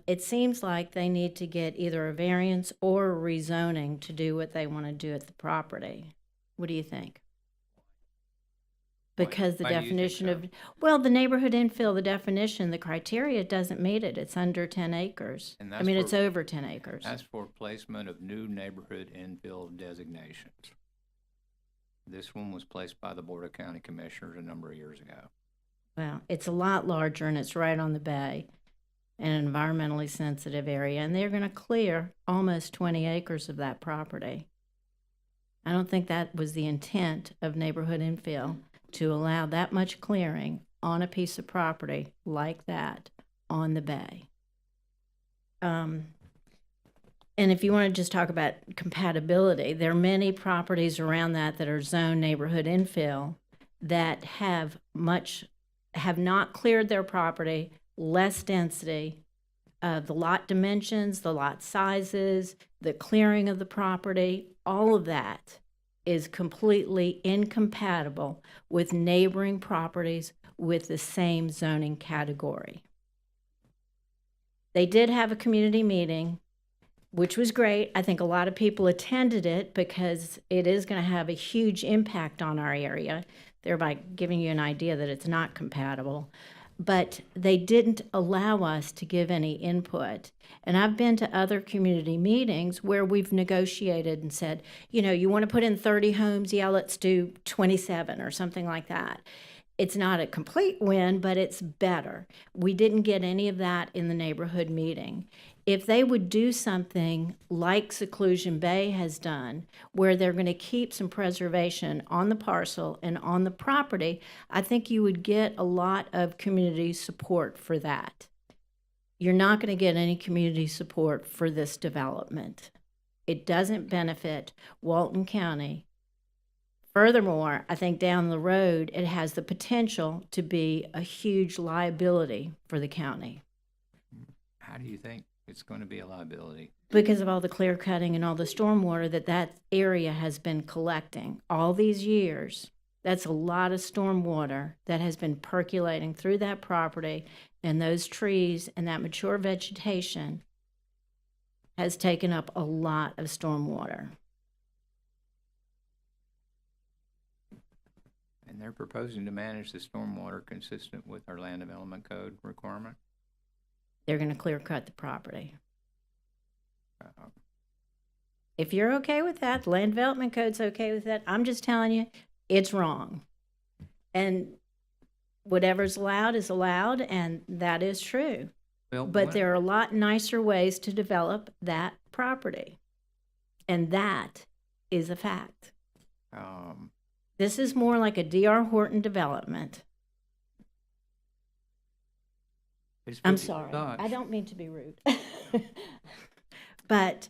It seems like they need to get either a variance or a rezoning to do what they want to do at the property. What do you think? Because the Why do you think definition so? of, well, the neighborhood infill, the definition, the criteria doesn't meet it. It's under 10 acres. And I that's mean, for- it's over 10 acres. That's for placement of new neighborhood infill designations. This one was placed by the Board of County Commissioners a number of years ago. Well, it's a lot larger and it's right on the bay in an environmentally sensitive area, and they're going to clear almost 20 acres of that property. I don't think that was the intent of neighborhood infill, to allow that much clearing on a piece of property like that on the bay. And if you want to just talk about compatibility, there are many properties around that are zoned neighborhood infill that have not cleared their property, less density, the lot dimensions, the lot sizes, the clearing of the property, all of that is completely incompatible with neighboring properties with the same zoning category. They did have a community meeting, which was great. I think a lot of people attended it because it is going to have a huge impact on our area, thereby giving you an idea that it's not compatible. But they didn't allow us to give any input. And I've been to other community meetings where we've negotiated and said, you want to put in 30 homes? Yeah, let's do 27 or something like that. It's not a complete win, but it's better. We didn't get any of that in the neighborhood meeting. If they would do something like Seclusion Bay has done, where they're going to keep some preservation on the parcel and on the property, I think you would get a lot of community support for that. You're not going to get any community support for this development. It doesn't benefit Walton County Furthermore, I think down the road, it has the potential to be a huge liability for the county How do you think it's going to be a liability? because of all the clear cutting and all the stormwater that area has been collecting all these years. That's a lot of stormwater that has been percolating through that property, and those trees and that mature vegetation has taken up a lot of stormwater. And they're proposing to manage the stormwater consistent with our land development code requirement? They're going to clear cut the property. If you're okay with that, the land development code's okay with that. I'm just telling you, it's wrong. And whatever's allowed is allowed, and that is true. Well, But there are a lot nicer ways to develop that property. And that is a fact. This is more like a D.R. Horton development. I'm sorry. I don't mean to be rude. But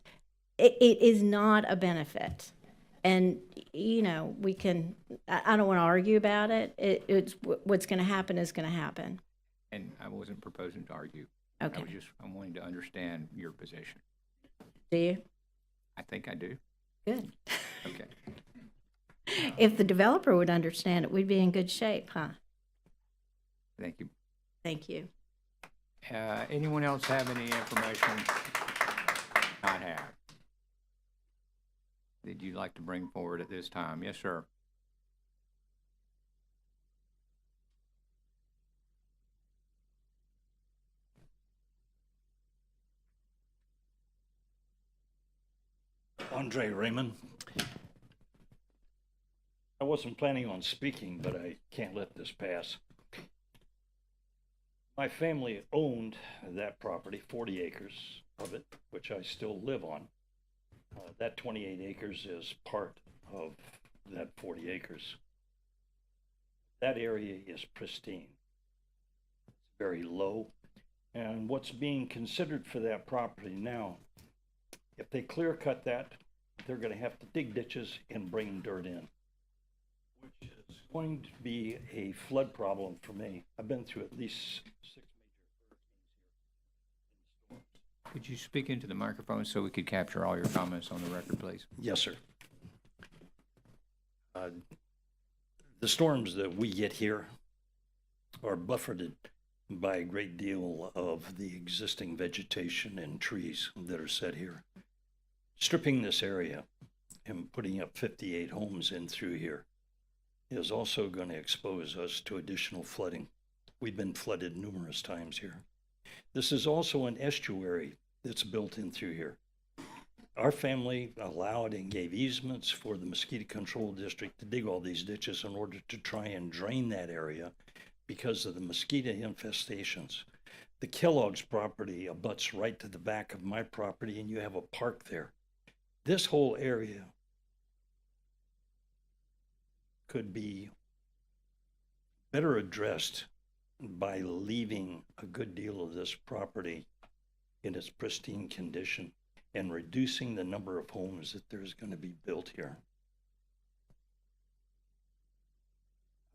it is not a benefit. And, you know, we can, I don't want to argue about it. It's what's going to happen is going to happen. And I wasn't proposing to argue. Okay. I'm wanting to understand your position. Do you? I think I do. Good. Okay. If the developer would understand it, we'd be in good shape, huh? Thank you. Thank you. Anyone else have any information not have that you'd like to bring forward at this time? Yes, sir. Andre Raymond. I wasn't planning on speaking, but I can't let this pass. My family owned that property, 40 acres of it, which I still live on. That 28 acres is part of that 40 acres. That area is pristine. It's very low. And what's being considered for that property now, if they clear cut that, they're going to have to dig ditches and bring dirt in, which is going to be a flood problem for me. I've been through at least 6 major hurricanes here. Could you speak into the microphone so we could capture all your comments on the record, please? Yes, sir. The storms that we get here are buffered by a great deal of the existing vegetation and trees that are set here. Stripping this area and putting up 58 homes in through here is also going to expose us to additional flooding. We've been flooded numerous times here. This is also an estuary that's built in through here. Our family allowed and gave easements for the mosquito control district to dig all these ditches in order to try and drain that area because of the mosquito infestations. The Kellogg's property abuts right to the back of my property, and you have a park there. This whole area could be better addressed by leaving a good deal of this property in its pristine condition and reducing the number of homes that there's going to be built here.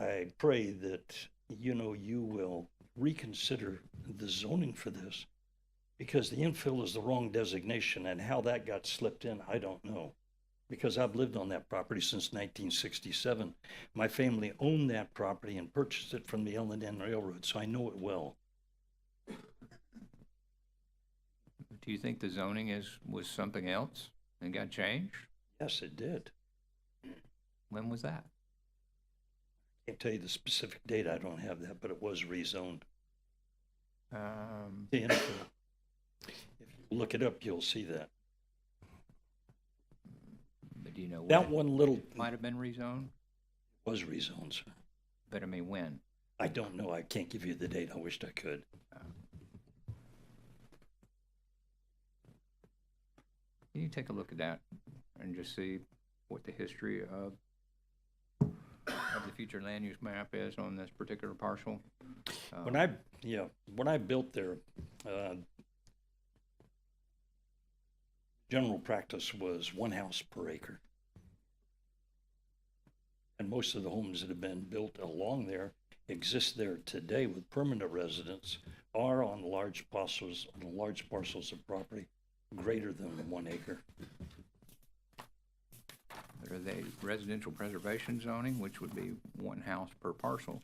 I pray that, you will reconsider the zoning for this, because the infill is the wrong designation, and how that got slipped in, I don't know. Because I've lived on that property since 1967. My family owned that property and purchased it from the L&N Railroad, so I know it well. Do you think the zoning was something else and got changed? Yes, it did. When was that? I can't tell you the specific date, I don't have that, but it was rezoned. The infill. If you look it up, you'll see that. But do you know that when one little might have been rezoned? Was rezoned, sir. But I mean, when? I don't know. I can't give you the date. I wished I could. Can you take a look at that and just see what the history of the future land use map is on this particular parcel? When I built there, general practice was 1 house per acre. And most of the homes that have been built along there exist there today with permanent residents are on large parcels of property greater than 1 acre. Are they residential preservation zoning, which would be 1 house per parcel?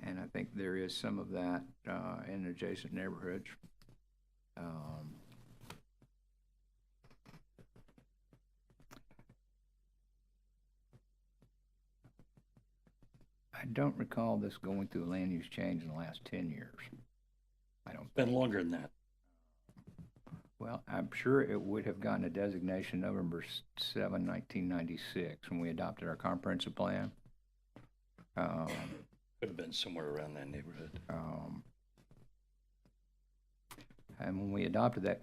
And I think there is some of that in adjacent neighborhoods. I don't recall this going through a land use change in the last 10 years. I don't. It's been longer than that. Well, I'm sure it would have gotten a designation November 7, 1996, when we adopted our comprehensive plan. Could have been somewhere around that neighborhood. And when we adopted that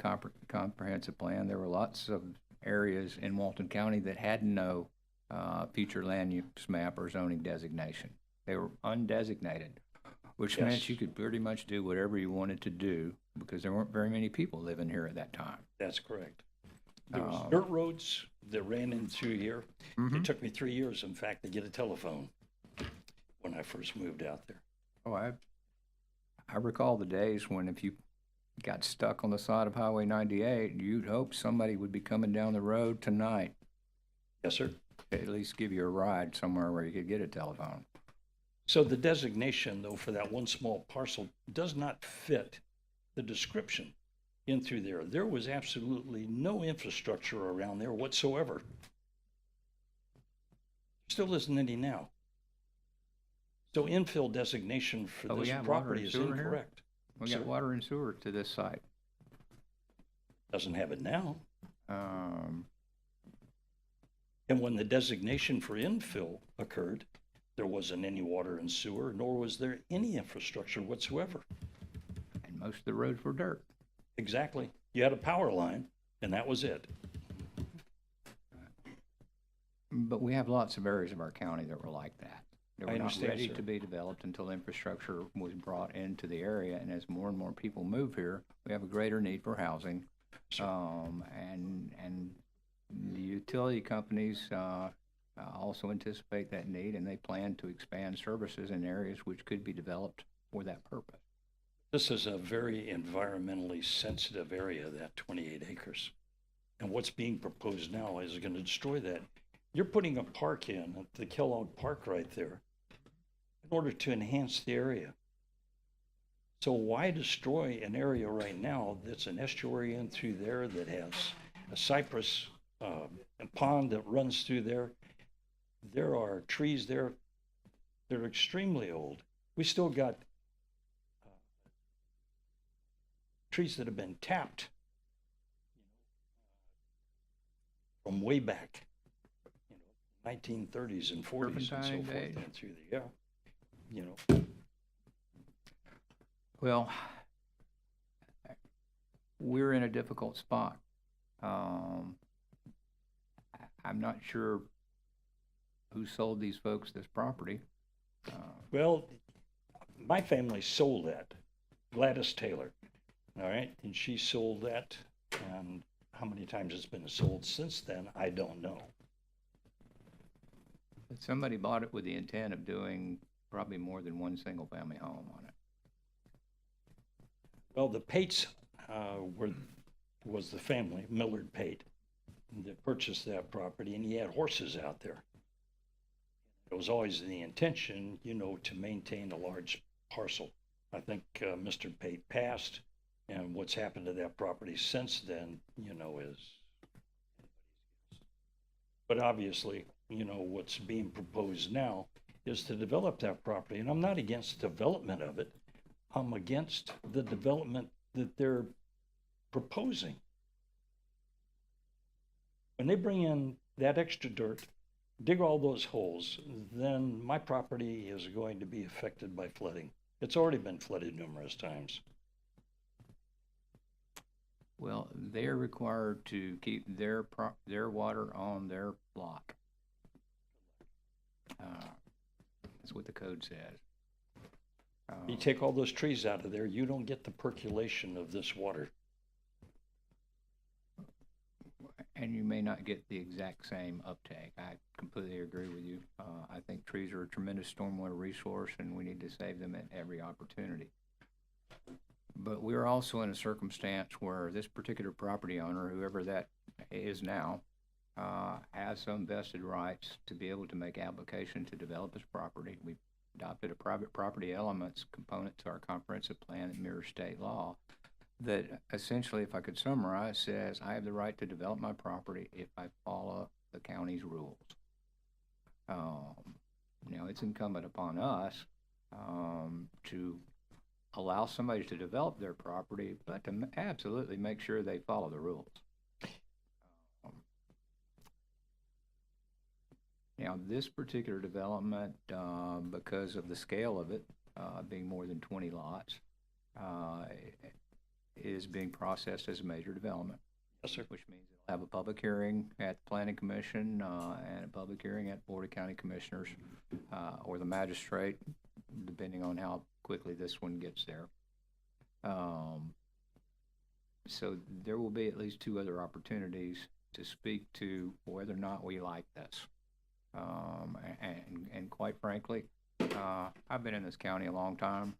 comprehensive plan, there were lots of areas in Walton County that had no future land use map or zoning designation. They were undesignated, which meant you could pretty much do whatever you wanted to do because there weren't very many people living here at that time. That's correct. There was dirt roads that ran in through here. It took me 3 years, in fact, to get a telephone when I first moved out there. Oh, I recall the days when if you got stuck on the side of Highway 98, you'd hope somebody would be coming down the road tonight. Yes, sir. At least give you a ride somewhere where you could get a telephone. So the designation, though, for that one small parcel does not fit the description in through there. There was absolutely no infrastructure around there whatsoever. Still isn't any now. So infill designation for this property is incorrect. We got water and sewer to this site. Doesn't have it now. And when the designation for infill occurred, there wasn't any water and sewer, nor was there any infrastructure whatsoever. And most of the roads were dirt. Exactly. You had a power line, and that was it. But we have lots of areas of our county that were like that. They were not ready sir. to be developed until infrastructure was brought into the area. And as more and more people move here, we have a greater need for housing. And the utility companies also anticipate that need, and they plan to expand services in areas which could be developed for that purpose. This is a very environmentally sensitive area, that 28 acres. And what's being proposed now is going to destroy that. You're putting a park in, at the Kellogg Park right there, in order to enhance the area. So why destroy an area right now that's an estuary in through there that has a cypress a pond that runs through there? There are trees there that are extremely old. We still got trees that have been tapped from way back, 1930s and 40s and so forth, and through the, Well, we're in a difficult spot. I'm not sure who sold these folks this property. Well, my family sold that, Gladys Taylor, all right? And she sold that, and how many times it's been sold since then, I don't know. But somebody bought it with the intent of doing probably more than one single-family home on it. Well, the Pates was the family, Millard Pate, that purchased that property, and he had horses out there. It was always the intention, to maintain a large parcel. I think Mr. Pate passed, and what's happened to that property since then, is. But obviously, what's being proposed now is to develop that property, and I'm not against development of it. I'm against the development that they're proposing. When they bring in that extra dirt, dig all those holes, then my property is going to be affected by flooding. It's already been flooded numerous times. Well, they're required to keep their water on their lot. That's what the code says. You take all those trees out of there, you don't get the percolation of this water. And you may not get the exact same uptake. I completely agree with you. I think trees are a tremendous stormwater resource, and we need to save them at every opportunity. But we're also in a circumstance where this particular property owner, whoever that is now, has some vested rights to be able to make application to develop his property. We've adopted a private property elements component to our comprehensive plan that mirrors state law that essentially, if I could summarize, says I have the right to develop my property if I follow the county's rules. Now, it's incumbent upon us to allow somebody to develop their property, but to absolutely make sure they follow the rules. Now, this particular development, because of the scale of it, being more than 20 lots, is being processed as a major development. Yes, sir. Which means it'll have a public hearing at the Planning Commission and a public hearing at Board of County Commissioners or the magistrate, depending on how quickly this one gets there. So there will be at least 2 other opportunities to speak to whether or not we like this. And quite frankly, I've been in this county a long time.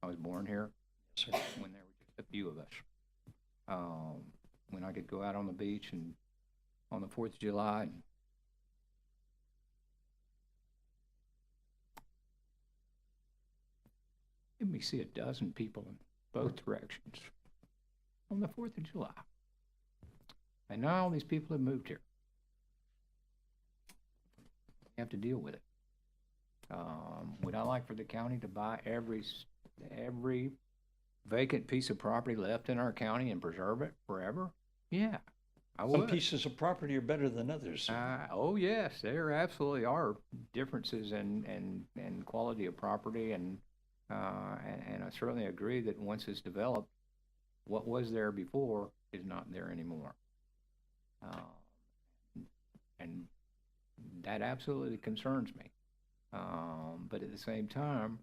I was born here. Yes, sir. When there were just a few of us. When I could go out on the beach and on the 4th of July and we see a dozen people in both directions on the 4th of July. And now all these people have moved here. You have to deal with it. Would I like for the county to buy every vacant piece of property left in our county and preserve it forever? Yeah, I would. Some pieces of property are better than others. Oh yes, there absolutely are differences in quality of property, and I certainly agree that once it's developed, what was there before is not there anymore. And that absolutely concerns me. But at the same time,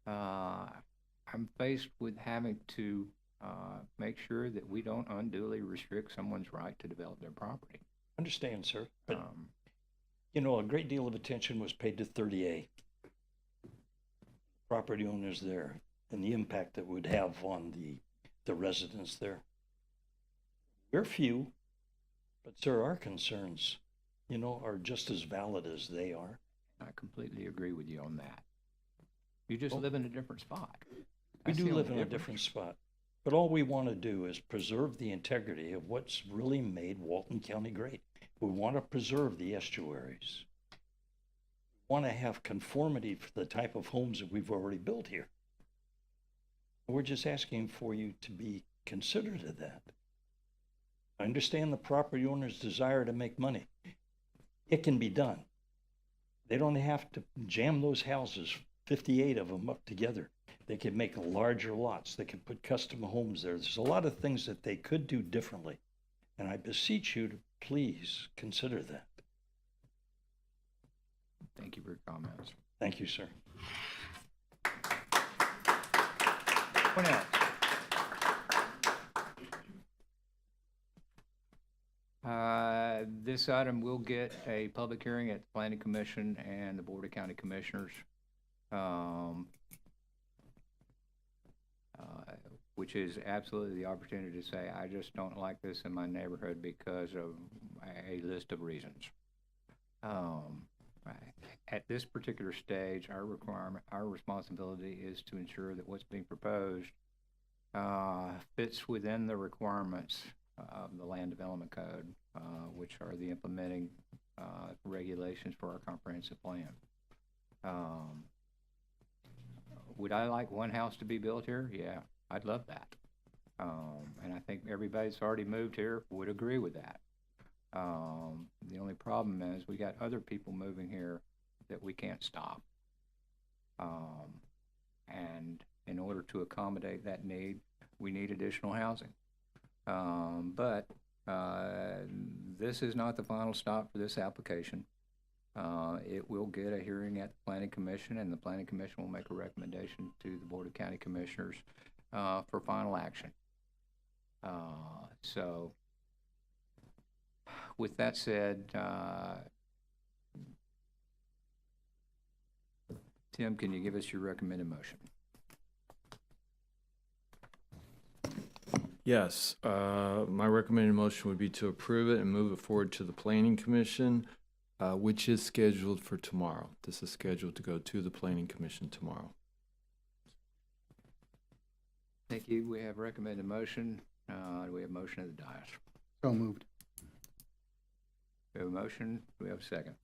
I'm faced with having to make sure that we don't unduly restrict someone's right to develop their property. Understand, sir, but you know, a great deal of attention was paid to 30A. Property owners there and the impact that would have on the residents there. We're few, but sir, our concerns, you know, are just as valid as they are. I completely agree with you on that. You just live in a different spot. We do live in a different spot, but all we want to do is preserve the integrity of what's really made Walton County great. We want to preserve the estuaries. We want to have conformity for the type of homes that we've already built here. We're just asking for you to be considerate of that. I understand the property owner's desire to make money. It can be done. They don't have to jam those houses, 58 of them, up together. They could make larger lots. They could put custom homes there. There's a lot of things that they could do differently. And I beseech you to please consider that. Thank you for your comments. Thank you, sir. What else? This item will get a public hearing at the Planning Commission and the Board of County Commissioners, which is absolutely the opportunity to say, I just don't like this in my neighborhood because of a list of reasons. At this particular stage, our responsibility is to ensure that what's being proposed fits within the requirements of the Land Development Code, which are the implementing regulations for our comprehensive plan. Would I like one house to be built here? Yeah, I'd love that. And I think everybody that's already moved here would agree with that. The only problem is we got other people moving here that we can't stop. And in order to accommodate that need, we need additional housing. But this is not the final stop for this application. It will get a hearing at the Planning Commission, and the Planning Commission will make a recommendation to the Board of County Commissioners for final action. So, with that said, Tim, can you give us your recommended motion? Yes, my recommended motion would be to approve it and move it forward to the Planning Commission, which is scheduled for tomorrow. This is scheduled to go to the Planning Commission tomorrow. Thank you. We have recommended motion. Do we have motion at the dais? So moved. We have a motion. Do we have a second?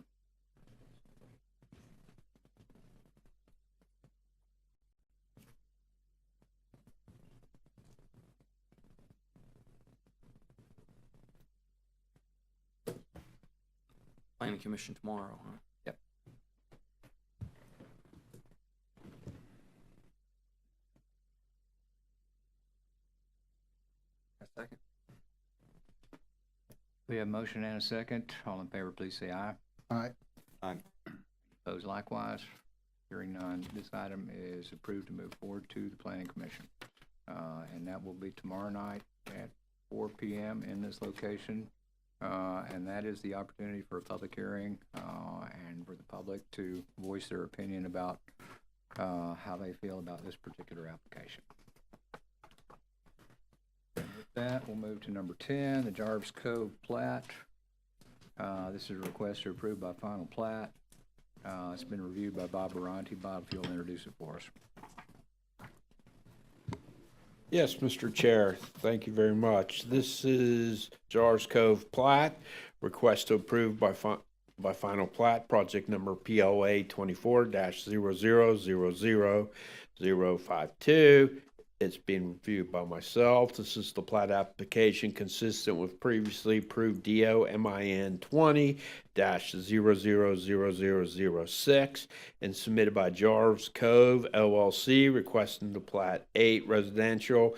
Planning Commission tomorrow, huh? Yep. A second. We have motion and a second. All in favor, please say aye. Aye. Aye. Opposed likewise. Hearing none, this item is approved to move forward to the Planning Commission. And that will be tomorrow night at 4 p.m. in this location. And that is the opportunity for a public hearing and for the public to voice their opinion about how they feel about this particular application. And with that, we'll move to number 10, the Jarvis Cove Plat. This is a request to approve by final plat. It's been reviewed by Bob Baronti. Bob, if you'll introduce it for us. Yes, Mr. Chair, thank you very much. This is Jarvis Cove Plat, request to approve by final plat, project number PLA 24-00000052. It's being reviewed by myself. This is the plat application consistent with previously approved DO MIN20-000006 and submitted by Jarvis Cove LLC, requesting the plat 8 residential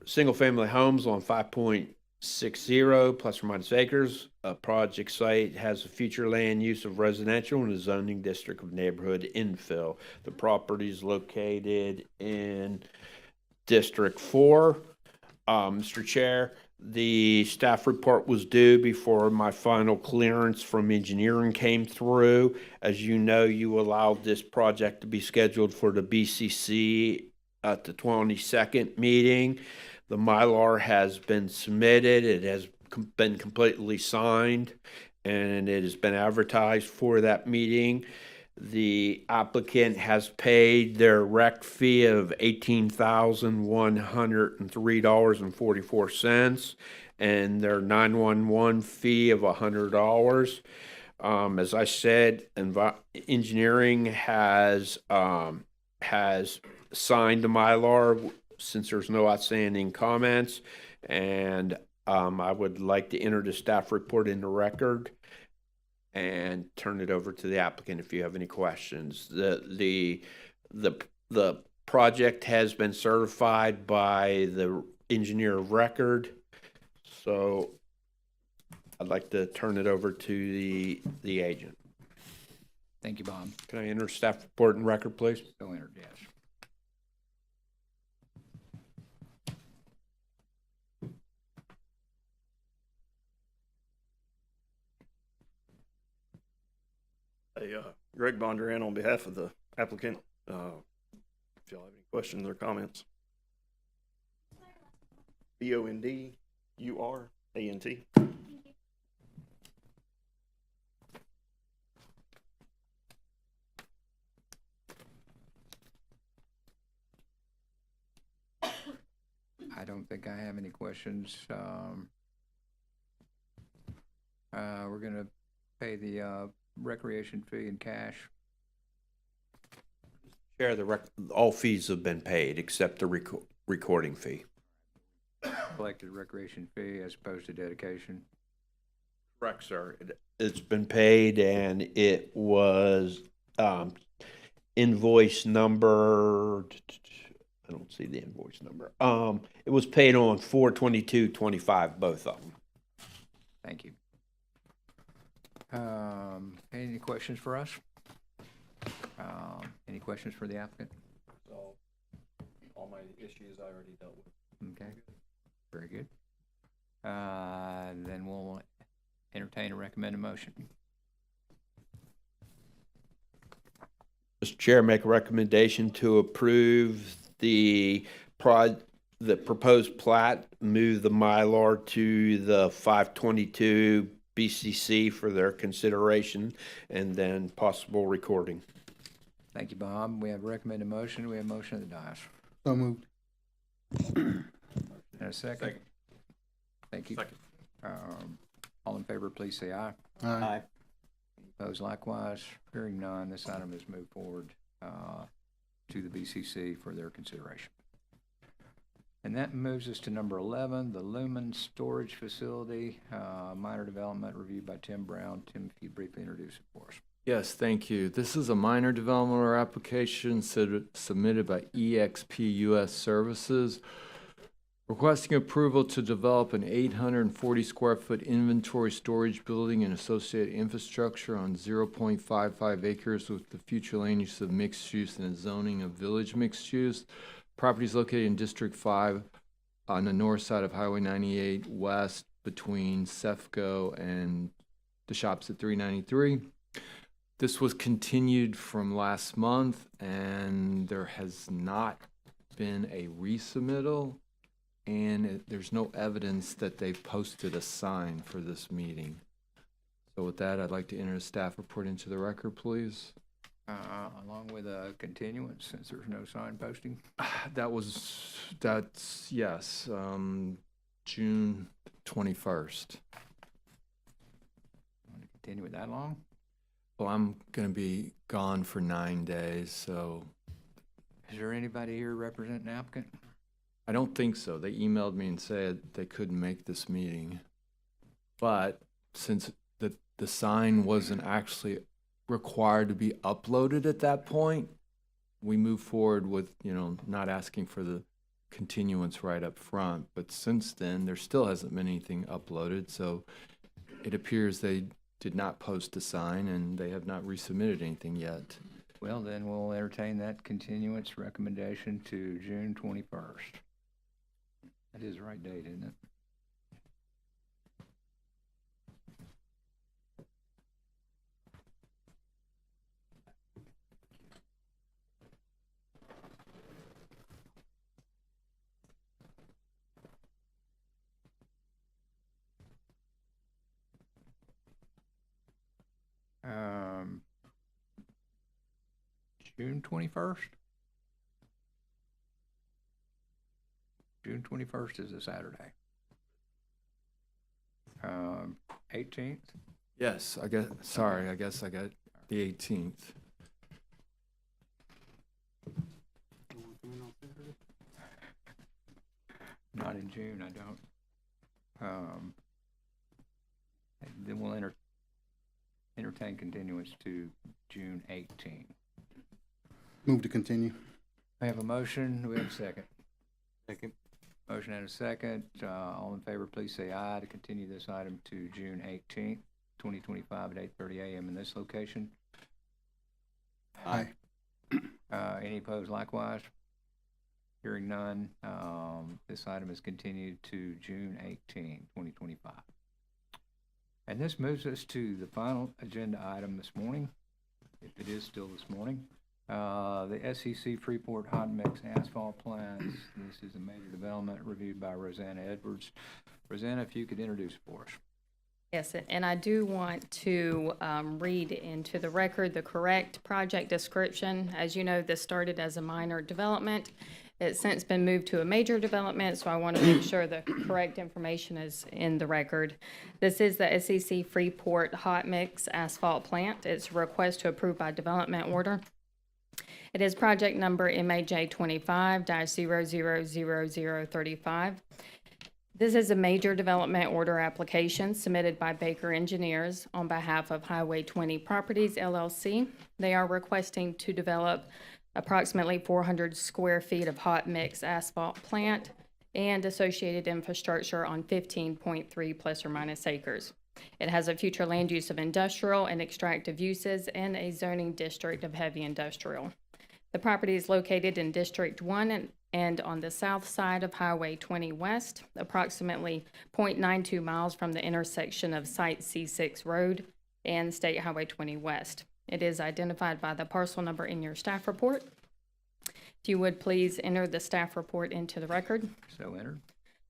single-family homes on 5.60 plus or minus acres. A project site has a future land use of residential in the zoning district of neighborhood infill. The property is located in District 4. Mr. Chair, the staff report was due before my final clearance from engineering came through. As you know, you allowed this project to be scheduled for the BCC at the 22nd meeting. The Mylar has been submitted. It has been completely signed, and it has been advertised for that meeting. The applicant has paid their rec fee of $18,103.44 and their 911 fee of $100. As I said, engineering has signed the Mylar since there's no outstanding comments, and I would like to enter the staff report in the record and turn it over to the applicant if you have any questions. The project has been certified by the engineer of record, so I'd like to turn it over to the agent. Thank you, Bob. Can I enter staff report and record, please? So entered, yes. Hey, Greg Bondurant on behalf of the applicant. If y'all have any questions or comments. BONDURANT. I don't think I have any questions. We're going to pay the recreation fee in cash. Chair, all fees have been paid except the recording fee. Collected recreation fee as opposed to dedication. Correct, sir. It's been paid, and it was invoice number. I don't see the invoice number. It was paid on 4/22/25, both of them. Thank you. Any questions for us? Any questions for the applicant? So, all my issues I already dealt with. Okay, very good. Then we'll entertain a recommended motion. Mr. Chair, make a recommendation to approve the proposed plat, move the Mylar to the 522 BCC for their consideration, and then possible recording. Thank you, Bob. We have a recommended motion. We have a motion of the dais. So moved. And a second? Second. Thank you. Second. All in favor, please say aye. Aye. Opposed likewise. Hearing none, this item is moved forward to the BCC for their consideration. And that moves us to number 11, the Lumen Storage Facility, minor development reviewed by Tim Brown. Tim, if you'd briefly introduce it for us. Yes, thank you. This is a minor development or application submitted by EXP US Services, requesting approval to develop an 840 square foot inventory storage building and associated infrastructure on 0.55 acres with the future land use of mixed use and a zoning of village mixed use. Property is located in District 5 on the north side of Highway 98 west between Cefco and the shops at 393. This was continued from last month, and there has not been a resubmittal, and there's no evidence that they posted a sign for this meeting. So with that, I'd like to enter a staff report into the record, please. Along with a continuance, since there's no sign posting. That's, yes, June 21st. Want to continue with that long? Well, I'm going to be gone for 9 days, so. Is there anybody here representing the applicant? I don't think so. They emailed me and said they couldn't make this meeting. But since the sign wasn't actually required to be uploaded at that point, we moved forward with, not asking for the continuance right up front. But since then, there still hasn't been anything uploaded, so it appears they did not post a sign and they have not resubmitted anything yet. Well, then we'll entertain that continuance recommendation to June 21st. That is the right date, isn't it? June 21st? June 21st is a Saturday. 18th? Yes, I guess I got the 18th. Not in June, I don't. Then we'll entertain continuance to June 18th. Move to continue. I have a motion. Do we have a second? Second. Motion and a second. All in favor, please say aye to continue this item to June 18th, 2025 at 8:30 a.m. in this location. Aye. Any opposed likewise? Hearing none, this item is continued to June 18, 2025. And this moves us to the final agenda item this morning, if it is still this morning. The SEC Freeport Hot Mix Asphalt Plants. This is a major development reviewed by Rosanna Edwards. Rosanna, if you could introduce it for us. Yes, and I do want to read into the record the correct project description. As you know, this started as a minor development. It's since been moved to a major development, so I want to make sure the correct information is in the record. This is the SEC Freeport Hot Mix Asphalt Plant. It's a request to approve by development order. It is project number MAJ 25-000035. This is a major development order application submitted by Baker Engineers on behalf of Highway 20 Properties, LLC. They are requesting to develop approximately 400 square feet of hot mix asphalt plant and associated infrastructure on 15.3 plus or minus acres. It has a future land use of industrial and extractive uses and a zoning district of heavy industrial. The property is located in District 1 and on the south side of Highway 20 West, approximately 0.92 miles from the intersection of Site C6 Road and State Highway 20 West. It is identified by the parcel number in your staff report. If you would please enter the staff report into the record. So entered.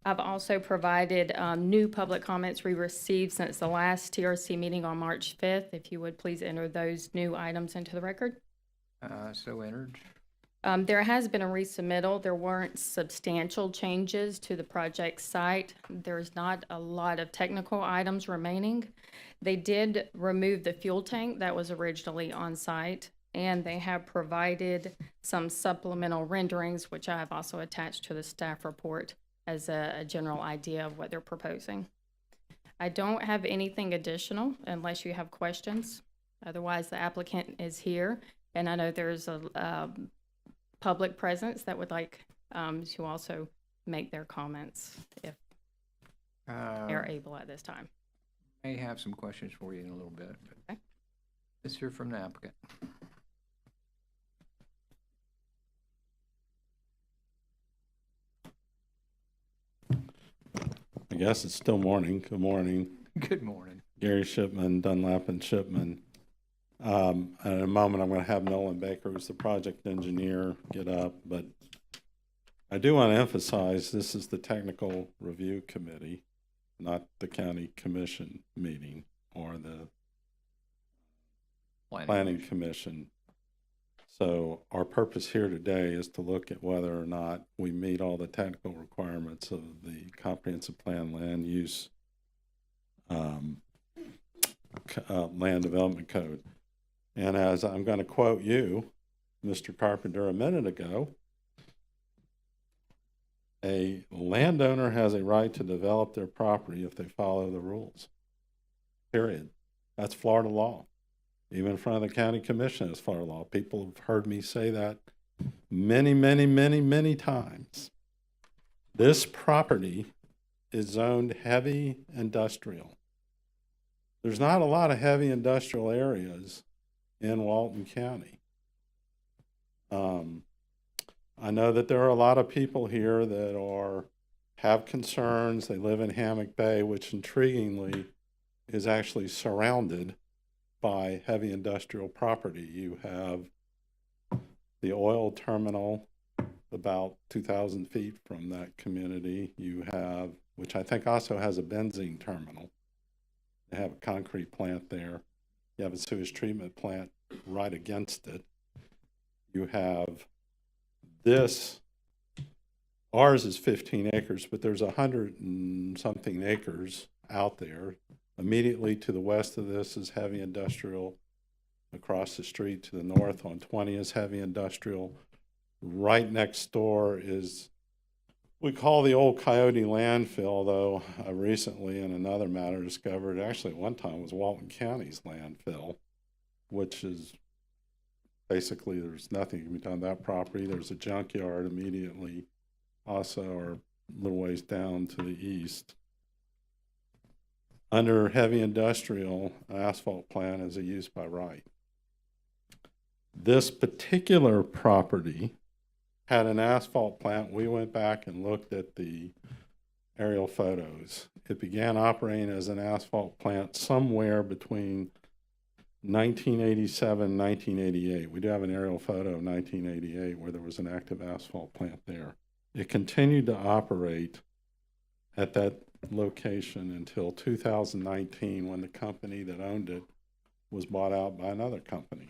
I've also provided new public comments we received since the last TRC meeting on March 5th. If you would please enter those new items into the record. So entered. There has been a resubmittal. There weren't substantial changes to the project site. There's not a lot of technical items remaining. They did remove the fuel tank that was originally on site, and they have provided some supplemental renderings, which I have also attached to the staff report as a general idea of what they're proposing. I don't have anything additional unless you have questions. Otherwise, the applicant is here, and I know there's a public presence that would like to also make their comments if they're able at this time. May have some questions for you in a little bit. Okay. Let's hear from the applicant. I guess it's still morning. Good morning. Good morning. Gary Shipman, Dunlap and Shipman. In a moment, I'm going to have Nolan Baker, who's the project engineer, get up. But I do want to emphasize this is the Technical Review Committee, not the County Commission meeting or the Planning Commission. So our purpose here today is to look at whether or not we meet all the technical requirements of the Comprehensive Plan Land Use Land Development Code. And as I'm going to quote you, Mr. Carpenter, a minute ago, a landowner has a right to develop their property if they follow the rules. Period. That's Florida law. Even in front of the county commission is Florida law. People have heard me say that many, many, many, many times. This property is zoned heavy industrial. There's not a lot of heavy industrial areas in Walton County. I know that there are a lot of people here that have concerns. They live in Hammock Bay, which intriguingly is actually surrounded by heavy industrial property. You have the oil terminal about 2,000 feet from that community. You have, which I think also has a benzene terminal. They have a concrete plant there. You have a sewage treatment plant right against it. You have this, ours is 15 acres, but there's 100 and something acres out there. Immediately to the west of this is heavy industrial. Across the street to the north on 20 is heavy industrial. Right next door is, we call the old Coyote landfill, though I recently in another matter discovered, actually at one time was Walton County's landfill, which is basically there's nothing can be done on that property. There's a junkyard immediately also, or a little ways down to the east. Under heavy industrial, an asphalt plant is a use by right. This particular property had an asphalt plant. We went back and looked at the aerial photos. It began operating as an asphalt plant somewhere between 1987 and 1988. We do have an aerial photo of 1988 where there was an active asphalt plant there. It continued to operate at that location until 2019 when the company that owned it was bought out by another company.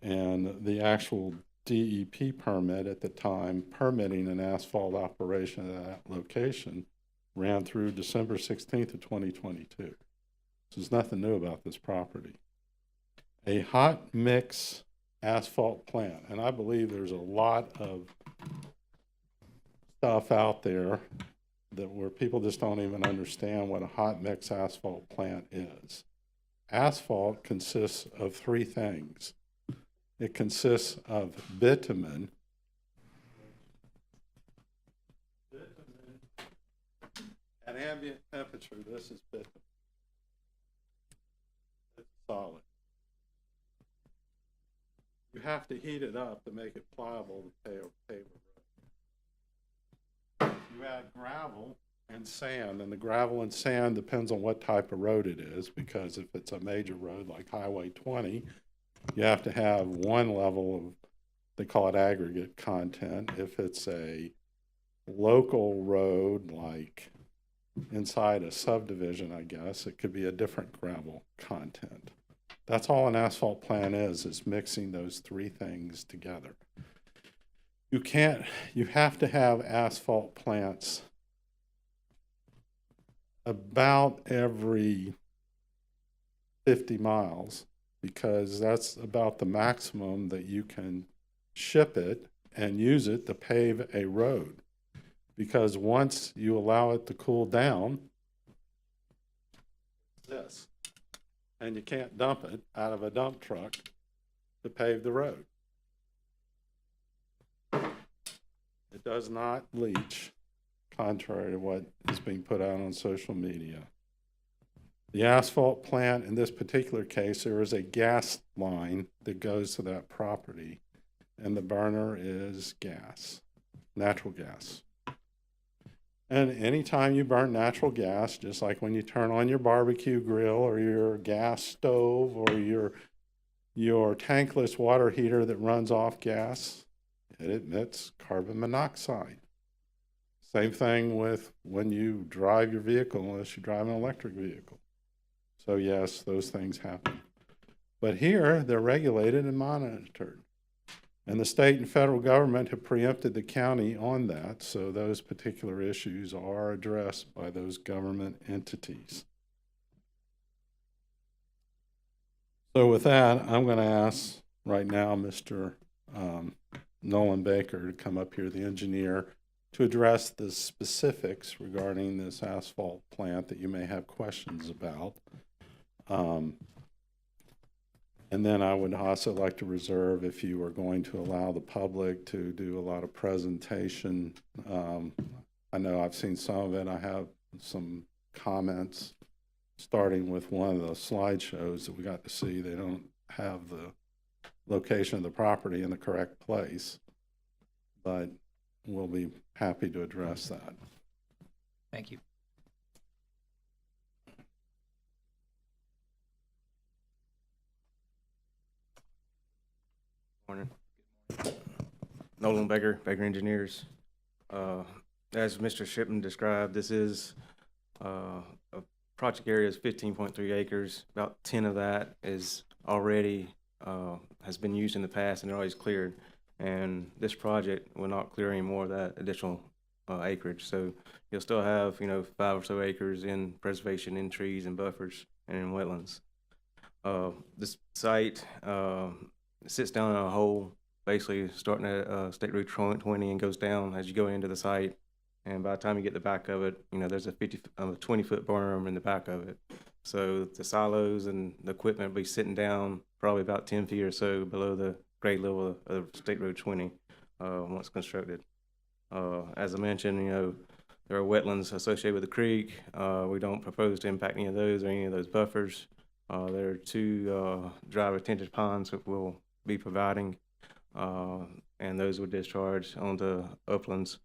And the actual DEP permit at the time permitting an asphalt operation at that location ran through December 16th of 2022. So there's nothing new about this property. A hot mix asphalt plant, and I believe there's a lot of stuff out there that where people just don't even understand what a hot mix asphalt plant is. Asphalt consists of three things. It consists of bitumen, At ambient temperature, this is bitumen. It's solid. You have to heat it up to make it pliable to pave a road. You add gravel and sand, and the gravel and sand depends on what type of road it is, because if it's a major road like Highway 20, you have to have one level of, they call it aggregate content. If it's a local road like inside a subdivision, I guess, it could be a different gravel content. That's all an asphalt plant is mixing those three things together. You have to have asphalt plants about every 50 miles, because that's about the maximum that you can ship it and use it to pave a road. Because once you allow it to cool down, this, and you can't dump it out of a dump truck to pave the road. It does not leach, contrary to what is being put out on social media. The asphalt plant, in this particular case, there is a gas line that goes to that property, and the burner is gas, natural gas. And anytime you burn natural gas, just like when you turn on your barbecue grill or your gas stove or your tankless water heater that runs off gas, it emits carbon monoxide. Same thing with when you drive your vehicle, unless you drive an electric vehicle. So yes, those things happen. But here, they're regulated and monitored. And the state and federal government have preempted the county on that, so those particular issues are addressed by those government entities. So with that, I'm going to ask right now Mr. Nolan Baker to come up here, the engineer, to address the specifics regarding this asphalt plant that you may have questions about. And then I would also like to reserve, if you are going to allow the public to do a lot of presentation. I know I've seen some of it. I have some comments, starting with one of the slideshows that we got to see. They don't have the location of the property in the correct place, but we'll be happy to address that. Thank you. Morning. Nolan Baker, Baker Engineers. As Mr. Shipman described, this is a project area is 15.3 acres. About 10 of that is already has been used in the past and always cleared. And this project will not clear any more of that additional acreage. So you'll still have 5 or so acres in preservation, in trees and buffers and in wetlands. This site sits down in a hole, basically starting at State Route 20 and goes down as you go into the site. And by the time you get the back of it, there's a 20-foot berm in the back of it. So the silos and the equipment will be sitting down probably about 10 feet or so below the grade level of State Road 20 once constructed. As I mentioned, there are wetlands associated with the creek. We don't propose to impact any of those or any of those buffers. There are 2 dry retention ponds that we'll be providing, and those will discharge onto uplands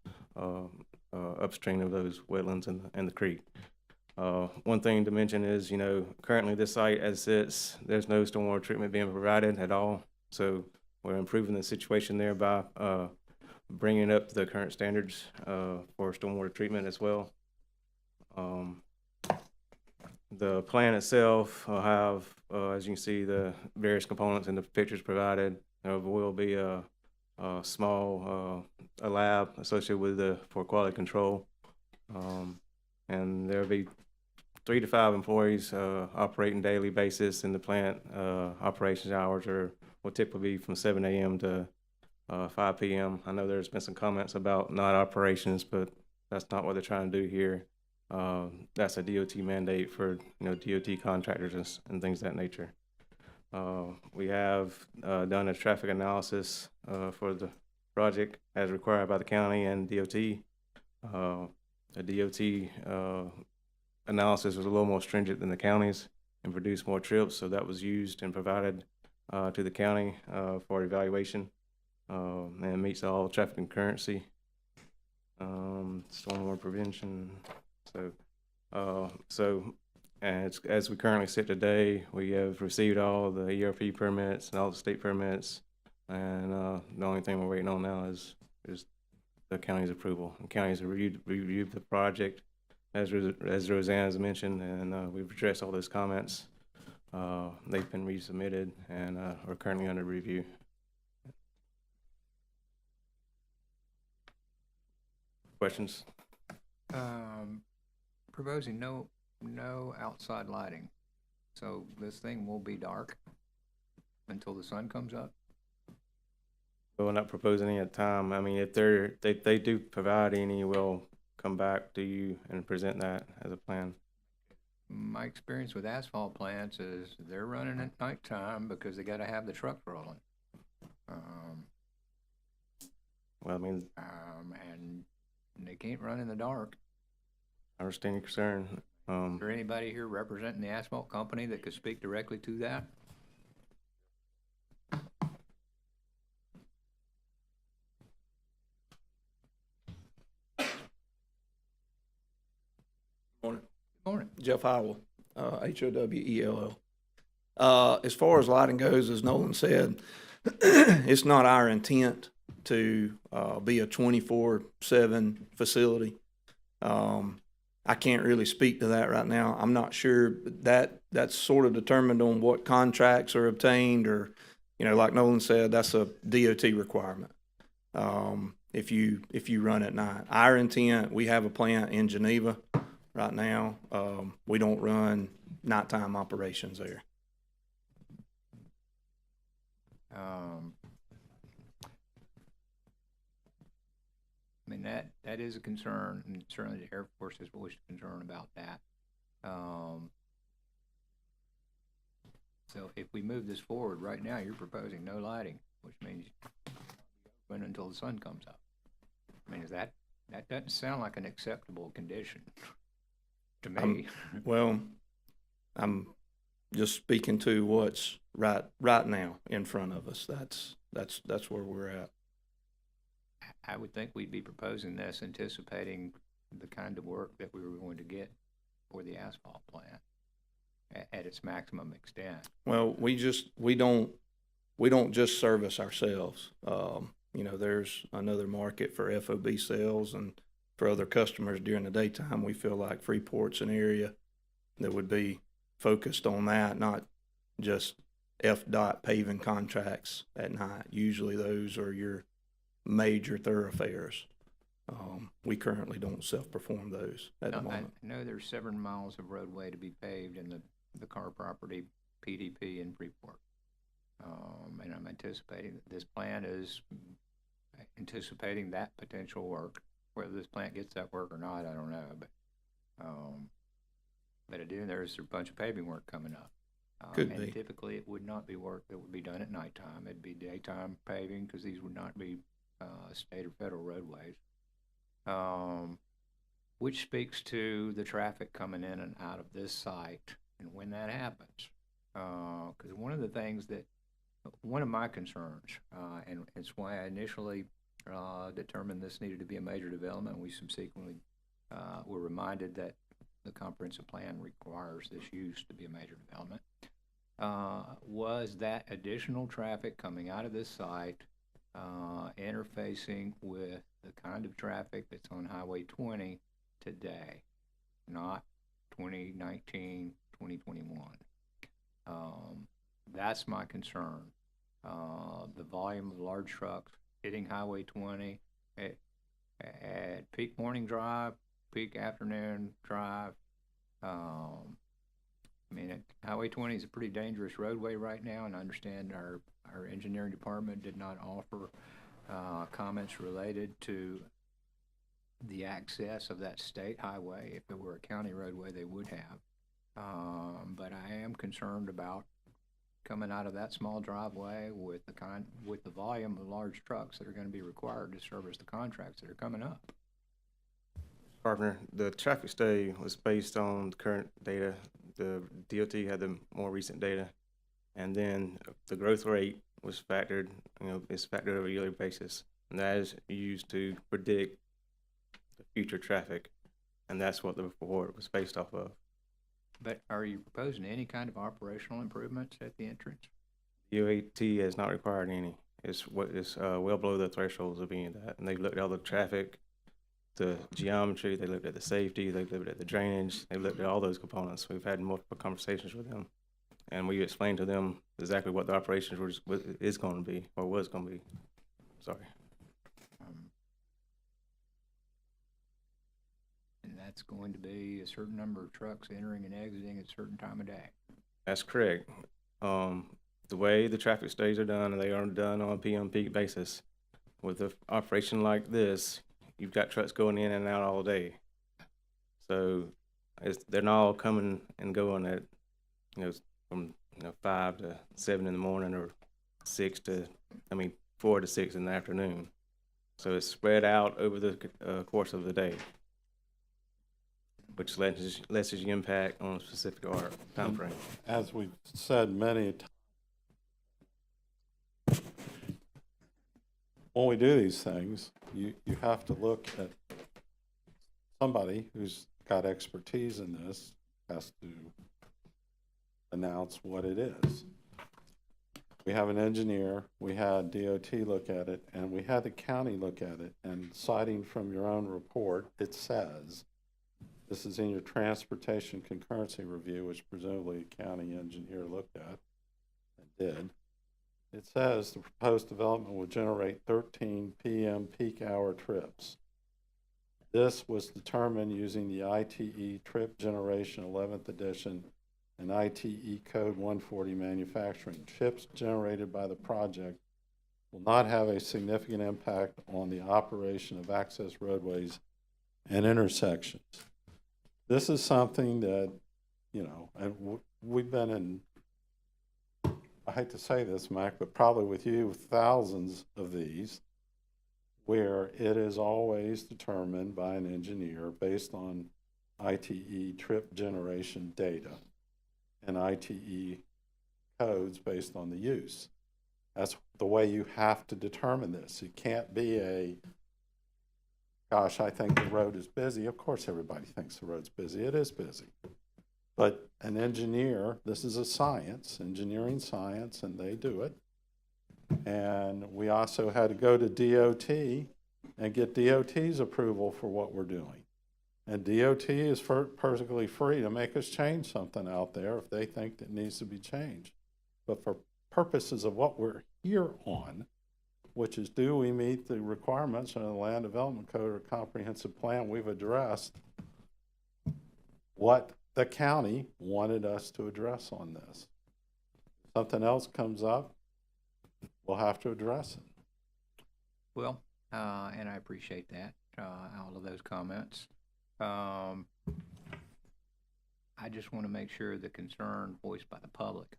upstream of those wetlands and the creek. One thing to mention is, currently this site as it sits, there's no stormwater treatment being provided at all. So we're improving the situation there by bringing up the current standards for stormwater treatment as well. The plan itself will have, as you can see, the various components in the pictures provided. There will be a small a lab associated with for quality control, and there will be 3 to 5 employees operating daily basis in the plant. Operations hours will typically be from 7 a.m. to 5 p.m. I know there's been some comments about night operations, but that's not what they're trying to do here. That's a DOT mandate for DOT contractors and things of that nature. We have done a traffic analysis for the project as required by the county and DOT. a DOT analysis was a little more stringent than the counties and produced more trips, so that was used and provided to the county for evaluation, and meets all traffic concurrency, stormwater prevention. So as we currently sit today, we have received all the ERP permits and all the state permits, and the only thing we're waiting on now is the county's approval. The county's reviewed the project, as Rosanna has mentioned, and we've addressed all those comments. They've been resubmitted and are currently under review. Questions? Proposing no outside lighting, so this thing will be dark until the sun comes up. We're not proposing any at the time. I mean, if they do provide any, we'll come back to you and present that as a plan. My experience with asphalt plants is they're running at nighttime because they got to have the trucks rolling. Well, I mean, and they can't run in the dark. I understand your concern. Is there anybody here representing the asphalt company that could speak directly to that? Morning. Morning. Jeff Howell, Howell. As far as lighting goes, as Nolan said, it's not our intent to be a 24/7 facility. I can't really speak to that right now. I'm not sure that's sort of determined on what contracts are obtained, or, like Nolan said, that's a DOT requirement. If you run at night, our intent, we have a plant in Geneva right now. We don't run nighttime operations there. I mean, that is a concern, and certainly the Air Force is always concerned about that. So if we move this forward, right now you're proposing no lighting, which means open until the sun comes up. I mean, that doesn't sound like an acceptable condition to me. I'm just speaking to what's right now in front of us. That's where we're at. I would think we'd be proposing this anticipating the kind of work that we were going to get for the asphalt plant at its maximum extent. Well, we don't just service ourselves. There's another market for FOB sales and for other customers during the daytime. We feel like Freeport's an area that would be focused on that, not just FDOT paving contracts at night. Usually those are your major thoroughfares. We currently don't self-perform those at the moment. I know there's 7 miles of roadway to be paved in the car property PDP in Freeport. And I'm anticipating that this plant is anticipating that potential work. Whether this plant gets that work or not, I don't know. But there's a bunch of paving work coming up. And typically it would not be work that would be done at nighttime. It'd be daytime paving because these would not be state or federal roadways. Which speaks to the traffic coming in and out of this site and when that happens. Because one of my concerns, and it's why I initially determined this needed to be a major development, we subsequently were reminded that the comprehensive plan requires this use to be a major development, was that additional traffic coming out of this site interfacing with the kind of traffic that's on Highway 20 today, not 2019, 2021. That's my concern. The volume of large trucks hitting Highway 20 at peak morning drive, peak afternoon drive. Highway 20 is a pretty dangerous roadway right now, and I understand our engineering department did not offer comments related to the access of that state highway. If it were a county roadway, they would have. But I am concerned about coming out of that small driveway with the volume of large trucks that are going to be required to service the contracts that are coming up. Carpenter, the traffic study was based on current data. The DOT had the more recent data. And then the growth rate was factored, it's factored over a yearly basis. And that is used to predict the future traffic. And that's what the report was based off of. But are you proposing any kind of operational improvements at the entrance? UAT has not required any. It's well below the thresholds of being that. And they've looked at all the traffic, the geometry, they looked at the safety, they looked at the drainage, they looked at all those components. We've had multiple conversations with them. And we explained to them exactly what the operations is going to be, or was going to be. Sorry. And that's going to be a certain number of trucks entering and exiting at a certain time of day. That's correct. The way the traffic studies are done, and they are done on a PM peak basis. With an operation like this, you've got trucks going in and out all day. So they're not all coming and going at, from 5 to 7 in the morning, or 4 to 6 in the afternoon. So it's spread out over the course of the day, which lessens the impact on a specific time frame. As we've said many times, when we do these things, you have to look at somebody who's got expertise in this, has to announce what it is. We have an engineer, we had DOT look at it, and we had the county look at it. And citing from your own report, it says, this is in your transportation concurrency review, which presumably the county engineer looked at and did. It says the proposed development will generate 13 p.m. peak hour trips. This was determined using the ITE Trip Generation 11th Edition and ITE Code 140 manufacturing. Trips generated by the project will not have a significant impact on the operation of access roadways and intersections. This is something that, and we've been in, I hate to say this, Mac, but probably with you, thousands of these, where it is always determined by an engineer based on ITE trip generation data and ITE codes based on the use. That's the way you have to determine this. It can't be gosh, I think the road is busy. Of course everybody thinks the road's busy. It is busy. But an engineer, this is a science, engineering science, and they do it. And we also had to go to DOT and get DOT's approval for what we're doing. And DOT is perfectly free to make us change something out there if they think that needs to be changed. But for purposes of what we're here on, which is, do we meet the requirements of the Land Development Code or Comprehensive Plan, we've addressed what the county wanted us to address on this. If something else comes up, we'll have to address it. Well, and I appreciate that, all of those comments. I just want to make sure the concern voiced by the public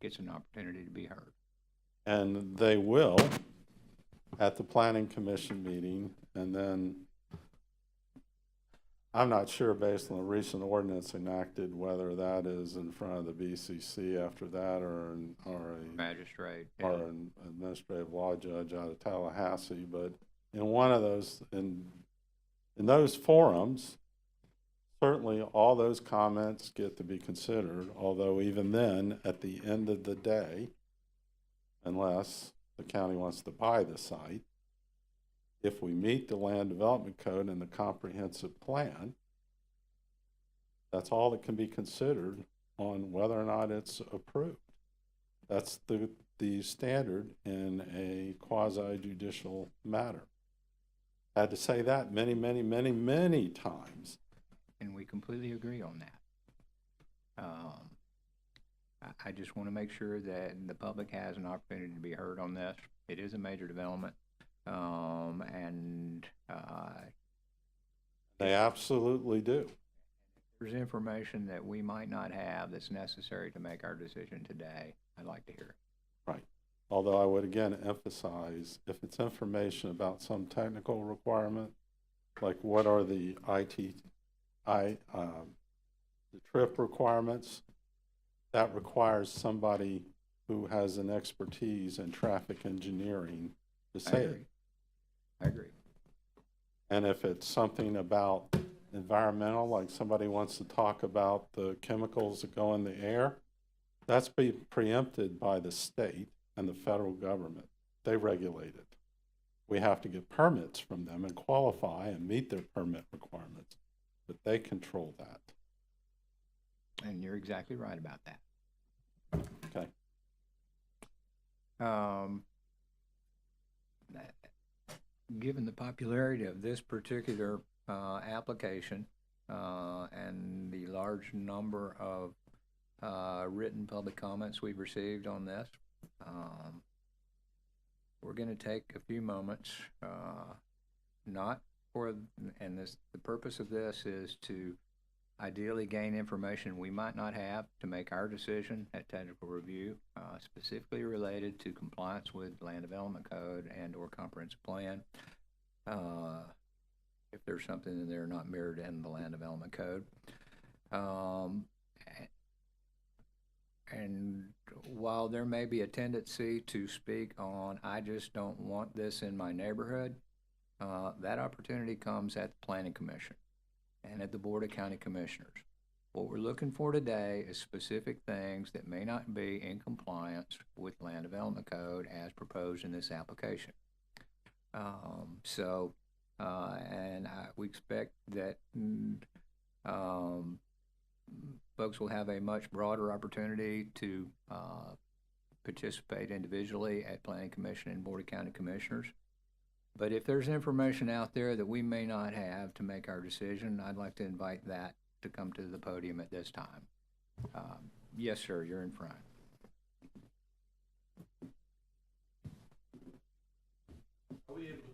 gets an opportunity to be heard. And they will at the Planning Commission meeting, and then I'm not sure based on the recent ordinance enacted whether that is in front of the BCC after that or a magistrate or an administrative law judge out of Tallahassee. But in one of those, in those forums, certainly all those comments get to be considered, although even then, at the end of the day, unless the county wants to buy the site, if we meet the Land Development Code and the Comprehensive Plan, that's all that can be considered on whether or not it's approved. That's the standard in a quasi-judicial matter. I had to say that many, many, many, many times. And we completely agree on that. I just want to make sure that the public has an opportunity to be heard on this. It is a major development. They absolutely do. There's information that we might not have that's necessary to make our decision today. I'd like to hear it. Right. Although I would again emphasize, if it's information about some technical requirement, like what are the the trip requirements, that requires somebody who has an expertise in traffic engineering to say it. I agree. And if it's something about environmental, like somebody wants to talk about the chemicals that go in the air, that's preempted by the state and the federal government. They regulate it. We have to get permits from them and qualify and meet their permit requirements, but they control that. And you're exactly right about that. Okay. Given the popularity of this particular application and the large number of written public comments we've received on this, we're going to take a few moments, not for, and this, the purpose of this is to ideally gain information we might not have to make our decision at technical review, specifically related to compliance with land development code and or comprehensive plan. If there's something in there not mirrored in the land development code. And while there may be a tendency to speak on, I just don't want this in my neighborhood, that opportunity comes at the Planning Commission and at the Board of County Commissioners. What we're looking for today is specific things that may not be in compliance with land development code as proposed in this application. We expect that folks will have a much broader opportunity to participate individually at Planning Commission and Board of County Commissioners. But if there's information out there that we may not have to make our decision, I'd like to invite that to come to the podium at this time. Yes, sir, you're in front. Are we able to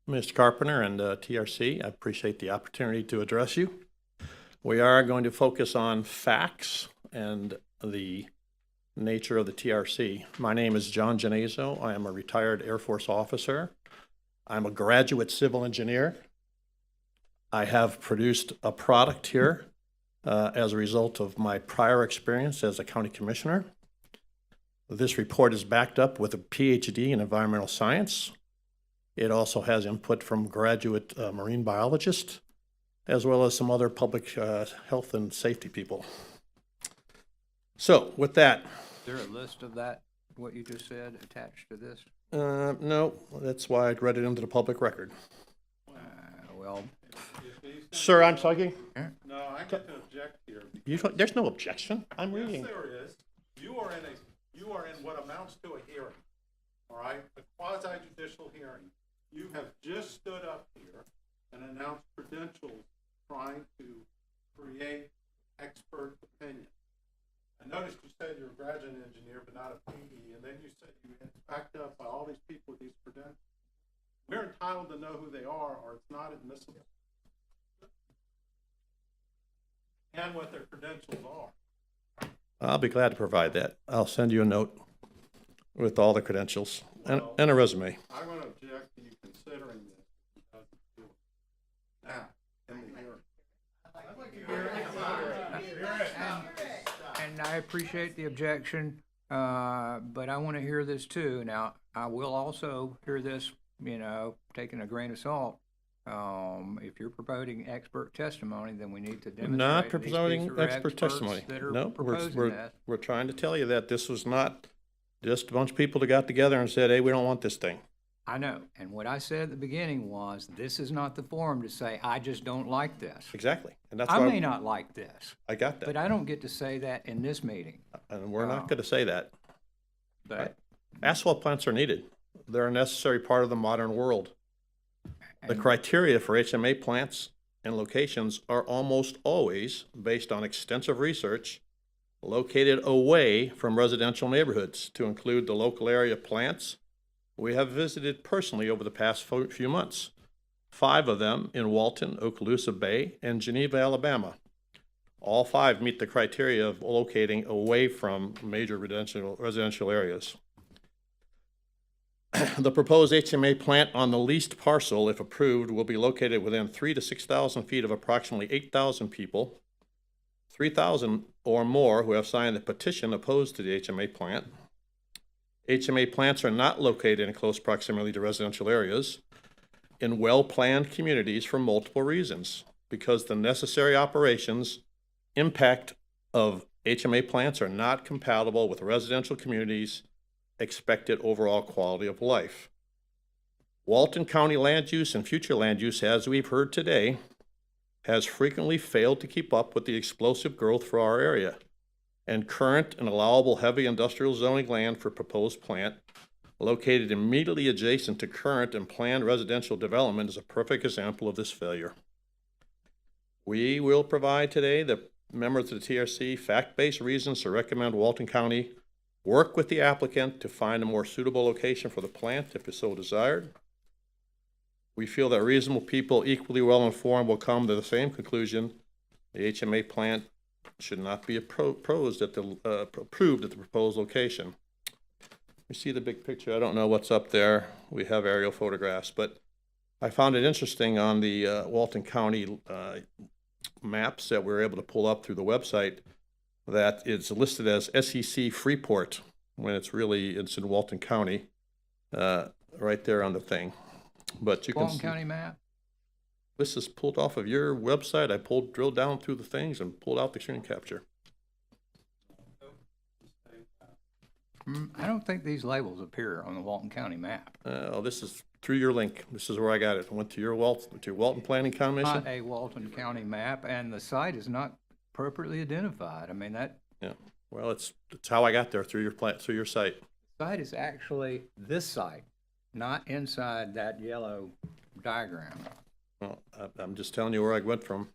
Mr. Carpenter and TRC, I appreciate the opportunity to address you. We are going to focus on facts and the nature of the TRC. My name is John Genazo. I am a retired Air Force officer. I'm a graduate civil engineer. I have produced a product here as a result of my prior experience as a county commissioner. This report is backed up with a PhD in environmental science. It also has input from graduate marine biologists, as well as some other public health and safety people. So with that. Is there a list of that, what you just said, attached to this? No, that's why I read it into the public record. Well. Sir, I'm talking. No, I get to object here. There's no objection. I'm reading. Yes, there is. You are in what amounts to a hearing, all right? A quasi-judicial hearing. You have just stood up here and announced credentials trying to create expert opinion. I noticed you said you're a graduate engineer, but not a PE, and then you said you had backed up by all these people with these credentials. We're entitled to know who they are, or it's not admissible. And what their credentials are. I'll be glad to provide that. I'll send you a note with all the credentials and a resume. I'm going to object to you considering this because it's doing now in the hearing. I'd like to hear it. And I appreciate the objection, but I want to hear this too. Now, I will also hear this, taking a grain of salt. If you're promoting expert testimony, then we need to demonstrate Not promoting expert testimony. No, we're trying to tell you that this was not just a bunch of people that got together and said, hey, we don't want this thing. I know, and what I said at the beginning was, this is not the forum to say, I just don't like this. Exactly, and that's I why may not like this, I got that. but I don't get to say that in this meeting. And we're not gonna say that. But Asphalt plants are needed. They're a necessary part of the modern world. The criteria for HMA plants and locations are almost always based on extensive research located away from residential neighborhoods, to include the local area plants we have visited personally over the past few months. 5 of them in Walton, Okaloosa Bay, and Geneva, Alabama. All 5 meet the criteria of locating away from major residential areas. The proposed HMA plant on the leased parcel, if approved, will be located within 3,000 to 6,000 feet of approximately 8,000 people, 3,000 or more who have signed the petition opposed to the HMA plant. HMA plants are not located in close proximity to residential areas in well-planned communities for multiple reasons, because the necessary operations impact of HMA plants are not compatible with residential communities' expected overall quality of life. Walton County land use and future land use, as we've heard today, has frequently failed to keep up with the explosive growth for our area. And current and allowable heavy industrial zoning land for proposed plant located immediately adjacent to current and planned residential development is a perfect example of this failure. We will provide today the members of the TRC fact-based reasons to recommend Walton County work with the applicant to find a more suitable location for the plant if so desired. We feel that reasonable people equally well informed will come to the same conclusion. The HMA plant should not be approved at the proposed location. You see the big picture. I don't know what's up there. We have aerial photographs, but I found it interesting on the Walton County maps that we were able to pull up through the website that it's listed as SEC Freeport when it's in Walton County, right there on the thing. But you Walton can see, County map? This is pulled off of your website. I drilled down through the things and pulled out the screen capture. I don't think these labels appear on the Walton County map. Oh, this is through your link. This is where I got it. I went to your Walton Planning Commission. Not a Walton County map, and the site is not appropriately identified. I mean, that Yeah. Well, it's how I got there through your site. site is actually this site, not inside that yellow diagram. Well, I'm just telling you where I went from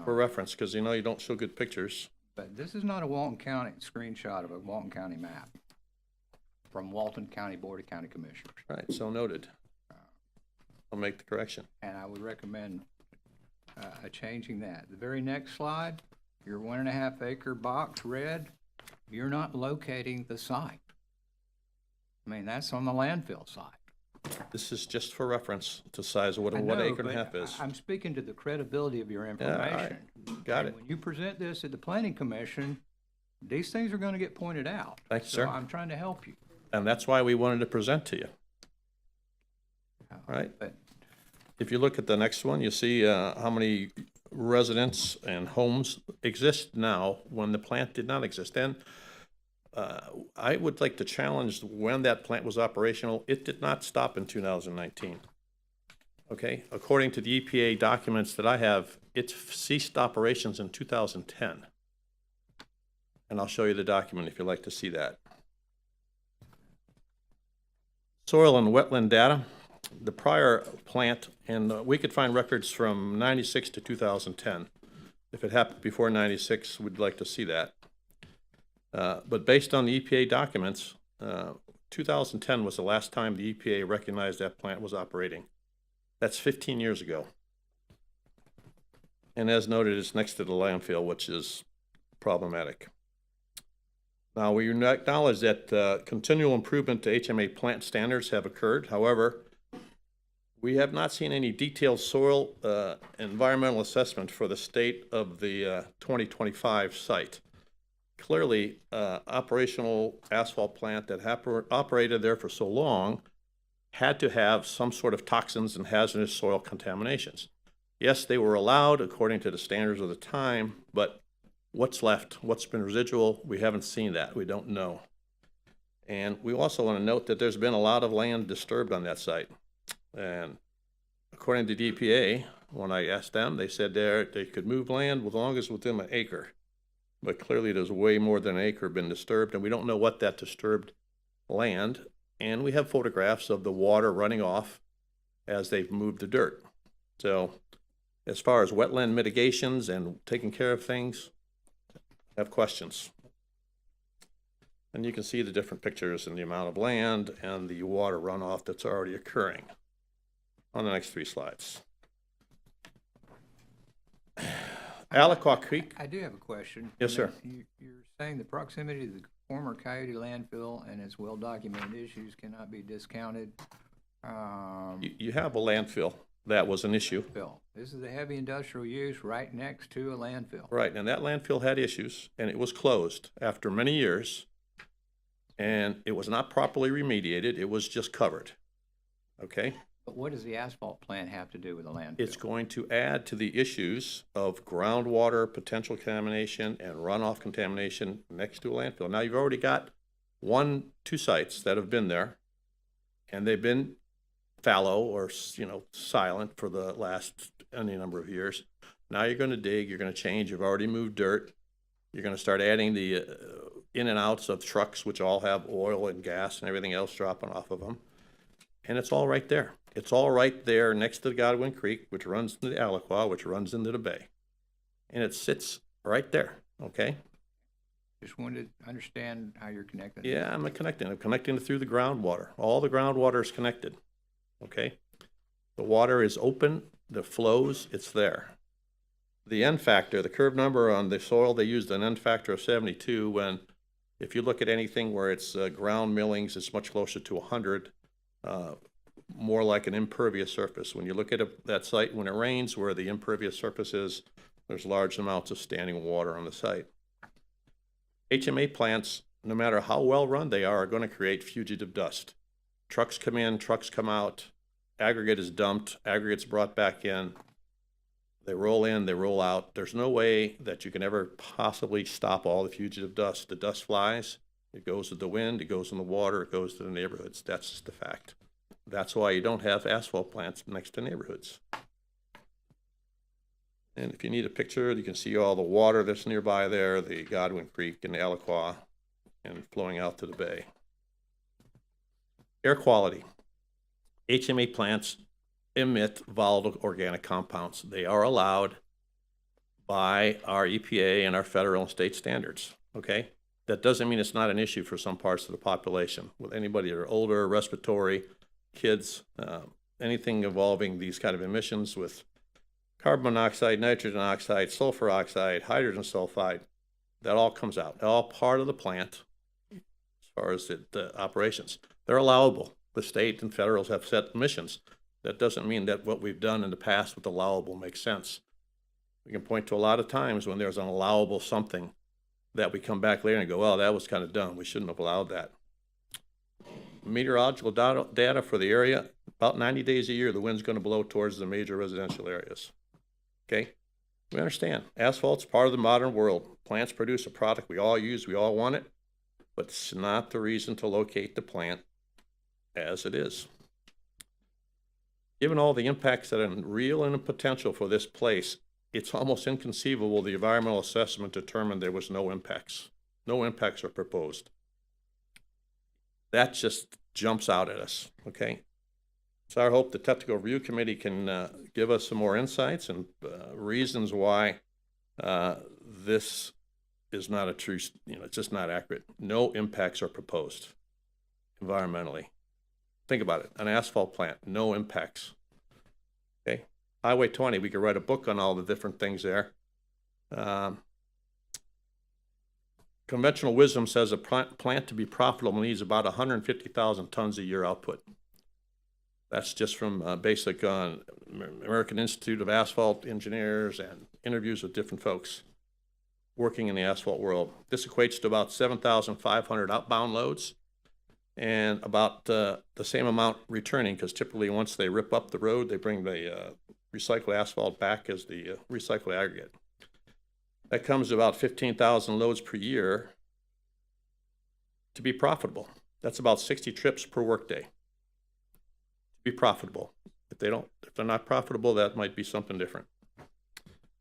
for reference, because you don't show good pictures. But this is not a Walton County screenshot of a Walton County map from Walton County Board of County Commissioners. Right, so noted. I'll make the correction. And I would recommend changing that. The very next slide, your 1.5 acre box red, you're not locating the site. I mean, that's on the landfill site. This is just for reference to size of what I an know, acre and a but half is. I'm speaking to the credibility of your Yeah, information. got And it. when you present this at the planning commission, these things are gonna get pointed out. Thank you, So sir. I'm trying to help you. And that's why we wanted to present to you. Right? But If you look at the next one, you see how many residents and homes exist now when the plant did not exist. And I would like to challenge when that plant was operational. It did not stop in 2019. Okay, according to the EPA documents that I have, it ceased operations in 2010. And I'll show you the document if you'd like to see that. Soil and wetland data. The prior plant, and we could find records from 96 to 2010. If it happened before 96, we'd like to see that. But based on the EPA documents, 2010 was the last time the EPA recognized that plant was operating. That's 15 years ago. And as noted, it's next to the landfill, which is problematic. Now, we acknowledge that continual improvement to HMA plant standards have occurred. However, we have not seen any detailed soil environmental assessment for the state of the 2025 site. Clearly, operational asphalt plant that operated there for so long had to have some sort of toxins and hazardous soil contaminations. Yes, they were allowed according to the standards of the time, but what's left? What's been residual? We haven't seen that. We don't know. And we also want to note that there's been a lot of land disturbed on that site. And according to DPA, when I asked them, they said they could move land as long as within an acre. But clearly there's way more than an acre been disturbed, and we don't know what that disturbed land. And we have photographs of the water running off as they've moved the dirt. So as far as wetland mitigations and taking care of things, I have questions. And you can see the different pictures and the amount of land and the water runoff that's already occurring on the next 3 slides. Aliquot Creek. I do have a question. Yes, sir. You're saying the proximity to the former Coyote landfill and its well-documented issues cannot be discounted. You have a landfill. That was an issue. This is a heavy industrial use right next to a landfill. Right, and that landfill had issues, and it was closed after many years, and it was not properly remediated. It was just covered. Okay? But what does the asphalt plant have to do with the landfill? It's going to add to the issues of groundwater potential contamination and runoff contamination next to a landfill. Now, you've already got 2 sites that have been there, and they've been fallow or, silent for the last any number of years. Now you're going to dig, you're going to change, you've already moved dirt. You're going to start adding the in and outs of trucks, which all have oil and gas and everything else dropping off of them. And it's all right there. It's all right there next to the Godwin Creek, which runs into the Aliquot, which runs into the bay. And it sits right there, okay? Just wanted to understand how you're connected. Yeah, I'm connecting it through the groundwater. All the groundwater is connected, okay? The water is open, the flows, it's there. The N factor, the curve number on the soil, they used an N factor of 72 when, if you look at anything where it's ground millings, it's much closer to 100. More like an impervious surface. When you look at that site, when it rains, where the impervious surface is, there's large amounts of standing water on the site. HMA plants, no matter how well run they are going to create fugitive dust. Trucks come in, trucks come out, aggregate is dumped, aggregate's brought back in, they roll in, they roll out. There's no way that you can ever possibly stop all the fugitive dust. The dust flies, it goes with the wind, it goes in the water, it goes to the neighborhoods. That's just a fact. That's why you don't have asphalt plants next to neighborhoods. And if you need a picture, you can see all the water that's nearby there, the Godwin Creek and the Aliquot, and flowing out to the bay. Air quality. HMA plants emit volatile organic compounds. They are allowed by our EPA and our federal and state standards, okay? That doesn't mean it's not an issue for some parts of the population. With anybody that are older, respiratory, kids, anything involving these kind of emissions with carbon monoxide, nitrogen oxide, sulfur oxide, hydrogen sulfide, that all comes out. All part of the plant as far as the operations. They're allowable. The state and federals have set emissions. That doesn't mean that what we've done in the past with allowable makes sense. We can point to a lot of times when there's an allowable something that we come back later and go, well, that was kind of dumb. We shouldn't have allowed that. Meteorological data for the area, about 90 days a year, the wind's going to blow towards the major residential areas. Okay? We understand. Asphalt's part of the modern world. Plants produce a product we all use, we all want it, but it's not the reason to locate the plant as it is. Given all the impacts that are real and potential for this place, it's almost inconceivable the environmental assessment determined there was no impacts. No impacts are proposed. That just jumps out at us, okay? So I hope the Technical Review Committee can give us some more insights and reasons why this is not a true, it's just not accurate. No impacts are proposed environmentally. Think about it, an asphalt plant, no impacts, okay? Highway 20, we could write a book on all the different things there. Conventional wisdom says a plant to be profitable needs about 150,000 tons a year output. That's just from basic American Institute of Asphalt Engineers and interviews with different folks working in the asphalt world. This equates to about 7,500 outbound loads and about the same amount returning, because typically once they rip up the road, they bring the recycled asphalt back as the recycled aggregate. That comes to about 15,000 loads per year to be profitable. That's about 60 trips per workday. Be profitable. If they're not profitable, that might be something different.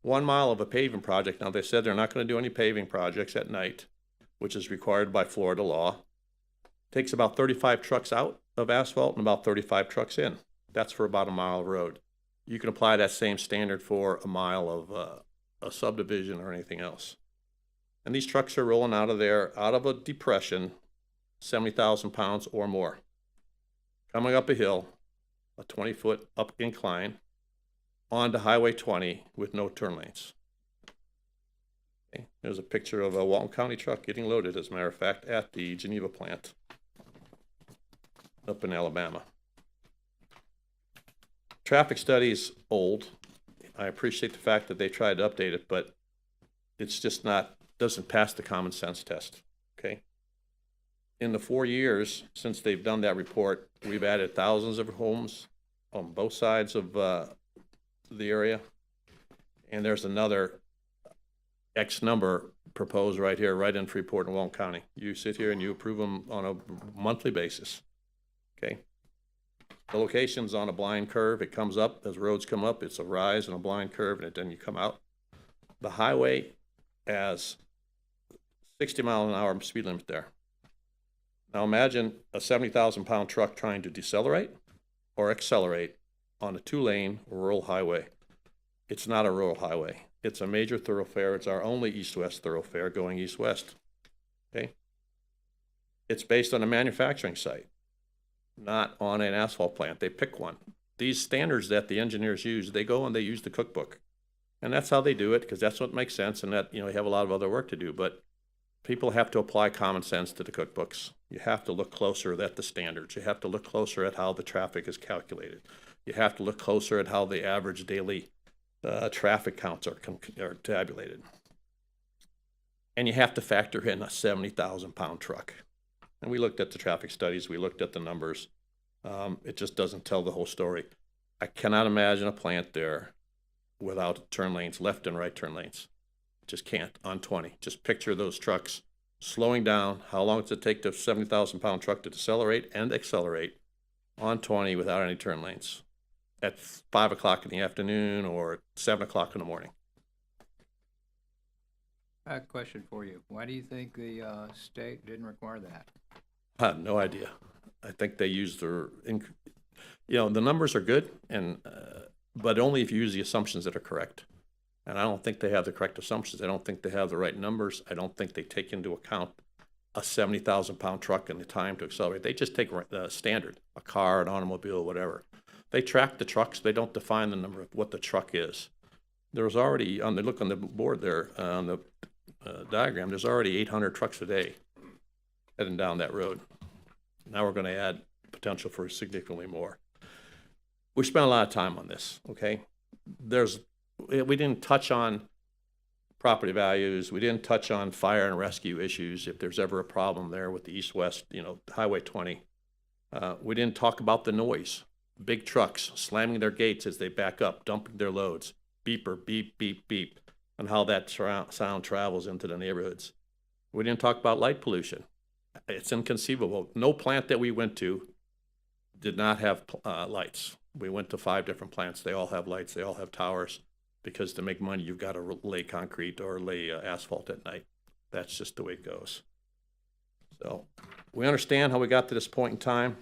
1 mile of a paving project. Now, they said they're not going to do any paving projects at night, which is required by Florida law. Takes about 35 trucks out of asphalt and about 35 trucks in. That's for about a mile of road. You can apply that same standard for a mile of a subdivision or anything else. And these trucks are rolling out of there, out of a depression, 70,000 pounds or more. Coming up a hill, a 20-foot up incline, onto Highway 20 with no turn lanes. Okay. There's a picture of a Walton County truck getting loaded, as a matter of fact, at the Geneva plant up in Alabama. Traffic study's old. I appreciate the fact that they tried to update it, but it's just not, doesn't pass the common sense test, okay? In the 4 years since they've done that report, we've added thousands of homes on both sides of the area. And there's another X number proposed right here, right in Freeport and Walton County. You sit here and you approve them on a monthly basis, okay? The location's on a blind curve. It comes up, as roads come up, it's a rise and a blind curve, and then you come out. The highway has 60-mile-an-hour speed limit there. Now imagine a 70,000 pound truck trying to decelerate or accelerate on a 2-lane rural highway. It's not a rural highway. It's a major thoroughfare. It's our only east-west thoroughfare going east-west, okay? It's based on a manufacturing site, not on an asphalt plant. They pick one. These standards that the engineers use, they go and they use the cookbook. And that's how they do it, because that's what makes sense, and that, you know, you have a lot of other work to do, but people have to apply common sense to the cookbooks. You have to look closer at the standards. You have to look closer at how the traffic is calculated. You have to look closer at how the average daily traffic counts are tabulated. And you have to factor in a 70,000 pound truck. And we looked at the traffic studies, we looked at the numbers. It just doesn't tell the whole story. I cannot imagine a plant there without turn lanes, left and right turn lanes. Just can't on 20. Just picture those trucks slowing down. How long does it take the 70,000 pound truck to decelerate and accelerate on 20 without any turn lanes at 5 o'clock in the afternoon or 7 o'clock in the morning? I have a question for you. Why do you think the state didn't require that? I have no idea. I think they use their, you know, the numbers are good, and but only if you use the assumptions that are correct. And I don't think they have the correct assumptions. I don't think they have the right numbers. I don't think they take into account a 70,000 pound truck and the time to accelerate. They just take the standard, a car, an automobile, whatever. They track the trucks. They don't define the number of what the truck is. There's already, on the look on the board there, on the diagram, there's already 800 trucks a day heading down that road. Now we're going to add potential for significantly more. We spent a lot of time on this, okay? We didn't touch on property values. We didn't touch on fire and rescue issues if there's ever a problem there with the east-west, you know, Highway 20. We didn't talk about the noise. Big trucks slamming their gates as they back up, dumping their loads. Beeper, beep, beep, beep, and how that sound travels into the neighborhoods. We didn't talk about light pollution. It's inconceivable. No plant that we went to did not have lights. We went to 5 different plants. They all have lights. They all have towers, because to make money, you've got to lay concrete or lay asphalt at night. That's just the way it goes. So we understand how we got to this point in time.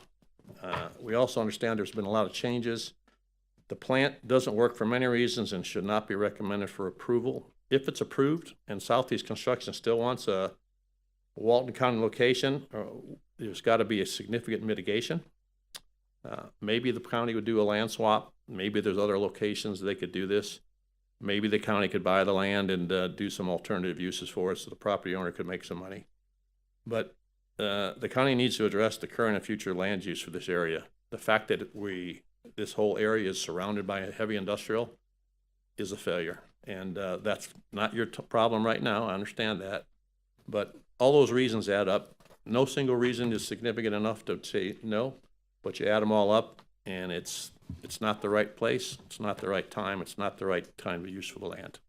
We also understand there's been a lot of changes. The plant doesn't work for many reasons and should not be recommended for approval. If it's approved and Southeast Construction still wants a Walton County location, there's got to be a significant mitigation. Maybe the county would do a land swap. Maybe there's other locations they could do this. Maybe the county could buy the land and do some alternative uses for it so the property owner could make some money. But the county needs to address the current and future land use for this area. The fact that this whole area is surrounded by heavy industrial is a failure. And that's not your problem right now. I understand that. But all those reasons add up. No single reason is significant enough to say no, but you add them all up, and it's not the right place. It's not the right time. It's not the right time to use for the land.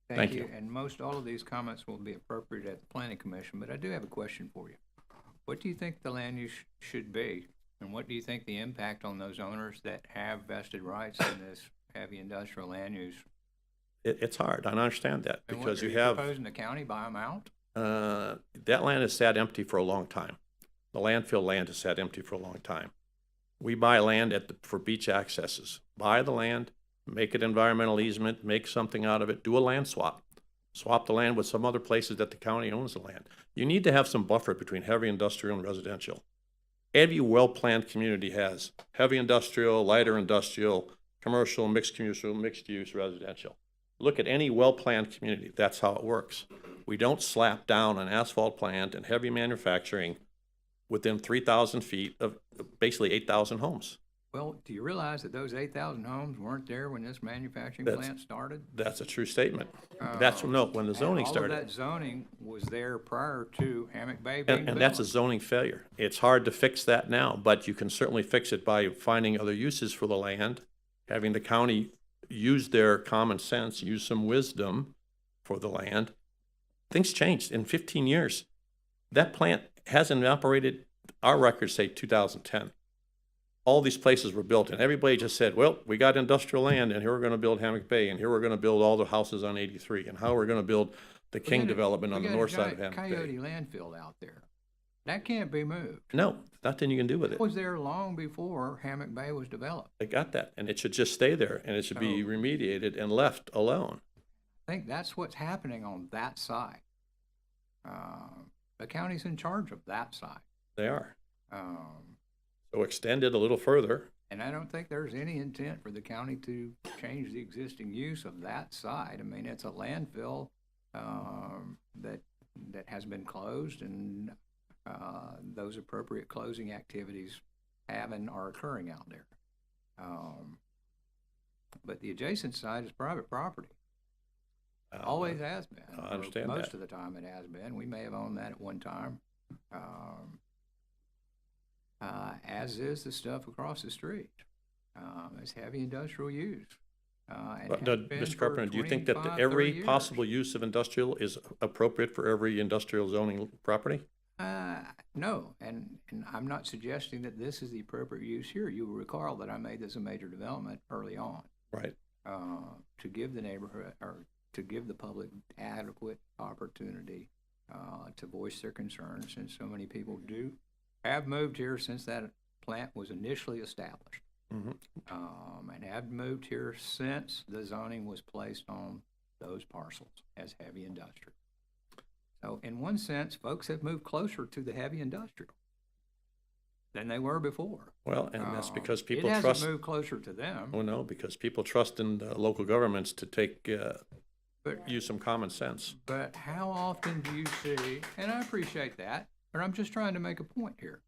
Thank you. And most all of these comments will be appropriate at the Planning Commission, but I do have a question for you. What do you think the land use should be? And what do you think the impact on those owners that have vested rights in this heavy industrial land use? It's hard. I understand that And what, because are you have, proposing the county buy them out? that land has sat empty for a long time. The landfill land has sat empty for a long time. We buy land for beach accesses. Buy the land, make it environmental easement, make something out of it, do a land swap. Swap the land with some other places that the county owns the land. You need to have some buffer between heavy industrial and residential. Every well-planned community has heavy industrial, lighter industrial, commercial, mixed use, residential. Look at any well-planned community. That's how it works. We don't slap down an asphalt plant and heavy manufacturing within 3,000 feet of basically 8,000 homes. Well, do you realize that those 8,000 homes weren't there when this manufacturing plant started? That's a true statement. When the zoning started. All of that zoning was there prior to Hammock Bay being And built. that's a zoning failure. It's hard to fix that now, but you can certainly fix it by finding other uses for the land, having the county use their common sense, use some wisdom for the land. Things changed in 15 years. That plant hasn't operated, our records say 2010. All these places were built and everybody just said, well, we got industrial land and here we're going to build Hammock Bay and here we're going to build all the houses on 83 and how we're going to build the King development on the north side of Hammock Bay. Coyote landfill out there. That can't be moved. No, nothing you can do with it. It was there long before Hammock Bay was developed. They got that and it should just stay there and it should be remediated and left alone. I think that's what's happening on that side. The county's in charge of that side. They are. So extend it a little further. And I don't think there's any intent for the county to change the existing use of that side. I mean, it's a landfill that has been closed, and those appropriate closing activities have and are occurring out there. But the adjacent side is private property. Always has been. I understand that. Most of the time it has been. We may have owned that at one time. As is the stuff across the street. It's heavy industrial use. Mr. Carpenter, do you think that every possible use of industrial is appropriate for every industrial zoning property? No, and I'm not suggesting that this is the appropriate use here. You will recall that I made this a major development early on. Right. To give the neighborhood, or to give the public adequate opportunity to voice their concerns, and so many people have moved here since that plant was initially established. And have moved here since the zoning was placed on those parcels as heavy industrial. So in one sense, folks have moved closer to the heavy industrial than they were before. Well, and that's because people it trust. hasn't moved closer to them. Well, no, because people trust in the local governments to use some common sense. But how often do you see, and I appreciate that, but I'm just trying to make a point here.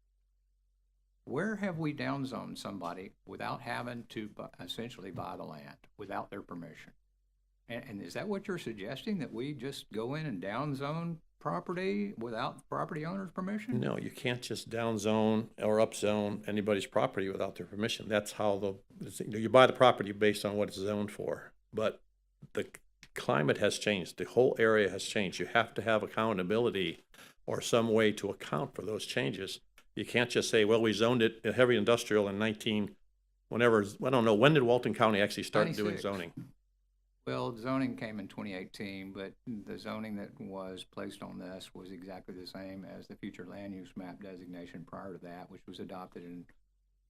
Where have we downzoned somebody without having to essentially buy the land, without their permission? And is that what you're suggesting, that we just go in and downzone property without the property owner's permission? No, you can't just downzone or upzone anybody's property without their permission. That's how you buy the property based on what it's zoned for. But the climate has changed. The whole area has changed. You have to have accountability or some way to account for those changes. You can't just say, well, we zoned it heavy industrial in I don't know, when did Walton County actually start 96. doing zoning? Well, zoning came in 2018, but the zoning that was placed on this was exactly the same as the future land use map designation prior to that, which was adopted in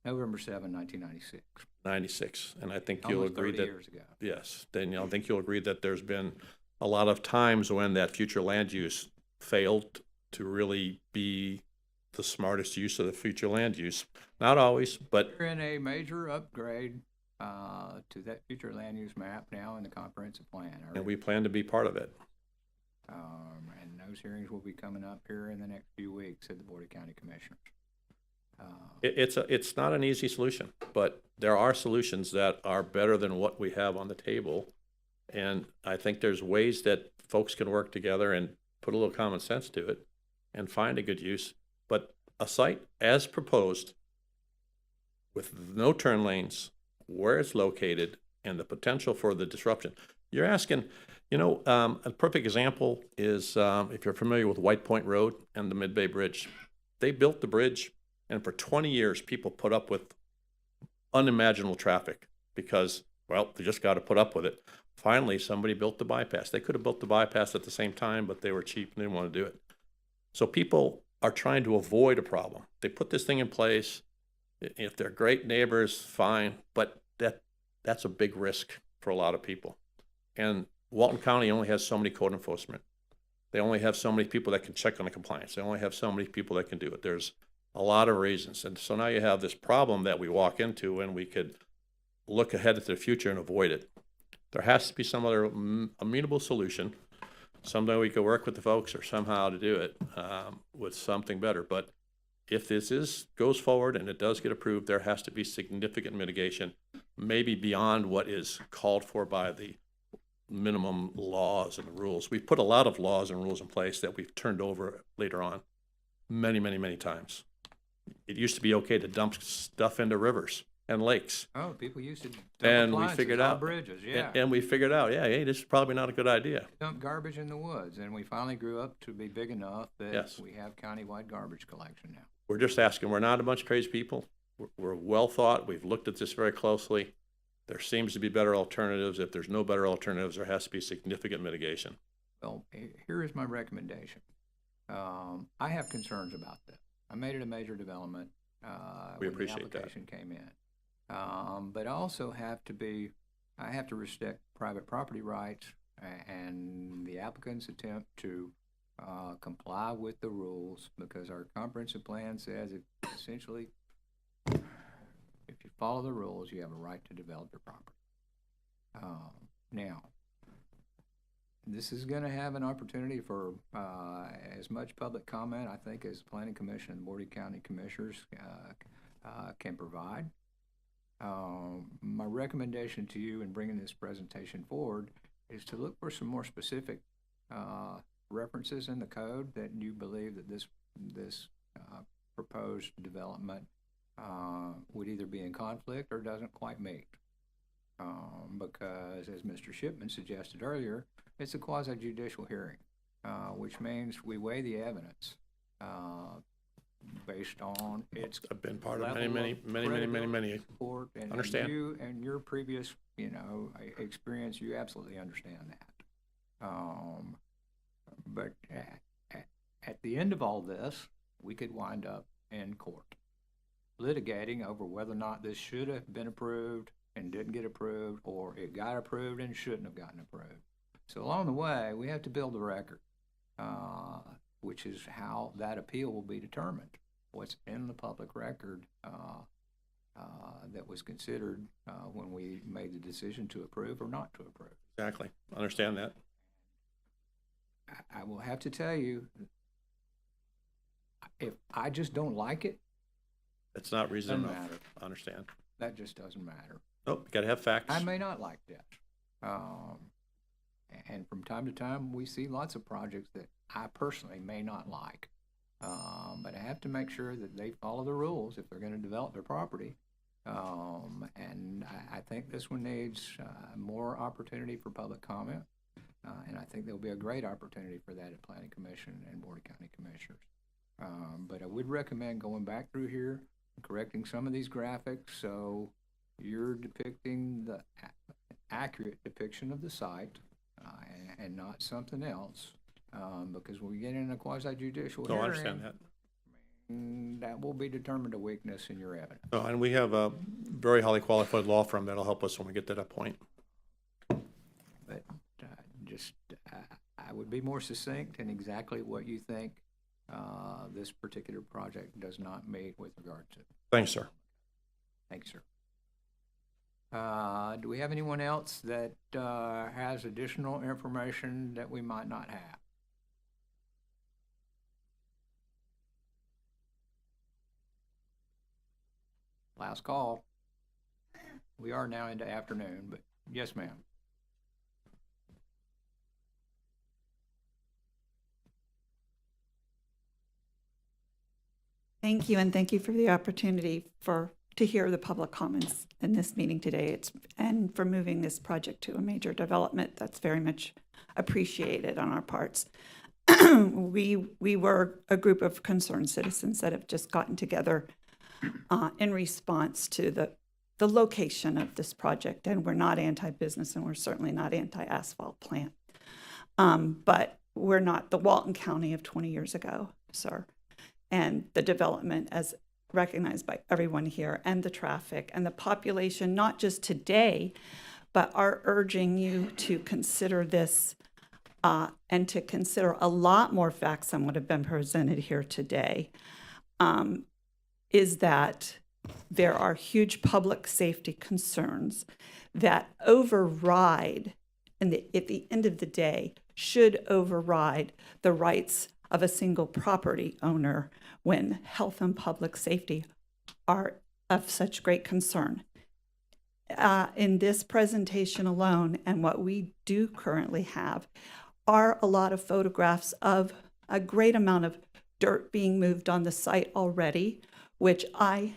November 7, 1996. 96, and I think you'll Almost agree 30 that, years ago. yes, then I think you'll agree that there's been a lot of times when that future land use failed to really be the smartest use of the future land use. Not always, but We're in a major upgrade to that future land use map now in the comprehensive plan. and we plan to be part of it. And those hearings will be coming up here in the next few weeks at the Board of County Commissioners. It's not an easy solution, but there are solutions that are better than what we have on the table. And I think there's ways that folks can work together and put a little common sense to it and find a good use. But a site as proposed with no turn lanes, where it's located, and the potential for the disruption. You're asking, a perfect example is if you're familiar with White Point Road and the Mid-Bay Bridge. They built the bridge, and for 20 years, people put up with unimaginable traffic because, well, they just got to put up with it. Finally, somebody built the bypass. They could have built the bypass at the same time, but they were cheap and didn't want to do it. So people are trying to avoid a problem. They put this thing in place. If they're great neighbors, fine, but that's a big risk for a lot of people. And Walton County only has so many code enforcement. They only have so many people that can check on the compliance. They only have so many people that can do it. There's a lot of reasons. And so now you have this problem that we walk into, and we could look ahead to the future and avoid it. There has to be some other amenable solution. Someday we could work with the folks or somehow to do it with something better. But if this goes forward and it does get approved, there has to be significant mitigation, maybe beyond what is called for by the minimum laws and rules. We've put a lot of laws and rules in place that we've turned over later on many, many, many times. It used to be okay to dump stuff into rivers and lakes. Oh, people used to dump And we appliances figured on out, bridges, yeah. and we figured out, yeah, hey, this is probably not a good idea. Dump garbage in the woods, and we finally grew up to be big enough that Yes. we have countywide garbage collection now. We're just asking, we're not a bunch of crazy people. We're well thought. We've looked at this very closely. There seems to be better alternatives. If there's no better alternatives, there has to be significant mitigation. Well, here is my recommendation. I have concerns about this. I made it a major development We when the appreciate that. application came in. But I also I have to respect private property rights and the applicant's attempt to comply with the rules, because our comprehensive plan says it essentially, if you follow the rules, you have a right to develop your property. Now, this is going to have an opportunity for as much public comment, I think, as the Planning Commission and the Board of County Commissioners can provide. My recommendation to you in bringing this presentation forward is to look for some more specific references in the code that you believe that this proposed development would either be in conflict or doesn't quite meet. Because, as Mr. Shipman suggested earlier, it's a quasi-judicial hearing, which means we weigh the evidence based on its I've been part of many support, and understand. You and your previous, experience, you absolutely understand that. But at the end of all this, we could wind up in court litigating over whether or not this should have been approved and didn't get approved, or it got approved and shouldn't have gotten approved. So along the way, we have to build a record, which is how that appeal will be determined. What's in the public record that was considered when we made the decision to approve or not to approve. Exactly. Understand that. I will have to tell you, if I just don't like it, it's not reason doesn't enough. matter. I understand. That just doesn't matter. Nope, you gotta have facts. I may not like that. And from time to time, we see lots of projects that I personally may not like. But I have to make sure that they follow the rules if they're going to develop their property. And I think this one needs more opportunity for public comment. And I think there'll be a great opportunity for that at Planning Commission and Board of County Commissioners. But I would recommend going back through here, correcting some of these graphics so you're depicting the accurate depiction of the site and not something else. Because when we get in a quasi-judicial hearing, I understand that. That will be determined a weakness in your evidence. Oh, and we have a very highly qualified law firm that'll help us when we get to that point. But I would be more succinct in exactly what you think this particular project does not meet with regard to. Thanks, sir. Thanks, sir. Do we have anyone else that has additional information that we might not have? Last call. We are now into afternoon, but yes, ma'am. Thank you, and thank you for the opportunity to hear the public comments in this meeting today. And for moving this project to a major development. That's very much appreciated on our parts. we were a group of concerned citizens that have just gotten together in response to the location of this project. And we're not anti-business, and we're certainly not anti-asphalt plant. But we're not the Walton County of 20 years ago, sir. And the development, as recognized by everyone here, and the traffic and the population, not just today, but are urging you to consider this and to consider a lot more facts than what have been presented here today, is that there are huge public safety concerns that override, and at the end of the day, should override the rights of a single property owner when health and public safety are of such great concern. In this presentation alone, and what we do currently have, are a lot of photographs of a great amount of dirt being moved on the site already, which I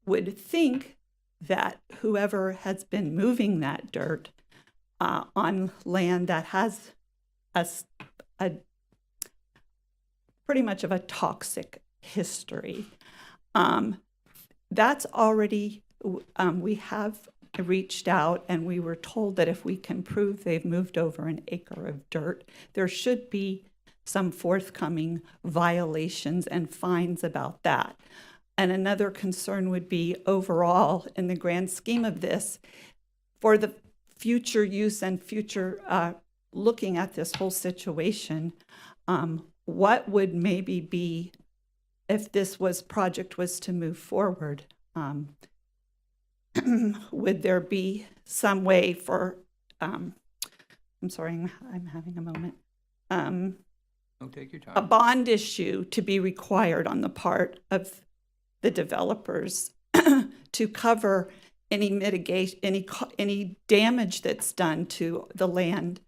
would think that whoever has been moving that dirt on land that has a pretty much of a toxic history, that's already, we have reached out, and we were told that if we can prove they've moved over an acre of dirt, there should be some forthcoming violations and fines about that. And another concern would be overall, in the grand scheme of this, for the future use and future looking at this whole situation, what would maybe be, if this project was to move forward, would there be some way for, I'm sorry, I'm having a moment. Don't take your time. A bond issue to be required on the part of the developers to cover any mitigation, any damage that's done to the land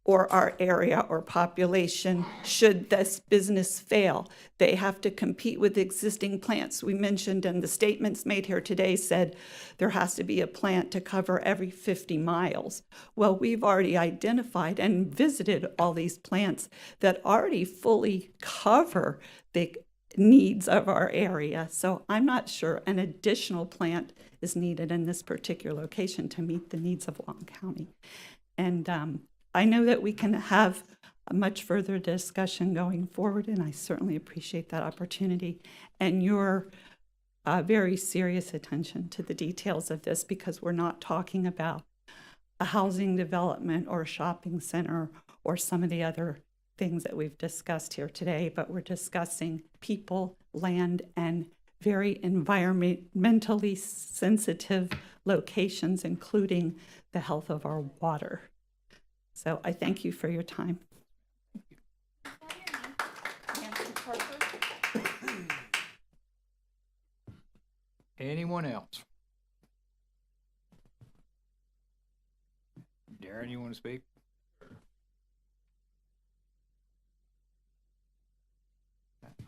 or our area or population should this business fail. They have to compete with existing plants. We mentioned, and the statements made here today said there has to be a plant to cover every 50 miles. Well, we've already identified and visited all these plants that already fully cover the needs of our area. So I'm not sure an additional plant is needed in this particular location to meet the needs of Walton County. And I know that we can have a much further discussion going forward, and I certainly appreciate that opportunity and your very serious attention to the details of this, because we're not talking about a housing development or a shopping center or some of the other things that we've discussed here today, but we're discussing people, land, and very environmentally sensitive locations, including the health of our water. So I thank you for your time. Anyone else? Darren, you want to speak?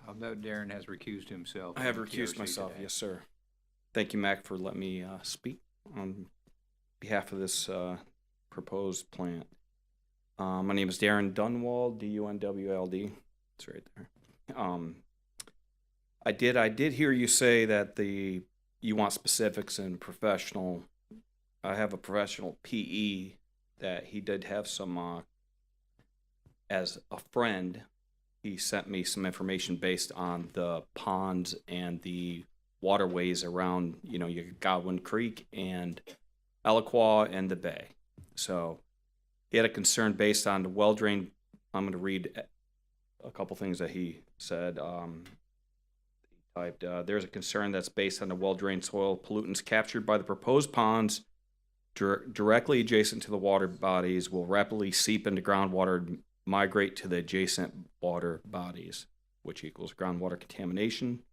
Although Darren has recused himself. I have from recused TRC myself, today. yes, sir. Thank you, Mac, for letting me speak on behalf of this proposed plant. My name is Darren Dunwald, D-U-N-W-L-D. It's right there. I did hear you say that you want specifics and professional. I have a professional PE that he did have some, as a friend, he sent me some information based on the ponds and the waterways around, you know, your Godwin Creek and Aliquah and the bay. So he had a concern based on the well drain. I'm going to read a couple things that he said. He typed, there's a concern that's based on the well-drained soil pollutants captured by the proposed ponds directly adjacent to the water bodies will rapidly seep into groundwater and migrate to the adjacent water bodies, which equals groundwater contamination.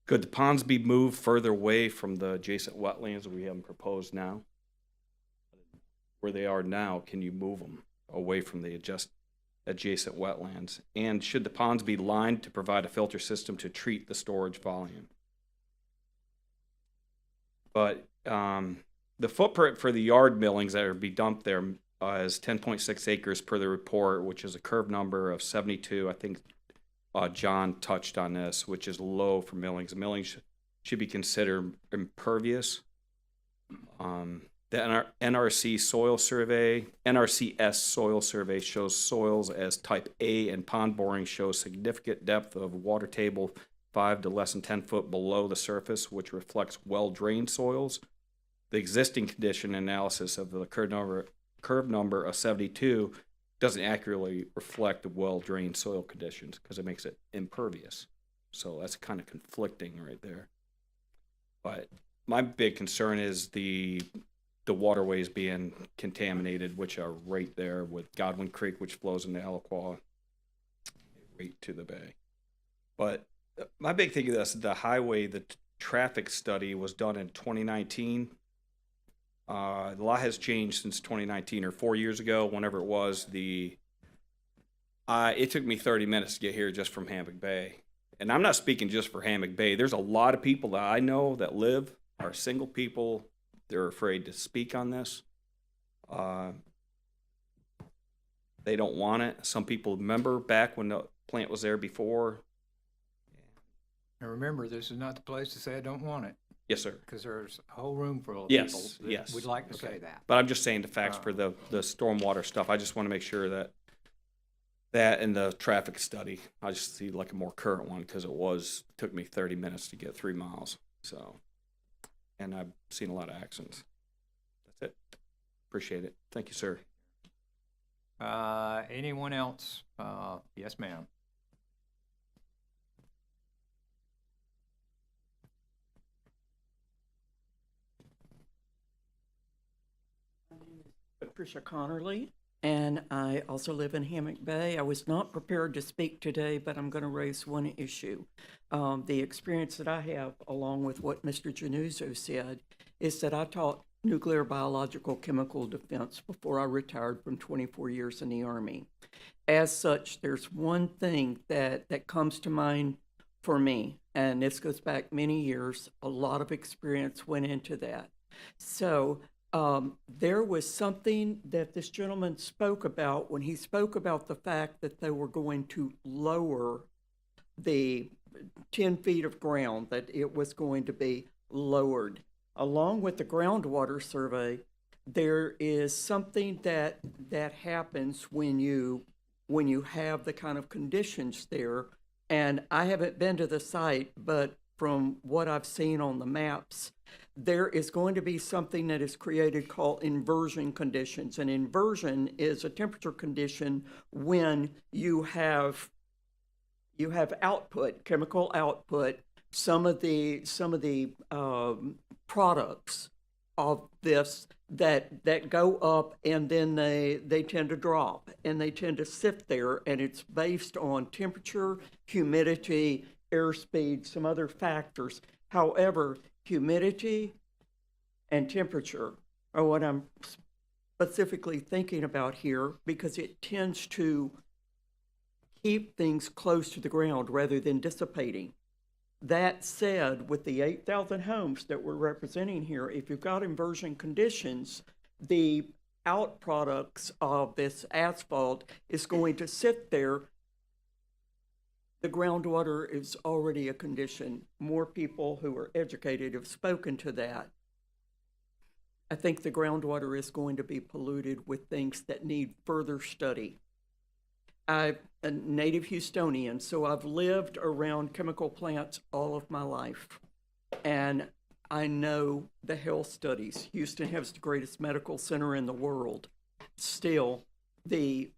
Could the ponds be moved further away from the adjacent wetlands we have proposed now? Where they are now, can you move them away from the adjacent wetlands? And should the ponds be lined to provide a filter system to treat the storage volume? But the footprint for the yard millings that are be dumped there is 10.6 acres per the report, which is a curve number of 72. I think John touched on this, which is low for millings. Millings should be considered impervious. The NRC soil survey, NRCS soil survey shows soils as type A, and pond boring shows significant depth of water table 5 to less than 10 foot below the surface, which reflects well-drained soils. The existing condition analysis of the curve number of 72 doesn't accurately reflect the well-drained soil conditions because it makes it impervious. So that's kind of conflicting right there. But my big concern is the waterways being contaminated, which are right there with Godwin Creek, which flows into Aliquah, right to the bay. But my big thing is the highway, the traffic study was done in 2019. A lot has changed since 2019 or 4 years ago, whenever it was. It took me 30 minutes to get here just from Hammock Bay. And I'm not speaking just for Hammock Bay. There's a lot of people that I know that are single people. They're afraid to speak on this. They don't want it. Some people remember back when the plant was there before. And remember, this is not the place to say I don't want it. Yes, sir. Because there's a whole room full of Yes, people that yes. would like to Okay. say that. But I'm just saying the facts for the stormwater stuff. I just want to make sure that in the traffic study, I just see like a more current one because took me 30 minutes to get 3 miles. So, and I've seen a lot of accidents. That's it. Appreciate it. Thank you, sir. Anyone else? Yes, ma'am. Patricia Connerly, and I also live in Hammock Bay. I was not prepared to speak today, but I'm going to raise one issue. The experience that I have, along with what Mr. Januzzo said, is that I taught nuclear, biological, chemical defense before I retired from 24 years in the Army. As such, there's one thing that comes to mind for me, and this goes back many years. A lot of experience went into that. So there was something that this gentleman spoke about when he spoke about the fact that they were going to lower the 10 feet of ground, that it was going to be lowered. Along with the groundwater survey, there is something that happens when you have the kind of conditions there. And I haven't been to the site, but from what I've seen on the maps, there is going to be something that is created called inversion conditions. And inversion is a temperature condition when you have output, chemical output. Some of the products of this that go up, and then they tend to drop, and they tend to sit there, and it's based on temperature, humidity, airspeed, some other factors. However, humidity and temperature are what I'm specifically thinking about here, because it tends to keep things close to the ground rather than dissipating. That said, with the 8,000 homes that we're representing here, if you've got inversion conditions, the out products of this asphalt is going to sit there. The groundwater is already a condition. More people who are educated have spoken to that. I think the groundwater is going to be polluted with things that need further study. I'm a native Houstonian, so I've lived around chemical plants all of my life. And I know the health studies. Houston has the greatest medical center in the world. Still, the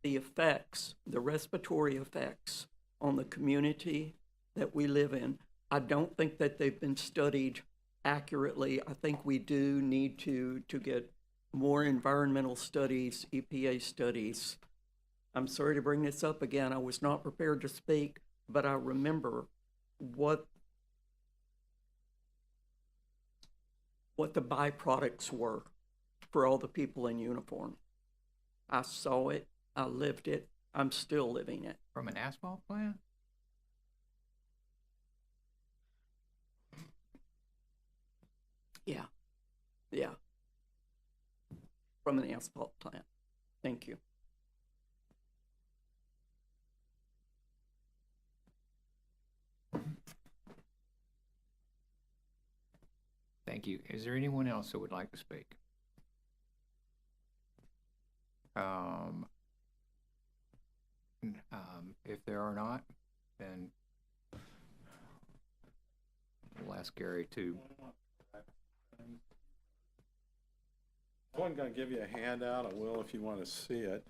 effects, the respiratory effects on the community that we live in, I don't think that they've been studied accurately. I think we do need to get more environmental studies, EPA studies. I'm sorry to bring this up again. I was not prepared to speak, but I remember what the byproducts were for all the people in uniform. I saw it. I lived it. I'm still living it. From an asphalt plant? Yeah. Yeah. from an asphalt plant. Thank you. Thank you. Is there anyone else that would like to speak? If there are not, then we'll ask Gary to. I wasn't going to give you a handout. I will if you want to see it.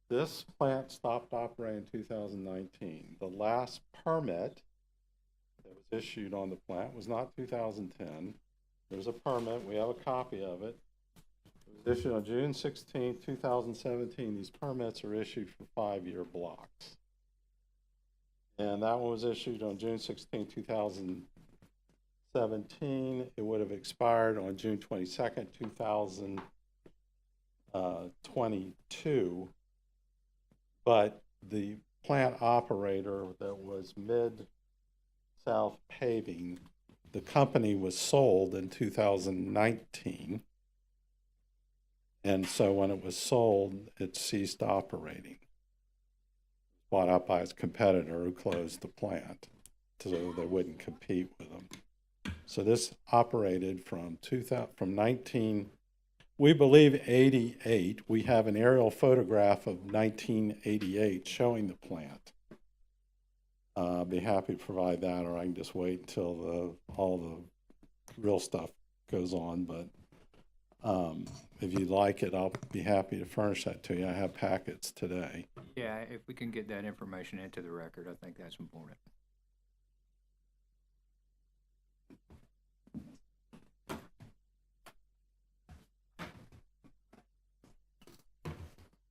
This plant stopped operating in 2019. The last permit that was issued on the plant was not 2010. There's a permit. We have a copy of it. It was issued on June 16, 2017. These permits are issued for 5-year blocks. And that one was issued on June 16, 2017. It would have expired on June 22nd, 2022. But the plant operator that was Mid-South Paving, the company was sold in 2019. And so when it was sold, it ceased operating. Bought out by its competitor who closed the plant so they wouldn't compete with them. So this operated from 19, we believe 88. We have an aerial photograph of 1988 showing the plant. I'll be happy to provide that, or I can just wait until all the real stuff goes on. But if you'd like it, I'll be happy to furnish that to you. I have packets today. Yeah, if we can get that information into the record, I think that's important.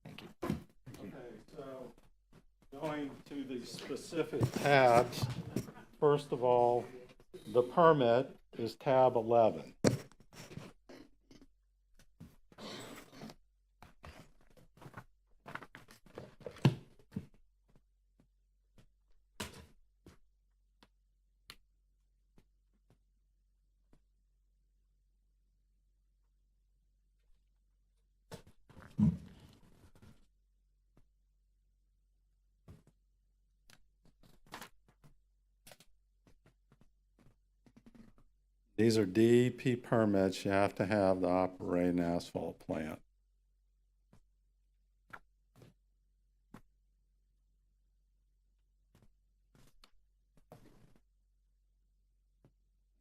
Thank you. Okay, so going to the specific tabs, first of all, the permit is tab 11. These are DEP permits you have to have to operate an asphalt plant.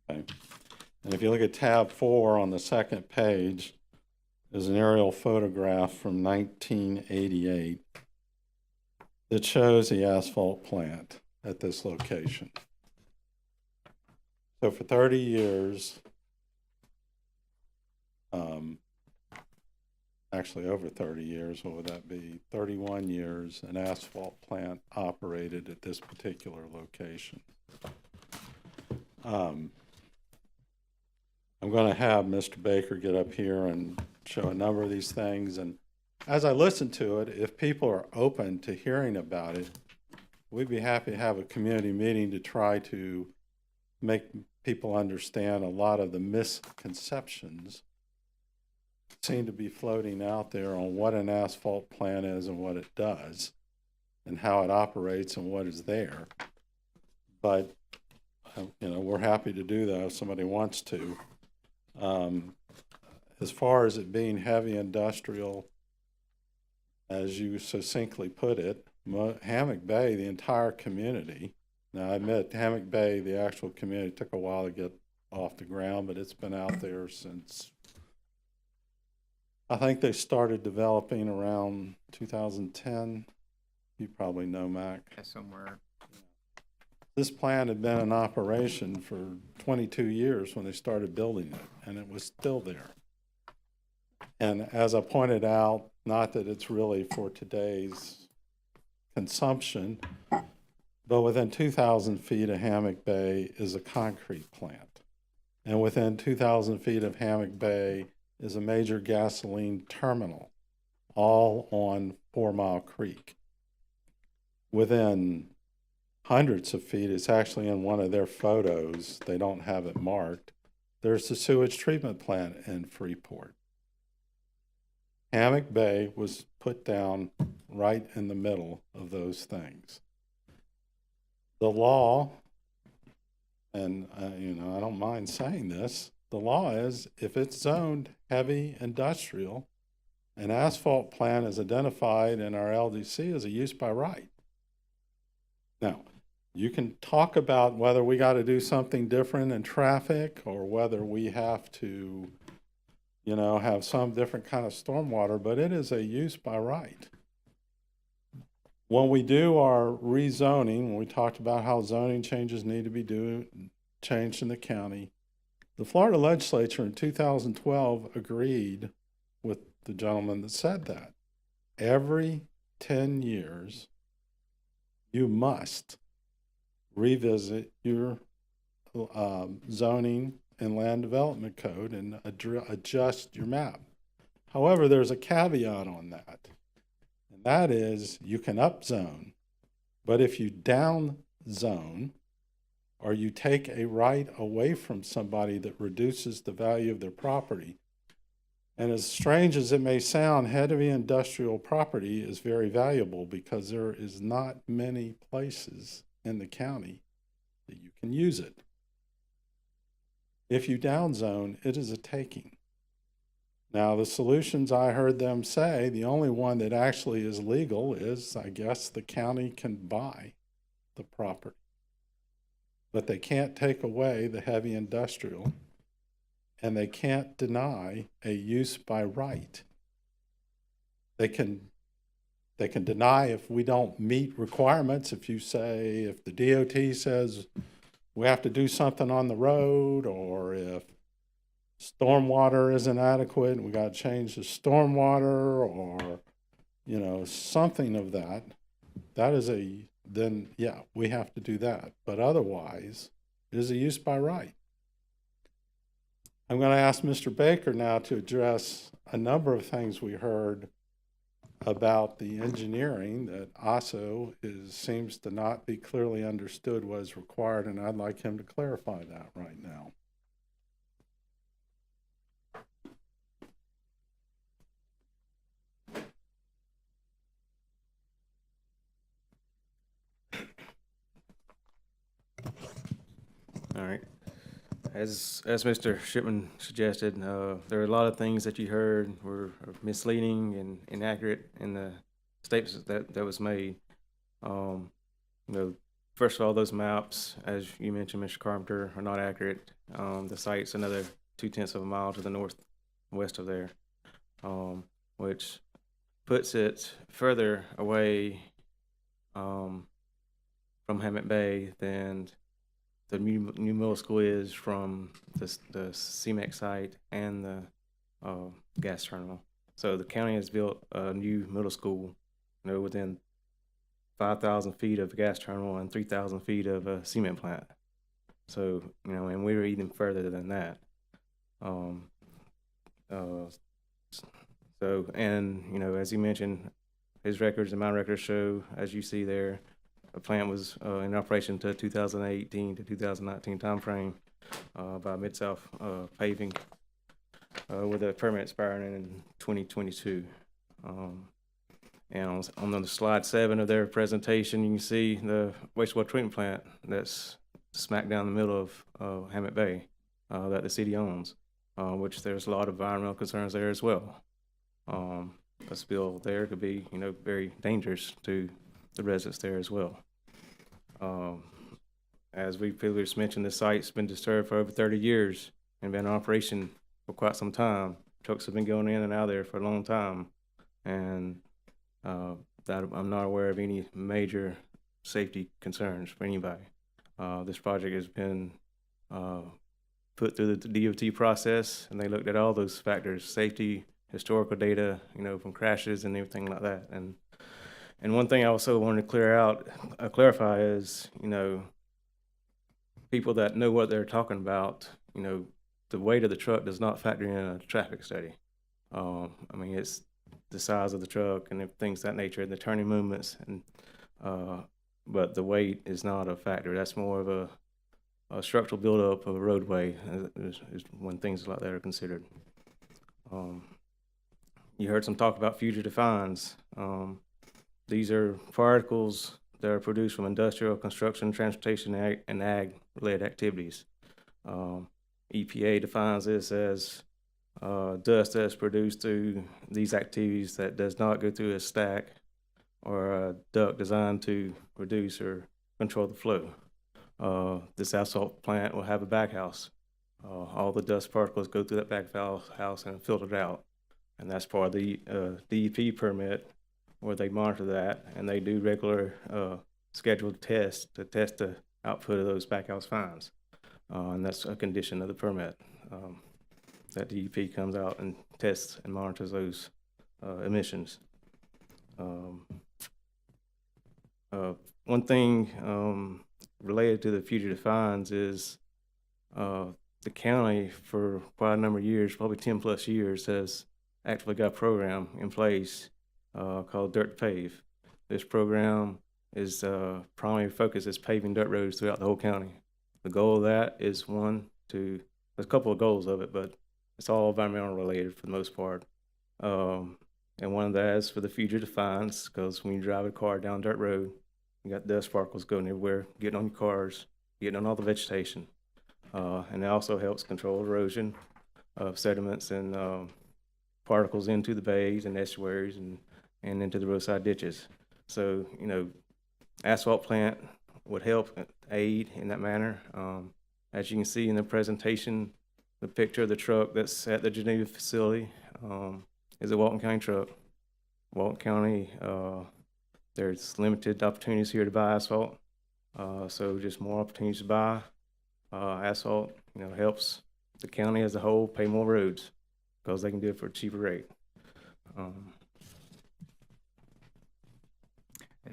Okay. And if you look at tab 4 on the second page, there's an aerial photograph from 1988 that shows the asphalt plant at this location. So for 30 years, actually over 30 years, what would that be? 31 years, an asphalt plant operated at this particular location. I'm going to have Mr. Baker get up here and show a number of these things. And as I listen to it, if people are open to hearing about it, we'd be happy to have a community meeting to try to make people understand a lot of the misconceptions seem to be floating out there on what an asphalt plant is and what it does and how it operates and what is there. But, you know, we're happy to do that if somebody wants to. As far as it being heavy industrial, as you succinctly put it, Hammock Bay, the entire community. Now, I admit, Hammock Bay, the actual community, took a while to get off the ground, but it's been out there since, I think they started developing around 2010. You probably know, Mac. That's somewhere. This plant had been in operation for 22 years when they started building it, and it was still there. And as I pointed out, not that it's really for today's consumption, but within 2,000 feet of Hammock Bay is a concrete plant. And within 2,000 feet of Hammock Bay is a major gasoline terminal, all on 4 Mile Creek. Within hundreds of feet, it's actually in one of their photos, they don't have it marked, there's the sewage treatment plant in Freeport. Hammock Bay was put down right in the middle of those things. The law, and you know, I don't mind saying this, the law is if it's zoned heavy industrial, an asphalt plant is identified in our LDC as a use by right. Now, you can talk about whether we got to do something different in traffic or whether we have to, you know, have some different kind of stormwater, but it is a use by right. When we do our rezoning, when we talked about how zoning changes need to be changed in the county, the Florida legislature in 2012 agreed with the gentleman that said that. Every 10 years, you must revisit your zoning and land development code and adjust your map. However, there's a caveat on that. And that is you can upzone, but if you downzone or you take a right away from somebody that reduces the value of their property, and as strange as it may sound, heavy industrial property is very valuable because there is not many places in the county that you can use it. If you downzone, it is a taking. Now, the solutions I heard them say, the only one that actually is legal is, I guess, the county can buy the property. But they can't take away the heavy industrial, and they can't deny a use by right. They can deny if we don't meet requirements. If you say, if the DOT says we have to do something on the road, or if stormwater isn't adequate and we got to change the stormwater, or, you know, something of that, that is then yeah, we have to do that. But otherwise, it is a use by right. I'm going to ask Mr. Baker now to address a number of things we heard about the engineering that also seems to not be clearly understood what is required, and I'd like him to clarify that right now. All right. As Mr. Shipman suggested, there are a lot of things that you heard were misleading and inaccurate in the statements that was made. You know, first of all, those maps, as you mentioned, Mr. Carpenter, are not accurate. The site's another 0.2 of a mile to the northwest of there, which puts it further away from Hammock Bay than the new middle school is from the CMEX site and the gas terminal. So the county has built a new middle school, you know, within 5,000 feet of the gas terminal and 3,000 feet of a cement plant. So, you know, and we were even further than that. So, and, you know, as you mentioned, his records and my records show, as you see there, the plant was in operation to 2018 to 2019 timeframe by Mid-South Paving, with a permit expiring in 2022. And on the slide 7 of their presentation, you can see the wastewater treatment plant that's smack down the middle of Hammock Bay that the city owns, which there's a lot of environmental concerns there as well. A spill there could be, you know, very dangerous to the residents there as well. As we previously mentioned, the site's been disturbed for over 30 years and been in operation for quite some time. Trucks have been going in and out of there for a long time, and that I'm not aware of any major safety concerns for anybody. This project has been put through the DOT process, and they looked at all those factors: safety, historical data, you know, from crashes and everything like that. And one thing I also wanted to clarify is, you know, people that know what they're talking about, you know, the weight of the truck does not factor in a traffic study. I mean, it's the size of the truck and things of that nature, the turning movements, and but the weight is not a factor. That's more of a structural buildup of a roadway is when things like that are considered. you heard some talk about fugitive fines. These are particles that are produced from industrial, construction, transportation, and ag-related activities. EPA defines this as dust that is produced through these activities that does not go through a stack or a duct designed to reduce or control the flow. This asphalt plant will have a backhouse. All the dust particles go through that backhouse and filtered out. And that's part of the DEP permit where they monitor that, and they do regular scheduled tests to test the output of those backhouse fines. And that's a condition of the permit. That DEP comes out and tests and monitors those emissions. One thing related to the fugitive fines is the county for quite a number of years, probably 10 plus years, has actually got a program in place called Dirt to Pave. This program is primary focus is paving dirt roads throughout the whole county. The goal of that is there's a couple of goals of it, but it's all environmental related for the most part. And one of that is for the fugitive fines, because when you drive a car down dirt road, you got dust particles going everywhere, getting on your cars, getting on all the vegetation. And it also helps control erosion of sediments and particles into the bays and estuaries and into the roadside ditches. So, asphalt plant would help aid in that manner. As you can see in the presentation, the picture of the truck that's at the Geneva facility is a Walton County truck. Walton County, there's limited opportunities here to buy asphalt. So just more opportunities to buy asphalt, helps the county as a whole pay more roads because they can do it for a cheaper rate. And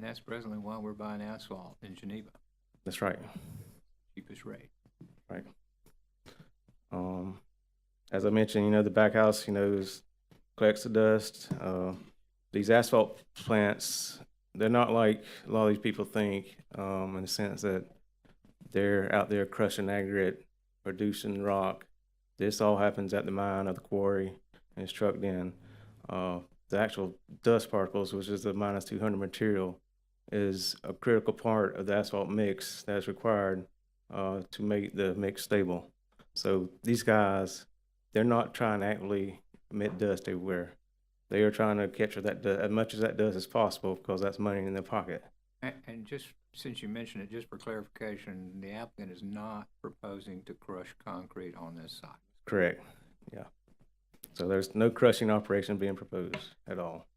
that's presently why we're buying asphalt in Geneva. That's right. Cheapest rate. Right. As I mentioned, the backhouse, collects the dust. These asphalt plants, they're not like a lot of these people think, in the sense that they're out there crushing aggregate, producing rock. This all happens at the mine or the quarry and it's trucked in. The actual dust particles, which is the minus 200 material, is a critical part of the asphalt mix that's required to make the mix stable. So these guys, they're not trying to actively emit dust everywhere. They are trying to capture that as much as that dust as possible because that's money in their pocket. And just since you mentioned it, just for clarification, the applicant is not proposing to crush concrete on this site. Correct. Yeah. So there's no crushing operation being proposed at all.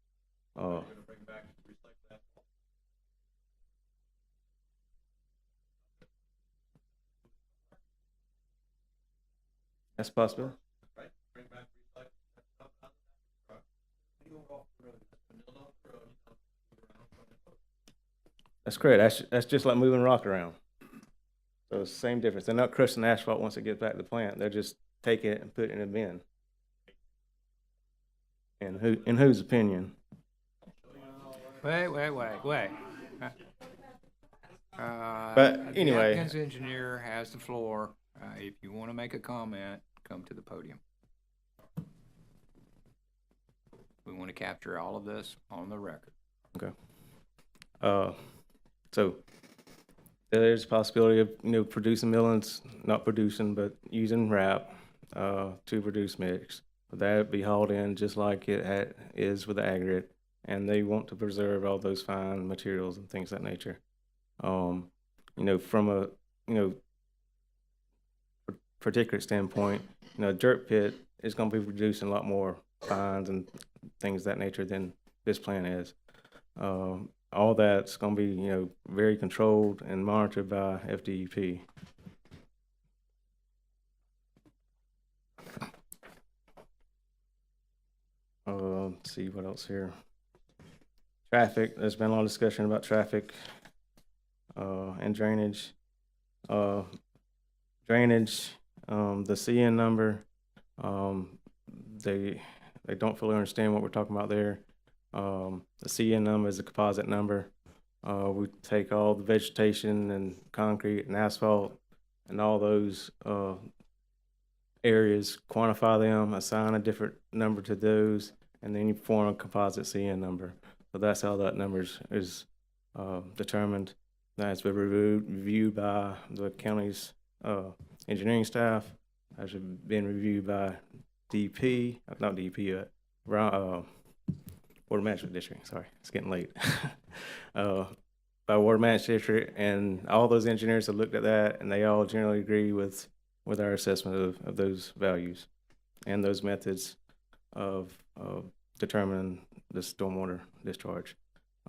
That's possible. That's correct. That's just like moving rock around. So it's the same difference. They're not crushing asphalt once it gets back to the plant. They're just taking it and putting it in a bin. And in whose opinion? Wait. But anyway, the applicant's engineer has the floor. If you want to make a comment, come to the podium. We want to capture all of this on the record. Okay. So there's a possibility of producing millings, not producing, but using wrap to produce mix. That would be hauled in just like it is with the aggregate, and they want to preserve all those fine materials and things of that nature. From a particular standpoint, dirt pit is going to be producing a lot more fines and things of that nature than this plant is. All that's going to be, very controlled and monitored by FDEP. Let's see what else here. Traffic. There's been a lot of discussion about traffic and drainage. Drainage. The CN number. They don't fully understand what we're talking about there. The CN number is a composite number. We take all the vegetation and concrete and asphalt and all those areas, quantify them, assign a different number to those, and then you form a composite CN number. So that's how that number is determined. That's been reviewed by the county's engineering staff. Has been reviewed by DP, not DP, Water Management District. Sorry, it's getting late. By Water Management District, and all those engineers have looked at that, and they all generally agree with our assessment of those values and those methods of determining the stormwater discharge.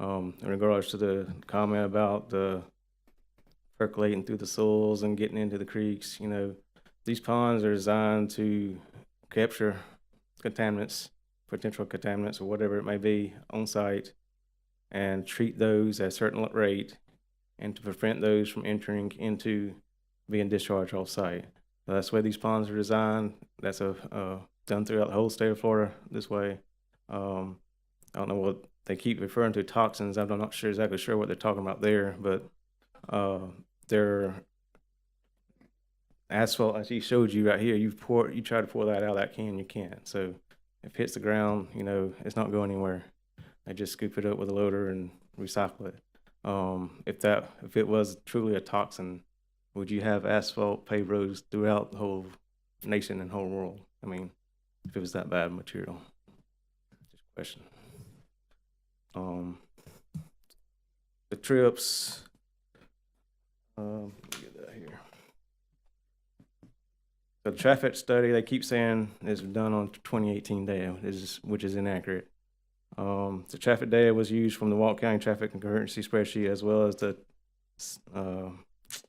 In regards to the comment about the percolating through the soils and getting into the creeks, you know, these ponds are designed to capture contaminants, potential contaminants or whatever it may be on site, and treat those at a certain rate, and to prevent those from entering into being discharged off site. So that's the way these ponds are designed. That's done throughout the whole state of Florida this way. I don't know what they keep referring to toxins. I'm not exactly sure what they're talking about there, but they're asphalt, as he showed you right here. You try to pour that out of that can, you can't. So if it hits the ground, you know, it's not going anywhere. They just scoop it up with a loader and recycle it. If it was truly a toxin, would you have asphalt paved roads throughout the whole nation and whole world? I mean, if it was that bad material. Just a question. The trips, get that here. The traffic study, they keep saying is done on 2018 data, which is inaccurate. The traffic data was used from the Walton County Traffic Concurrency Spreadsheet, as well as the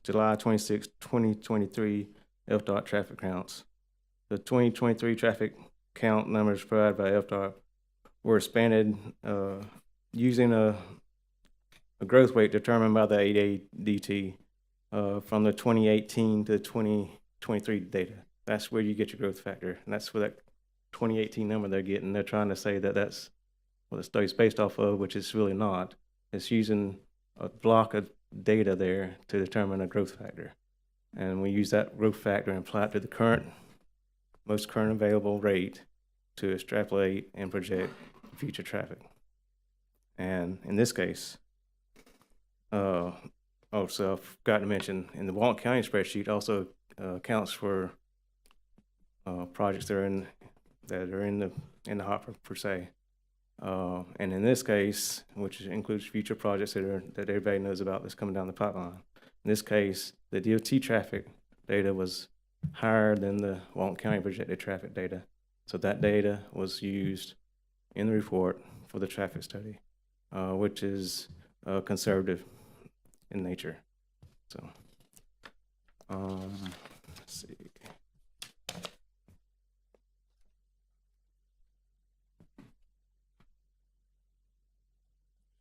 July 26, 2023 FDOT traffic counts. The 2023 traffic count numbers provided by FDOT were expanded using a growth rate determined by the 8ADT from the 2018 to 2023 data. That's where you get your growth factor, and that's where that 2018 number they're getting. They're trying to say that that's what the study's based off of, which it's really not. It's using a block of data there to determine a growth factor. And we use that growth factor and apply it to the most current available rate to extrapolate and project future traffic. And in this case, so I forgot to mention, in the Walton County spreadsheet also accounts for projects that are in the hopper per se. And in this case, which includes future projects that everybody knows about that's coming down the pipeline. In this case, the DOT traffic data was higher than the Walton County projected traffic data. So that data was used in the report for the traffic study, which is conservative in nature. So, let's see.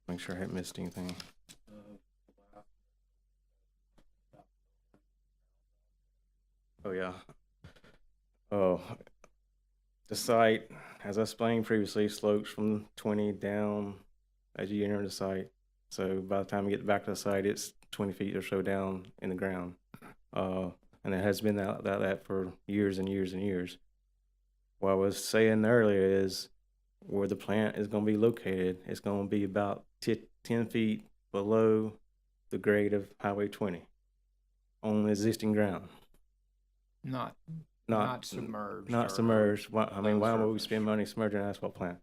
Make sure I haven't missed anything. Oh yeah. Oh, the site, as I explained previously, slopes from 20 down as you enter the site. So by the time you get back to the site, it's 20 feet or so down in the ground. And it has been that for years and years and years. What I was saying earlier is where the plant is going to be located, it's going to be about 10 feet below the grade of Highway 20 on existing ground. Not submerged. Not submerged. Why would we spend money submerging an asphalt plant?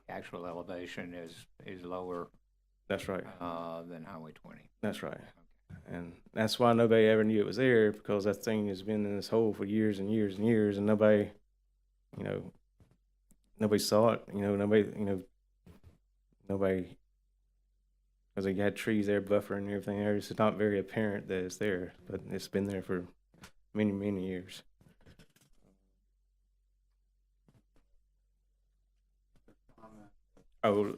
Actual elevation is lower. That's right. Than Highway 20. That's right. And that's why nobody ever knew it was there, because that thing has been in this hole for years and years and years, and nobody saw it. Nobody, because you had trees there buffering and everything there. It's not very apparent that it's there, but it's been there for many, many years. Oh,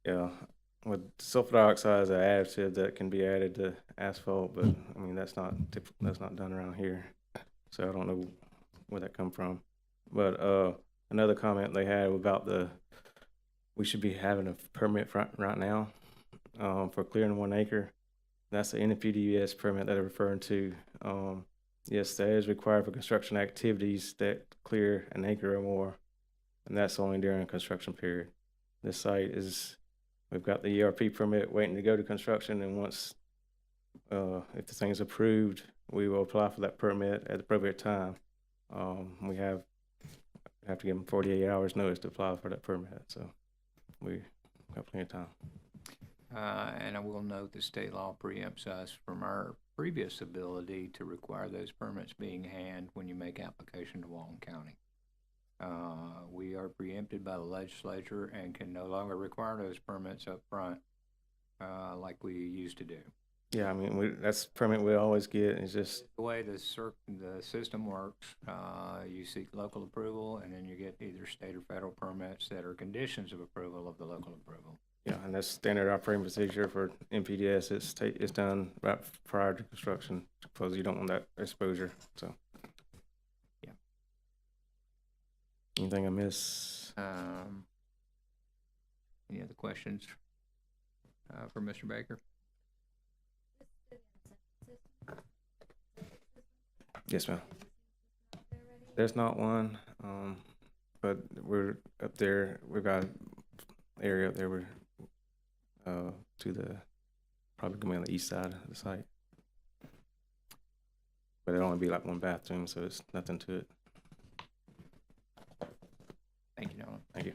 yeah. Well, sulfur dioxide is an additive that can be added to asphalt, but I mean that's not done around here, so I don't know where that come from. But another comment they had about we should be having a permit right now for clearing 1 acre. That's the NFPDES permit that they're referring to. Yes, that is required for construction activities that clear an acre or more, and that's only during construction period. This site is, we've got the ERP permit waiting to go to construction, and once, if the thing's approved, we will apply for that permit at the appropriate time. We have to give them 48 hours notice to apply for that permit, so we got plenty of time. And I will note that state law preempts us from our previous ability to require those permits being handed when you make application to Walton County. We are preempted by the legislature and can no longer require those permits up front like we used to do. Yeah, I mean, that's permit we always get. It's just the way the system works. You seek local approval, and then you get either state or federal permits that are conditions of approval of the local approval. yeah, and that's standard operating procedure for MPDS. It's done right prior to construction because you don't want that exposure. So, yeah. Anything I miss? Any other questions for Mr. Baker? Yes, ma'am. There's not one, but we're up there. We've got an area up there. We're to the probably going to be on the east side of the site, but it'll only be like one bathroom, so it's nothing to it. Thank you, Nolan. Thank you.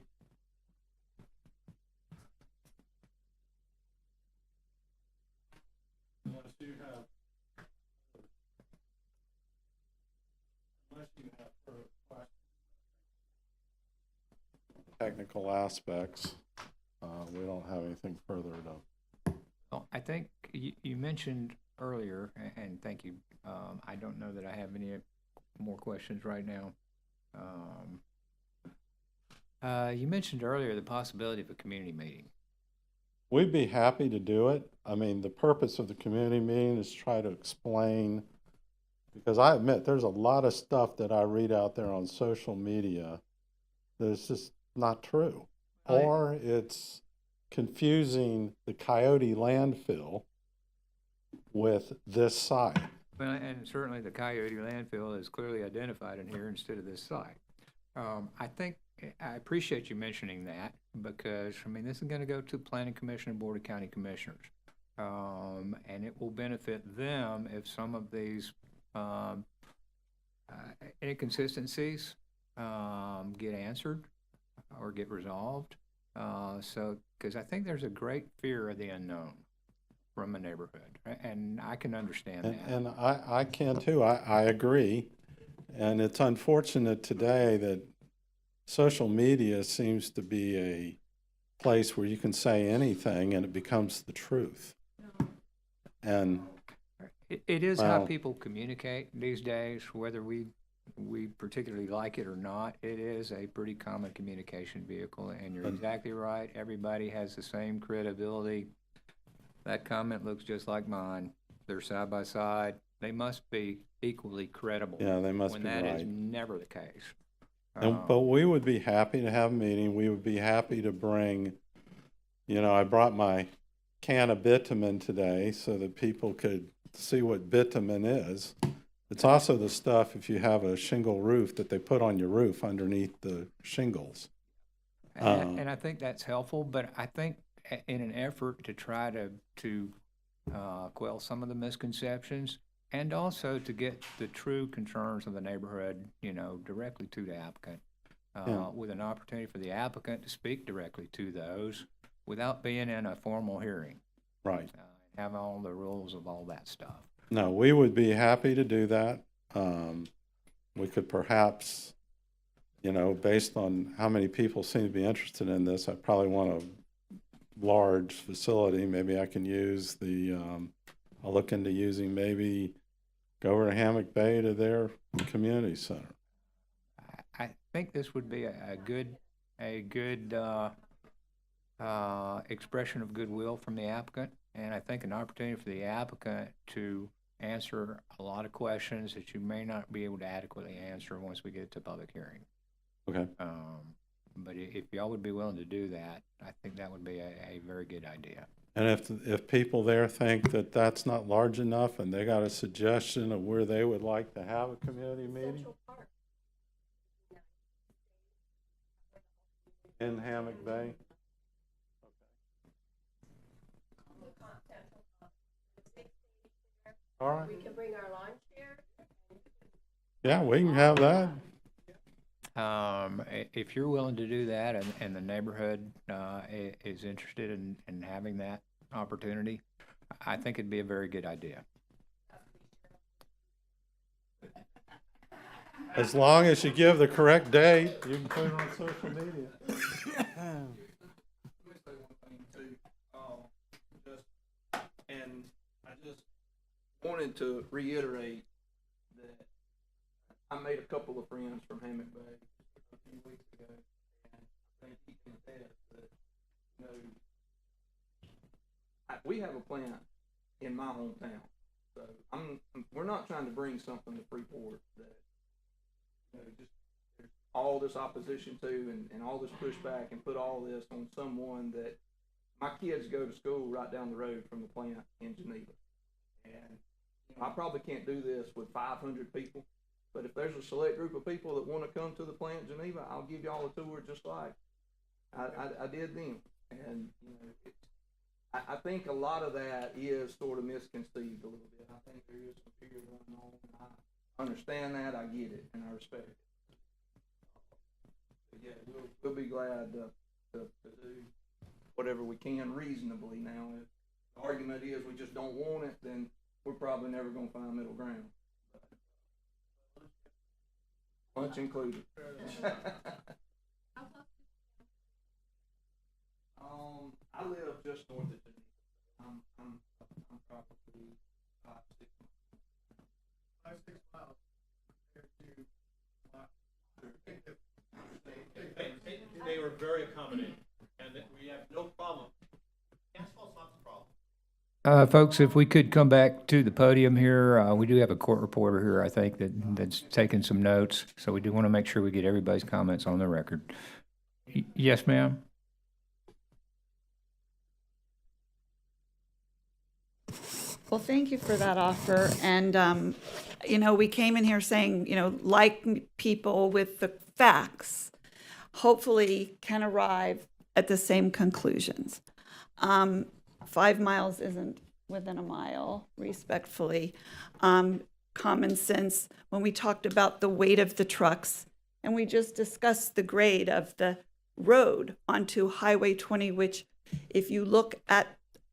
Technical aspects, we don't have anything further to. Well, I think you mentioned earlier, and thank you. I don't know that I have any more questions right now. You mentioned earlier the possibility of a community meeting. We'd be happy to do it. I mean, the purpose of the community meeting is try to explain, because I admit there's a lot of stuff that I read out there on social media that's just not true. Or it's confusing the Coyote landfill with this site. Well, and certainly the Coyote landfill is clearly identified in here instead of this site. I appreciate you mentioning that because, I mean, this is going to go to Planning Commission and Board of County Commissioners. And it will benefit them if some of these inconsistencies get answered or get resolved. Because I think there's a great fear of the unknown from a neighborhood, and I can understand that. And I can too. I agree. And it's unfortunate today that social media seems to be a place where you can say anything and it becomes the truth. And it is how people communicate these days, whether we particularly like it or not. It is a pretty common communication vehicle, and you're exactly right. Everybody has the same credibility. That comment looks just like mine. They're side by side. They must be equally credible. Yeah, they must be when that right. is never the case. But we would be happy to have a meeting. We would be happy to bring, I brought my can of bitumen today so that people could see what bitumen is. It's also the stuff, if you have a shingle roof, that they put on your roof underneath the shingles. And I think that's helpful, but I think in an effort to try to quell some of the misconceptions and also to get the true concerns of the neighborhood, directly to the applicant, with an opportunity for the applicant to speak directly to those without being in a formal hearing. Right. Have all the rules of all that stuff. No, we would be happy to do that. We could perhaps, based on how many people seem to be interested in this, I probably want a large facility. Maybe I can use I'll look into using go over to Hammock Bay to their community center. I think this would be a good expression of goodwill from the applicant, and I think an opportunity for the applicant to answer a lot of questions that you may not be able to adequately answer once we get to public hearing. Okay. But if y'all would be willing to do that, I think that would be a very good idea. And if people there think that that's not large enough and they got a suggestion of where they would like to have a community meeting? In Hammock Bay? All right. We can bring our lawn chair. Yeah, we can have that. If you're willing to do that and the neighborhood is interested in having that opportunity, I think it'd be a very good idea. As long as you give the correct date, you can put it on social media. And I just wanted to reiterate that I made a couple of friends from Hammock Bay a few weeks ago, and I think he can attest that, you know, we have a plant in my hometown, so we're not trying to bring something to Freeport that, you know, just there's all this opposition to and all this pushback and put all this on someone that my kids go to school right down the road from the plant in Geneva. And you know, I probably can't do this with 500 people, but if there's a select group of people that want to come to the plant in Geneva, I'll give y'all a tour just like I did then. And you know, I think a lot of that is sort of misconceived a little bit. I think there is some fear going on. I understand that, I get it, and I respect it. But yeah, we'll be glad to do whatever we can reasonably. Now, if the argument is we just don't want it, then we're probably never going to find middle ground. Lunch included. I live just north of Geneva. I'm probably 5-6 miles. 5-6 miles. They were very accommodating, and we have no problem. Asphalt's not the problem. Folks, if we could come back to the podium here, we do have a court reporter here, I think, that's taking some notes, so we do want to make sure we get everybody's comments on the record. Yes, ma'am? Well, thank you for that offer. And, you know, we came in here saying, you know, like people with the facts, hopefully can arrive at the same conclusions. 5 miles isn't within a mile, respectfully. Common sense, when we talked about the weight of the trucks, and we just discussed the grade of the road onto Highway 20, which if you look at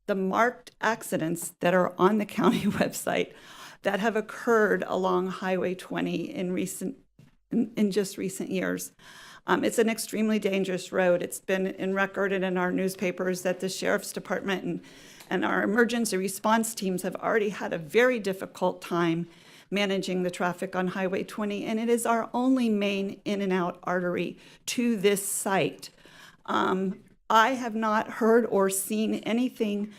the marked accidents that are on the county website that have occurred along Highway 20 in just recent years. It's an extremely dangerous road. It's been recorded in our newspapers that the Sheriff's Department and our emergency response teams have already had a very difficult time managing the traffic on Highway 20, and it is our only main in and out artery to this site. I have not heard or seen anything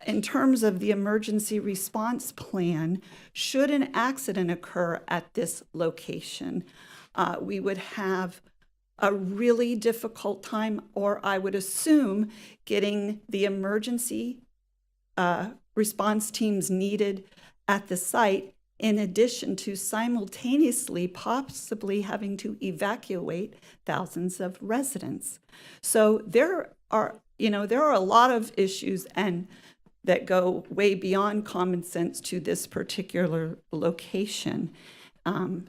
in terms of the emergency response plan should an accident occur at this location. We would have a really difficult time, or I would assume getting the emergency response teams needed at the site, in addition to simultaneously possibly having to evacuate thousands of residents. So there are a lot of issues and that go way beyond common sense to this particular location.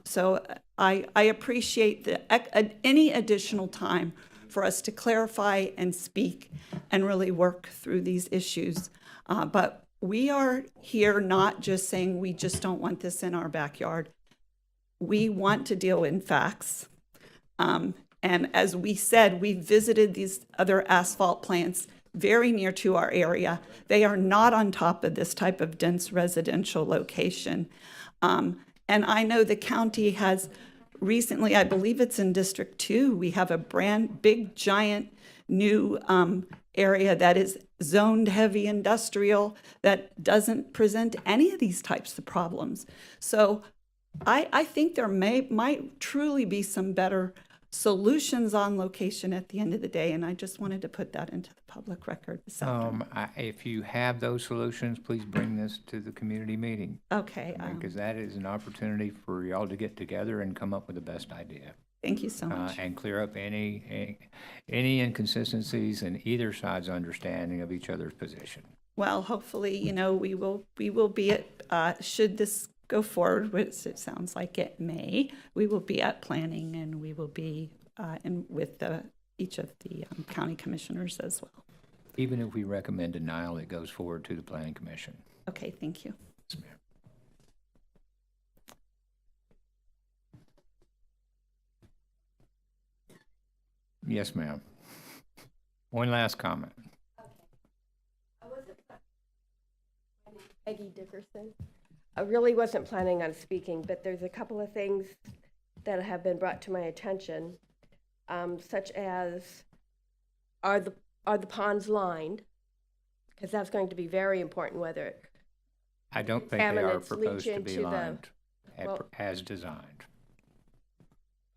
So I appreciate any additional time for us to clarify and speak and really work through these issues. But we are here not just saying we just don't want this in our backyard. We want to deal in facts. And as we said, we visited these other asphalt plants very near to our area. They are not on top of this type of dense residential location. And I know the county has recently, I believe it's in District 2, we have a big, giant new area that is zoned heavy industrial that doesn't present any of these types of problems. So I think there might truly be some better solutions on location at the end of the day, and I just wanted to put that into the public record this afternoon. If you have those solutions, please bring this to the community meeting. Okay. Because that is an opportunity for y'all to get together and come up with the best idea. Thank you so much. And clear up any inconsistencies in either side's understanding of each other's position. Well, hopefully, you know, we will be at, should this go forward, which it sounds like it may, we will be at planning, and we will be with each of the county commissioners as well. Even if we recommend denial, it goes forward to the planning commission. Okay, thank you. Yes, ma'am. Yes, ma'am. One last comment. Peggy Dickerson. I really wasn't planning on speaking, but there's a couple of things that have been brought to my attention, such as are the ponds lined? Because that's going to be very important, whether I don't think they are contaminants proposed leach to be into lined well- as designed.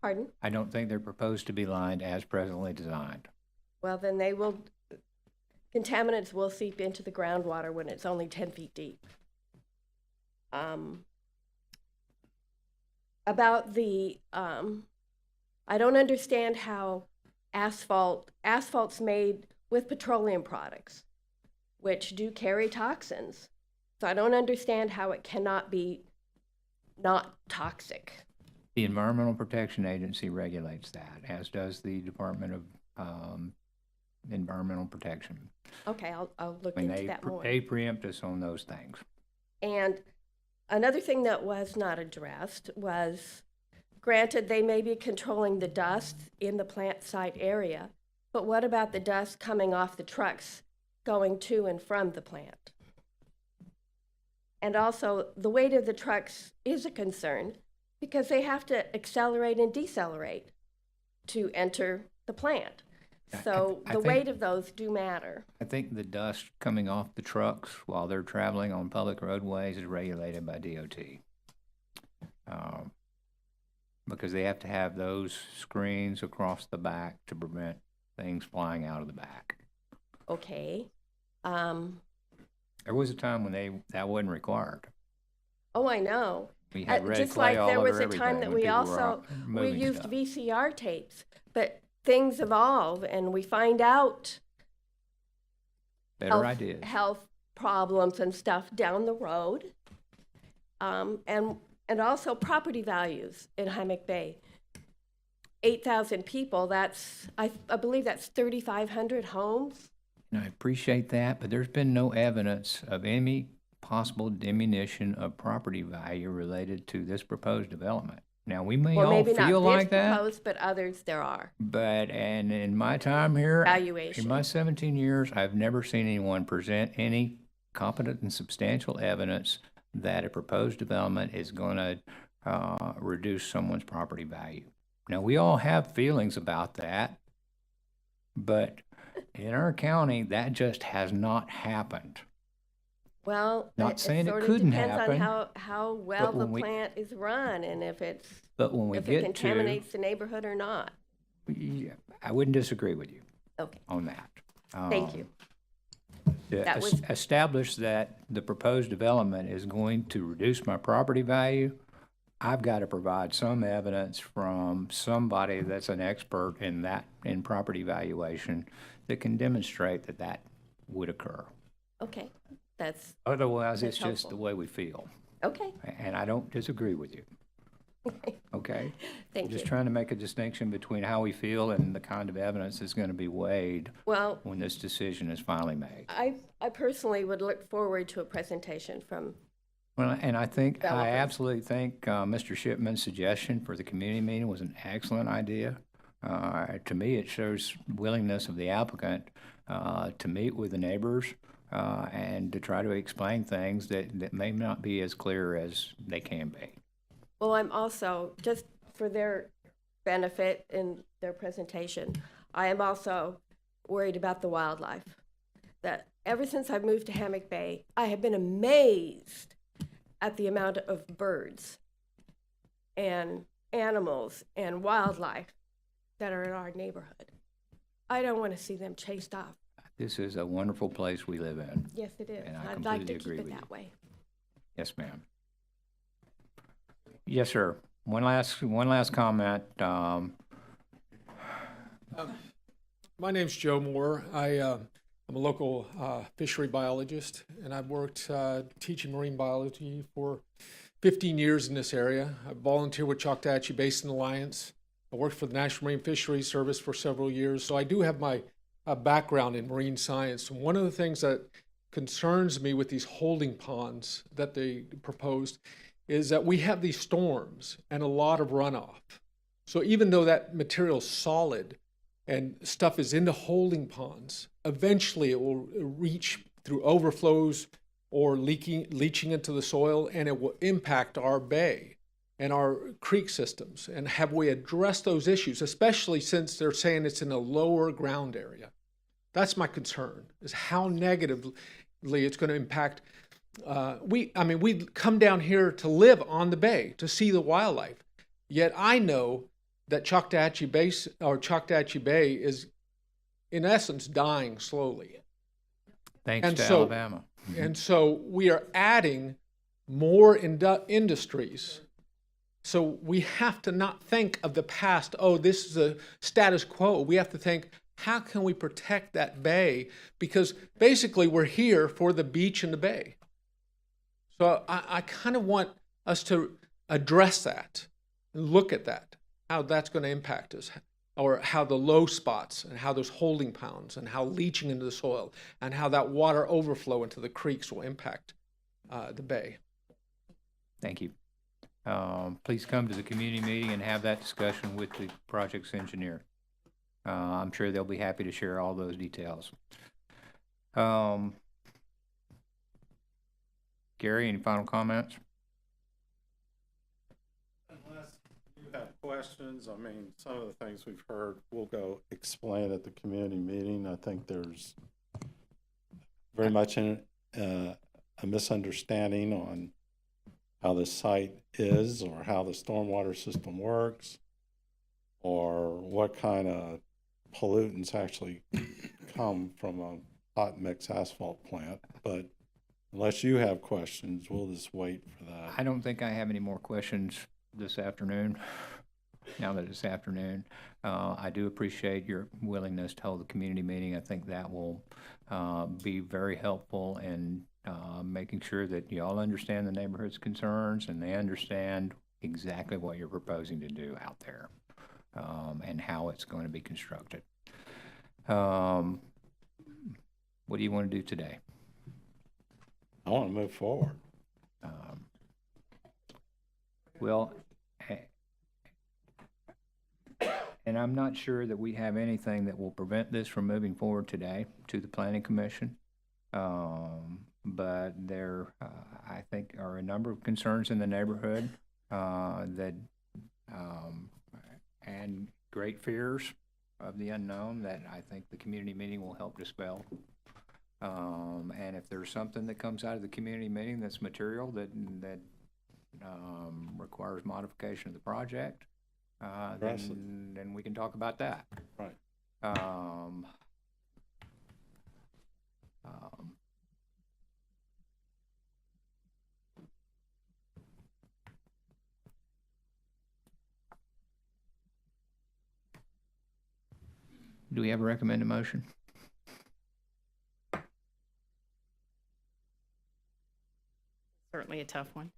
Pardon? I don't think they're proposed to be lined as presently designed. Well, then contaminants will seep into the groundwater when it's only 10 feet deep. About the, I don't understand how asphalt's made with petroleum products, which do carry toxins. So I don't understand how it cannot be not toxic. The Environmental Protection Agency regulates that, as does the Department of Environmental Protection. Okay, I'll look into that more. They preempt us on those things. And another thing that was not addressed was, granted, they may be controlling the dust in the plant site area, but what about the dust coming off the trucks going to and from the plant? And also, the weight of the trucks is a concern because they have to accelerate and decelerate to enter the plant. So I the think- weight of those do matter. I think the dust coming off the trucks while they're traveling on public roadways is regulated by DOT. Because they have to have those screens across the back to prevent things flying out of the back. Okay. There was a time when that wasn't required. Oh, I know. We had red just clay like all there over was a time everything that when we people were also out moving used stuff. VCR tapes, but things evolve and we find out Better ideas. health problems and stuff down the road, and also property values in Hammock Bay. 8,000 people. That's I believe that's 3,500 homes. And I appreciate that, but there's been no evidence of any possible diminution of property value related to this proposed development. Now, we may Well, all maybe not feel this like that, proposed, but others there are. but, and in my time here, Valuation. in my 17 years, I've never seen anyone present any competent and substantial evidence that a proposed development is going to reduce someone's property value. Now, we all have feelings about that, but in our county, that just has not happened. Well, Not saying it sort of couldn't depends happen, on how well but the when plant is run and if it get contaminates the neighborhood or not. Yeah, I wouldn't disagree with you Okay, on that. thank you. To That was- establish that the proposed development is going to reduce my property value, I've got to provide some evidence from somebody that's an expert in property valuation that can demonstrate that that would occur. Okay, that's Otherwise, That's it's just the helpful. way we feel. okay. And I don't disagree with you. Okay? Thank Just you. trying to make a distinction between how we feel and the kind of evidence that's going to be weighed Well, when this decision is finally made. I personally would look forward to a presentation from. Well, and I think, I Developers. absolutely think Mr. Shipman's suggestion for the community meeting was an excellent idea. To me, it shows willingness of the applicant to meet with the neighbors and to try to explain things that may not be as clear as they can be. Well, I'm also, just for their benefit in their presentation, I am also worried about the wildlife. That ever since I've moved to Hammock Bay, I have been amazed at the amount of birds and animals and wildlife that are in our neighborhood. I don't want to see them chased off. This is a wonderful place we live in. Yes, it is. And I I'd like to completely keep agree it with that way. Yes, ma'am. Yes, sir. One last comment. My name's Joe Moore. I'm a local fishery biologist, and I've worked teaching marine biology for 15 years in this area. I volunteer with Choctawhatchee Basin Alliance. I worked for the National Marine Fisheries Service for several years, so I do have my background in marine science. And one of the things that concerns me with these holding ponds that they proposed is that we have these storms and a lot of runoff. So even though that material is solid and stuff is in the holding ponds, eventually it will reach through overflows or leaching into the soil, and it will impact our bay and our creek systems. And have we addressed those issues, especially since they're saying it's in a lower ground area? That's my concern, is how negatively it's going to impact. We come down here to live on the bay, to see the wildlife. Yet I know that Choctawhatchee Bay is, in essence, dying slowly. Thanks to Alabama. And so we are adding more industries. So we have to not think of the past, oh, this is a status quo. We have to think, how can we protect that bay? Because basically we're here for the beach and the bay. So I kind of want us to address that and look at that, how that's going to impact us, or how the low spots and how there's holding ponds and how leaching into the soil and how that water overflow into the creeks will impact the bay. Thank you. Please come to the community meeting and have that discussion with the project's engineer. I'm sure they'll be happy to share all those details. Gary, any final comments? Unless you have questions, I mean, some of the things we've heard, we'll go explain at the community meeting. I think there's very much a misunderstanding on how the site is, or how the stormwater system works, or what kind of pollutants actually come from a hot mix asphalt plant. But unless you have questions, we'll just wait for that. I don't think I have any more questions this afternoon, now that it's afternoon. I do appreciate your willingness to hold the community meeting. I think that will be very helpful in making sure that you all understand the neighborhood's concerns and they understand exactly what you're proposing to do out there, and how it's going to be constructed. What do you want to do today? I want to move forward. And I'm not sure that we have anything that will prevent this from moving forward today to the Planning Commission. But there, I think, are a number of concerns in the neighborhood and great fears of the unknown that I think the community meeting will help dispel. And if there's something that comes out of the community meeting that's material that requires modification of the project, then we can talk about that. Right. Do we have a recommended motion? Certainly a tough one.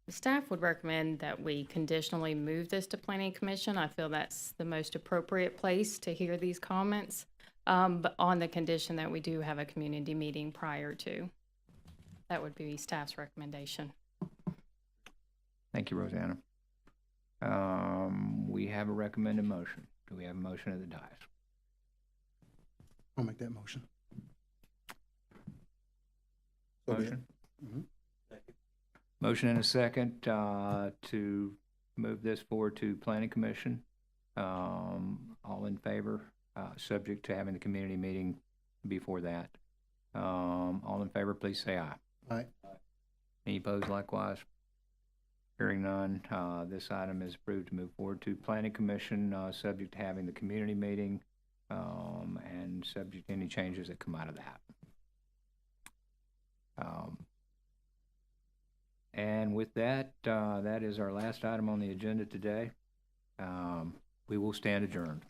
Staff would recommend that we conditionally move this to Planning Commission. I feel that's the most appropriate place to hear these comments, but on the condition that we do have a community meeting prior to. That would be staff's recommendation. Thank you, Rosanna. We have a recommended motion. Do we have a motion at the dais? I'll make that motion. Motion? Motion and a second to move this forward to Planning Commission. All in favor, subject to having the community meeting before that. All in favor, please say aye. Aye. Any opposed likewise? Hearing none, this item is approved to move forward to Planning Commission, subject to having the community meeting, and subject to any changes that come out of that. And with that, that is our last item on the agenda today. We will stand adjourned.